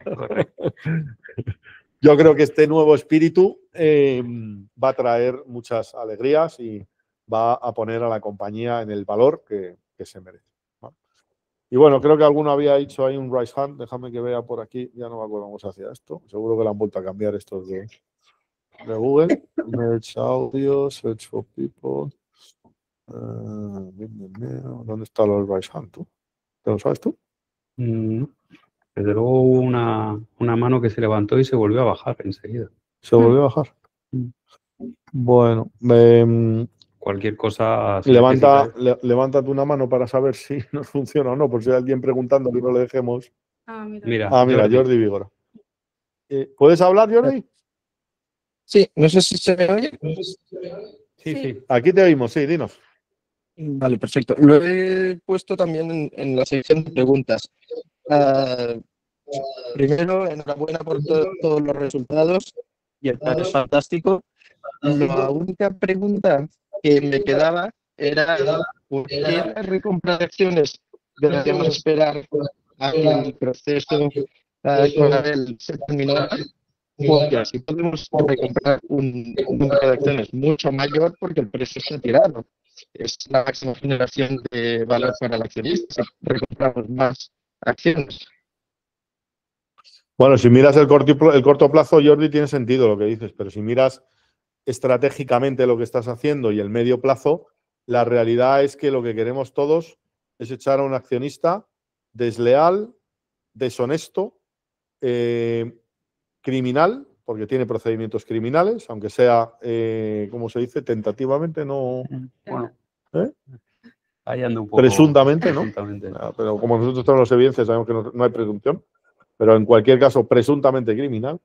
Yo creo que este nuevo espíritu va a traer muchas alegrías y va a poner a la compañía en el valor que se merece, ¿no? Y bueno, creo que alguno había hecho ahí un raise hand. Déjame que vea por aquí. Ya no me acuerdo cómo se hacía esto. Seguro que le han vuelto a cambiar estos de Google. Merge audio, search for people. ¿Dónde está los raise hand tú? ¿Te lo sabes tú? Desde luego hubo una mano que se levantó y se volvió a bajar enseguida. ¿Se volvió a bajar? Bueno, cualquier cosa... Levántate una mano para saber si nos funciona o no, por si hay alguien preguntando que no le dejemos. Mira, Jordi Vigora. ¿Puedes hablar, Jordi? Sí, no sé si se me oye. Sí. Aquí te oímos, sí, dinos. Vale, perfecto. Lo he puesto también en la sección de preguntas. Primero, enhorabuena por todos los resultados y el plan es fantástico. La única pregunta que me quedaba era ¿por qué la recompra de acciones deberíamos esperar a que el proceso con Abel se terminara? Porque así podemos recomprar un número de acciones mucho mayor porque el precio está tirado. Es la máxima generación de valor para el accionista si recompramos más acciones. Bueno, si miras el corto plazo, Jordi, tiene sentido lo que dices, pero si miras estratégicamente lo que estás haciendo y el medio plazo, la realidad es que lo que queremos todos es echar a un accionista desleal, deshonesto, criminal, porque tiene procedimientos criminales, aunque sea, ¿cómo se dice? Tentativamente, no. Bueno, ¿Eh? ahí ando un poco. Presuntamente, ¿no? Presuntamente. Pero como nosotros tenemos las evidencias, sabemos que no hay presunción, pero en cualquier caso, presuntamente criminal,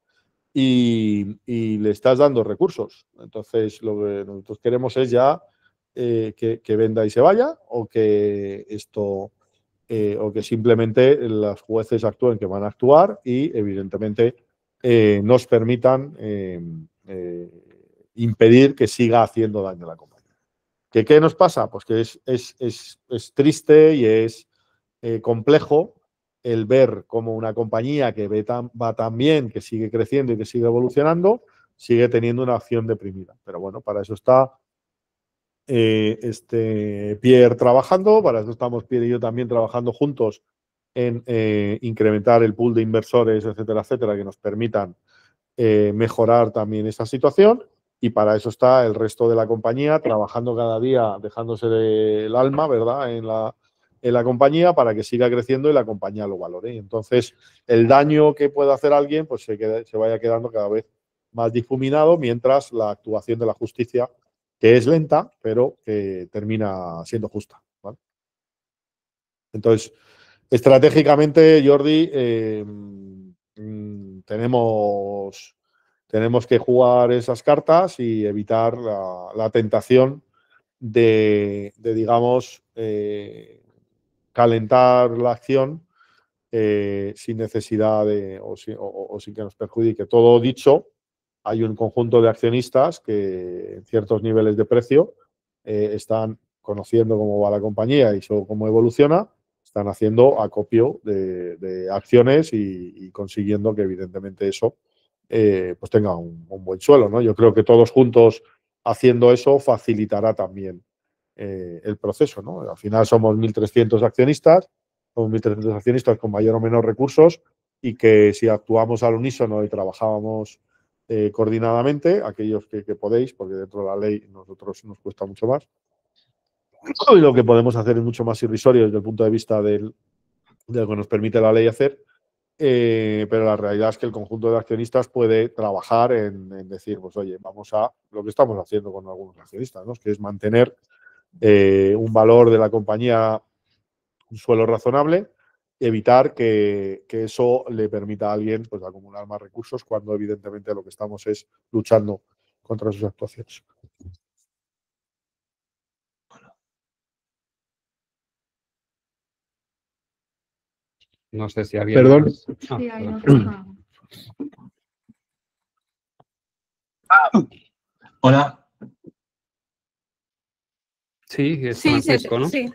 y le estás dando recursos. Entonces, lo que nosotros queremos es ya que venda y se vaya, o que esto. O que simplemente los jueces actúen que van a actuar y, evidentemente, nos permitan impedir que siga haciendo daño a la compañía. ¿Qué nos pasa? Pues que es triste y es complejo el ver cómo una compañía que va tan bien, que sigue creciendo y que sigue evolucionando, sigue teniendo una acción deprimida. Pero bueno, para eso está Pierre trabajando, para eso estamos Pierre y yo también trabajando juntos en incrementar el pool de inversores, etcétera, etcétera, que nos permitan mejorar también esa situación, y para eso está el resto de la compañía trabajando cada día, dejándose el alma, ¿verdad?, en la compañía para que siga creciendo y la compañía lo valore. Entonces, el daño que pueda hacer alguien pues se vaya quedando cada vez más difuminado, mientras la actuación de la justicia, que es lenta, pero que termina siendo justa, ¿vale? Entonces, estratégicamente, Jordi, tenemos que jugar esas cartas y evitar la tentación de digamos, calentar la acción sin necesidad o sin que nos perjudique. Todo dicho, hay un conjunto de accionistas que en ciertos niveles de precio están conociendo cómo va la compañía y cómo evoluciona, están haciendo acopio de acciones y consiguiendo que, evidentemente, eso pues tenga un buen suelo, ¿no? Yo creo que todos juntos haciendo eso facilitará también el proceso, ¿no? Al final somos 1.300 accionistas, con mayor o menor recursos, y que si actuamos al unísono y trabajábamos coordinadamente, aquellos que podéis, porque dentro de la ley nosotros nos cuesta mucho más, y lo que podemos hacer es mucho más irrisorio desde el punto de vista de lo que nos permite la ley hacer, pero la realidad es que el conjunto de accionistas puede trabajar en decir, pues oye, vamos a lo que estamos haciendo con algunos accionistas, ¿no?, que es mantener un valor de la compañía, un suelo razonable, evitar que eso le permita a alguien pues acumular más recursos, cuando evidentemente lo que estamos es luchando contra sus actuaciones. No sé si alguien. Perdón. Más. Sí, ahí no Hola. Sí, es sí, Francisco, ¿no? sí.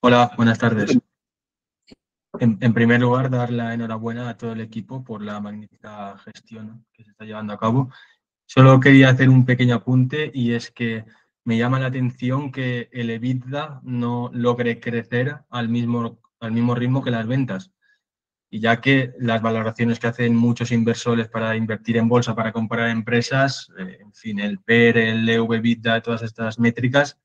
Hola, buenas tardes. En primer lugar, dar la enhorabuena a todo el equipo por la magnífica gestión que se está llevando a cabo. Solo quería hacer un pequeño apunte, y es que me llama la atención que el EBITDA no logre crecer al mismo ritmo que las ventas. Y ya que las valoraciones que hacen muchos inversores para invertir en bolsa, para comprar empresas, en fin, el PER, el EV/EBITDA, todas estas métricas,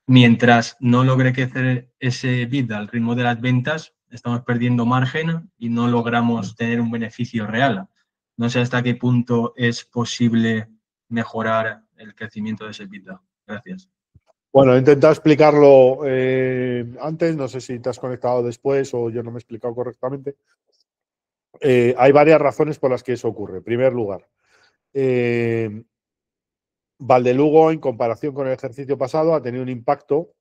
mientras no logre crecer ese EBITDA al ritmo de las ventas, estamos perdiendo margen y no logramos tener un beneficio real. No sé hasta qué punto es posible mejorar el crecimiento de ese EBITDA. Gracias. Bueno, he intentado explicarlo antes, no sé si te has conectado después o yo no me he explicado correctamente. Hay varias razones por las que eso ocurre. En primer lugar, Valdelugo, en comparación con el ejercicio pasado, ha tenido un impacto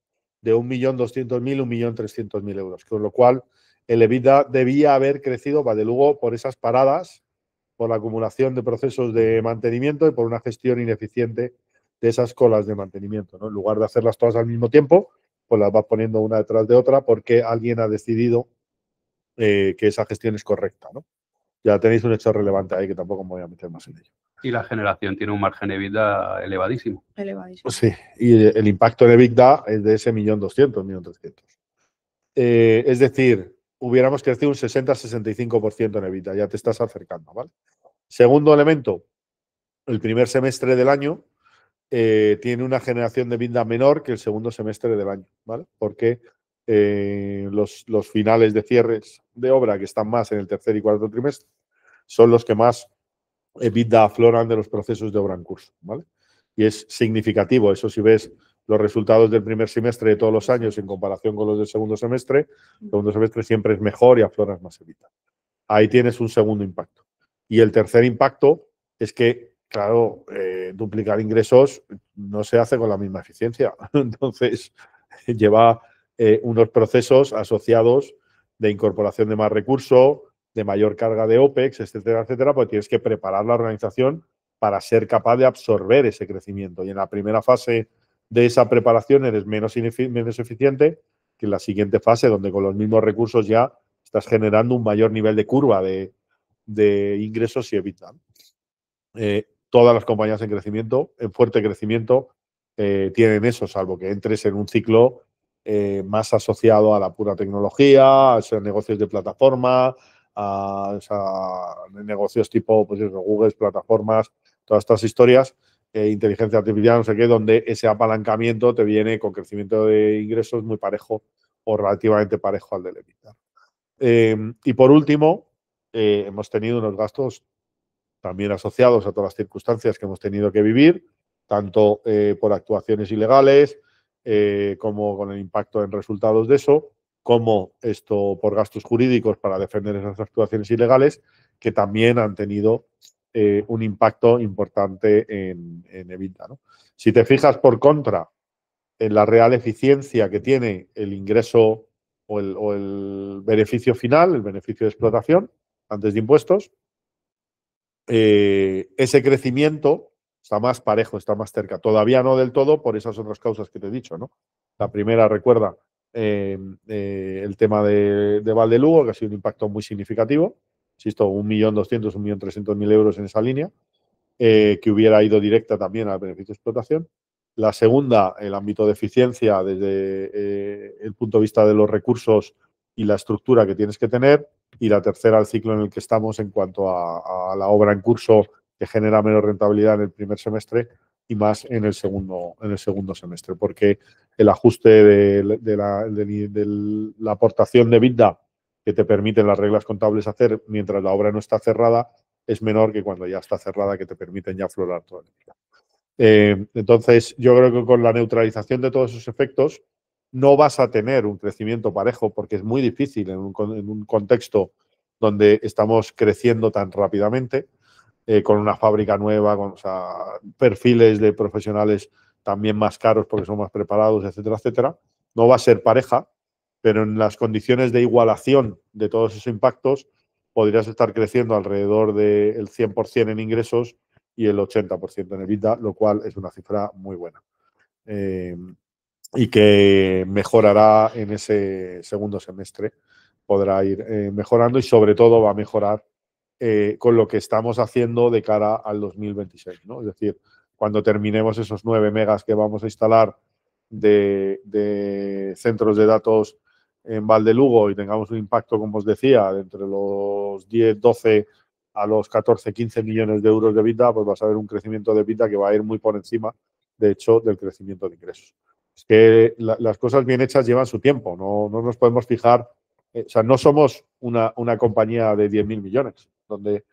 de 1.200.000, 1.300.000 euros, con lo cual el EBITDA debía haber crecido, Valdelugo, por esas paradas, por la acumulación de procesos de mantenimiento y por una gestión ineficiente de esas colas de mantenimiento, ¿no? En lugar de hacerlas todas al mismo tiempo, pues las vas poniendo una detrás de otra porque alguien ha decidido que esa gestión es correcta, ¿no? Ya tenéis un hecho relevante ahí que tampoco me voy a meter más en ello. Y la generación tiene un margen EBITDA elevadísimo. Elevadísimo. Sí, y el impacto en EBITDA es de ese 1.200.000, 1.300.000. Es decir, hubiéramos crecido un 60-65% en EBITDA, ya te estás acercando, ¿vale? Segundo elemento, el primer semestre del año tiene una generación de EBITDA menor que el segundo semestre del año, ¿vale? Porque los finales de cierres de obra que están más en el tercer y cuarto trimestre son los que más EBITDA afloran de los procesos de obra en curso, ¿vale? Y es significativo, eso si ves los resultados del primer semestre de todos los años en comparación con los del segundo semestre, el segundo semestre siempre es mejor y afloras más EBITDA. Ahí tienes un segundo impacto. Y el tercer impacto es que, claro, duplicar ingresos no se hace con la misma eficiencia. Entonces, lleva unos procesos asociados de incorporación de más recursos, de mayor carga de OPEX, etcétera, etcétera, porque tienes que preparar la organización para ser capaz de absorber ese crecimiento. Y en la primera fase de esa preparación eres menos eficiente que en la siguiente fase, donde con los mismos recursos ya estás generando un mayor nivel de curva de ingresos y EBITDA. Todas las compañías en crecimiento, en fuerte crecimiento, tienen eso, salvo que entres en un ciclo más asociado a la pura tecnología, a esos negocios de plataforma, a negocios tipo pues eso, Google, plataformas, todas estas historias, inteligencia artificial, no sé qué, donde ese apalancamiento te viene con crecimiento de ingresos muy parejo o relativamente parejo al del EBITDA. Y por último, hemos tenido unos gastos también asociados a todas las circunstancias que hemos tenido que vivir, tanto por actuaciones ilegales como con el impacto en resultados de eso, como esto por gastos jurídicos para defender esas actuaciones ilegales, que también han tenido un impacto importante en EBITDA, ¿no? Si te fijas por contra en la real eficiencia que tiene el ingreso o el beneficio final, el beneficio de explotación, antes de impuestos, ese crecimiento está más parejo, está más cerca. Todavía no del todo por esas otras causas que te he dicho, ¿no? La primera, recuerda, el tema de Valdelugo, que ha sido un impacto muy significativo. Insisto, 1.200.000, 1.300.000 euros en esa línea, que hubiera ido directa también al beneficio de explotación. La segunda, el ámbito de eficiencia desde el punto de vista de los recursos y la estructura que tienes que tener. Y la tercera, el ciclo en el que estamos en cuanto a la obra en curso, que genera menos rentabilidad en el primer semestre y más en el segundo semestre, porque el ajuste de la aportación de EBITDA que te permiten las reglas contables hacer mientras la obra no está cerrada es menor que cuando ya está cerrada, que te permiten ya aflorar todo el EBITDA. Entonces, yo creo que con la neutralización de todos esos efectos no vas a tener un crecimiento parejo, porque es muy difícil en un contexto donde estamos creciendo tan rápidamente, con una fábrica nueva, con perfiles de profesionales también más caros porque son más preparados, etcétera, etcétera. No va a ser pareja, pero en las condiciones de igualación de todos esos impactos podrías estar creciendo alrededor del 100% en ingresos y el 80% en EBITDA, lo cual es una cifra muy buena. Y que mejorará en ese segundo semestre, podrá ir mejorando y sobre todo va a mejorar con lo que estamos haciendo de cara al 2026, ¿no? Es decir, cuando terminemos esos 9 megas que vamos a instalar de centros de datos en Valdelugo y tengamos un impacto, como os decía, de entre los 10, 12 a los 14, 15 millones de euros de EBITDA, pues vas a ver un crecimiento de EBITDA que va a ir muy por encima, de hecho, del crecimiento de ingresos. Es que las cosas bien hechas llevan su tiempo, no nos podemos fijar, o sea, no somos una compañía de 10.000 millones, donde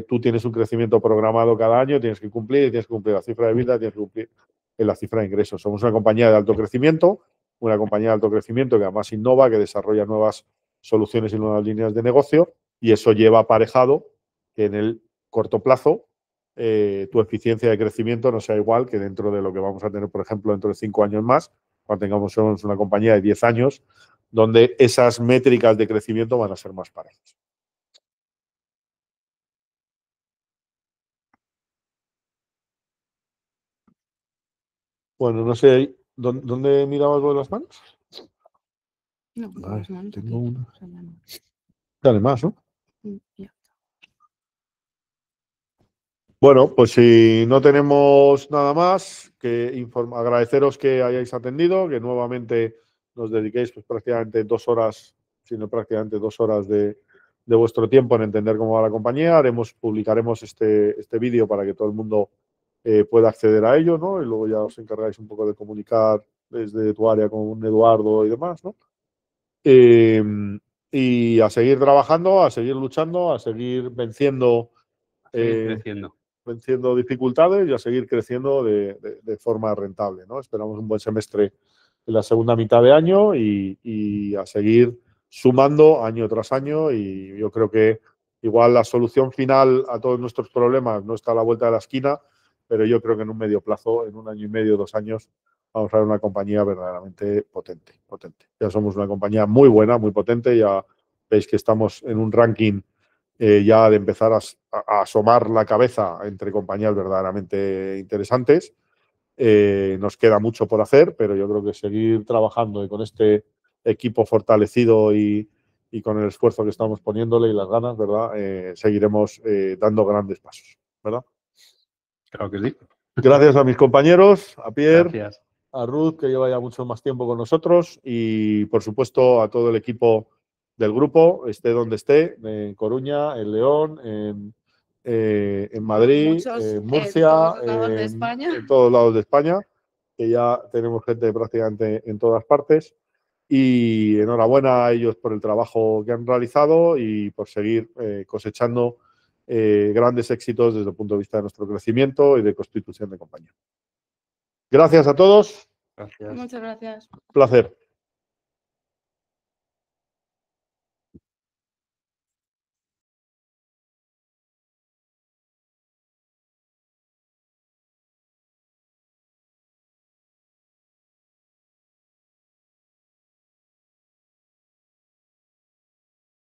tú tienes un crecimiento programado cada año, tienes que cumplir la cifra de EBITDA, tienes que cumplir la cifra de ingresos. Somos una compañía de alto crecimiento, que además innova, que desarrolla nuevas soluciones y nuevas líneas de negocio, y eso lleva aparejado que en el corto plazo tu eficiencia de crecimiento no sea igual que dentro de lo que vamos a tener, por ejemplo, dentro de 5 años más, cuando tengamos una compañía de 10 años, donde esas métricas de crecimiento van a ser más parejas. Bueno, no sé, ¿dónde mirabas vos las manos? No, A ver, las manos tengo aquí. una. O sea, ya no. Dale más, ¿no? Ya. Bueno, pues si no tenemos nada más, que agradeceros que hayáis atendido, que nuevamente nos dediquéis pues, prácticamente 2 horas, sino prácticamente 2 horas de vuestro tiempo en entender cómo va la compañía. Publicaremos este vídeo para que todo el mundo pueda acceder a ello, ¿no? Y luego ya os encargáis un poco de comunicar desde tu área con Eduardo y demás, ¿no? Y a seguir trabajando, a seguir luchando, a seguir venciendo. Seguir creciendo. Venciendo dificultades y a seguir creciendo de forma rentable, ¿no? Esperamos un buen semestre en la segunda mitad de año y a seguir sumando año tras año, y yo creo que igual la solución final a todos nuestros problemas no está a la vuelta de la esquina, pero yo creo que en un medio plazo, en 1 año y medio, 2 años, vamos a ver una compañía verdaderamente potente. Ya somos una compañía muy buena, muy potente, ya veis que estamos en un ranking ya de empezar a asomar la cabeza entre compañías verdaderamente interesantes. Nos queda mucho por hacer, pero yo creo que seguir trabajando y con este equipo fortalecido y con el esfuerzo que estamos poniéndole y las ganas, ¿verdad? Seguiremos dando grandes pasos, ¿verdad? Claro que sí. Gracias a mis compañeros, a Pierre, Gracias. a Ruth, que lleva ya mucho más tiempo con nosotros, y por supuesto a todo el equipo del grupo, esté donde esté, en Coruña, en León, en Madrid, Muchos, en Murcia, todos lados de España. en todos lados de España, que ya tenemos gente prácticamente en todas partes. Y enhorabuena a ellos por el trabajo que han realizado y por seguir cosechando grandes éxitos desde el punto de vista de nuestro crecimiento y de constitución de compañía. Gracias a todos. Gracias. Muchas gracias. Placer.